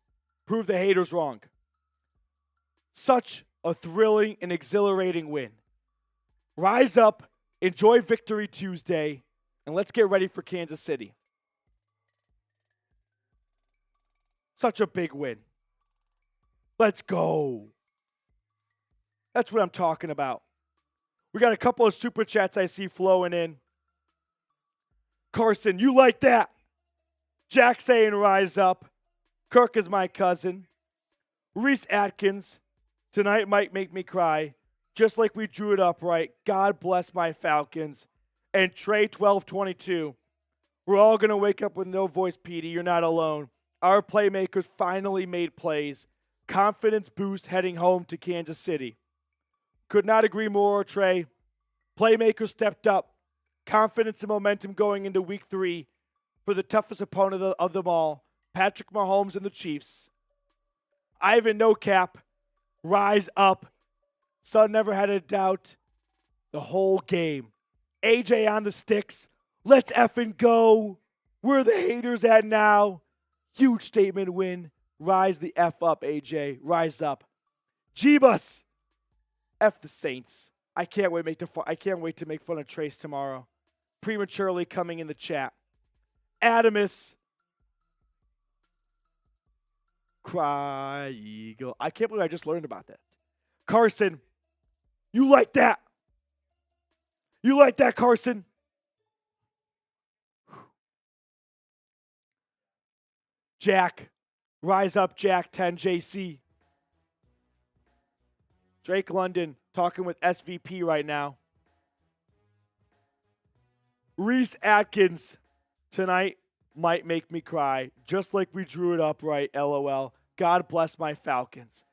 proved the haters wrong. Such a thrilling and exhilarating win. Rise up, enjoy Victory Tuesday, and let's get ready for Kansas City. Such a big win. Let's go. That's what I'm talking about. We got a couple of super chats I see flowing in. Carson, you like that? Jack saying rise up. Kirk is my cousin. Reese Atkins, tonight might make me cry. Just like we drew it up right. God bless my Falcons. And Trey 1222. We're all going to wake up with no voice, Petey. You're not alone. Our playmakers finally made plays. Confidence boost heading home to Kansas City. Could not agree more, Trey. Playmakers stepped up. Confidence and momentum going into week 3 for the toughest opponent of them all, Patrick Mahomes and the Chiefs. Ivan No Cap, rise up. Son never had a doubt the whole game. AJ on the sticks. Let's effing go. Where are the haters at now? Huge statement win. Rise the F up, AJ. Rise up. Jeebus. F the Saints. I can't wait to make fun of Trace tomorrow. Prematurely coming in the chat. Adamus. Cry Eagle. I can't believe I just learned about that. Carson. You like that? You like that, Carson? Jack. Rise up, Jack 10 JC. Drake London talking with SVP right now. Reese Atkins tonight might make me cry, just like we drew it up right, LOL. God bless my Falcons.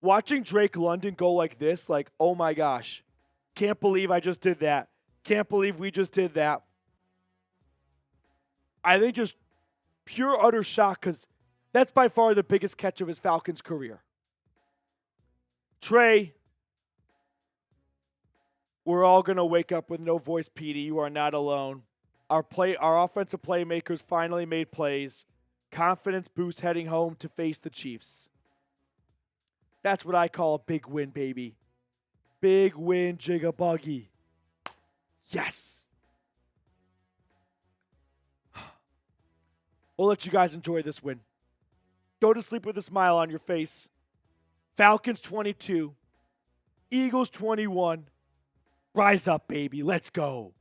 Watching Drake London go like this, like, oh my gosh. Can't believe I just did that. Can't believe we just did that. I think just pure utter shock because that's by far the biggest catch of his Falcons career. Trey, we're all going to wake up with no voice, Petey. You are not alone. Our offensive playmakers finally made plays. Confidence boost heading home to face the Chiefs. That's what I call a big win, baby. Big win, Jigabuggy. Yes. We'll let you guys enjoy this win. Go to sleep with a smile on your face. Falcons 22. Eagles 21. Rise up, baby. Let's go.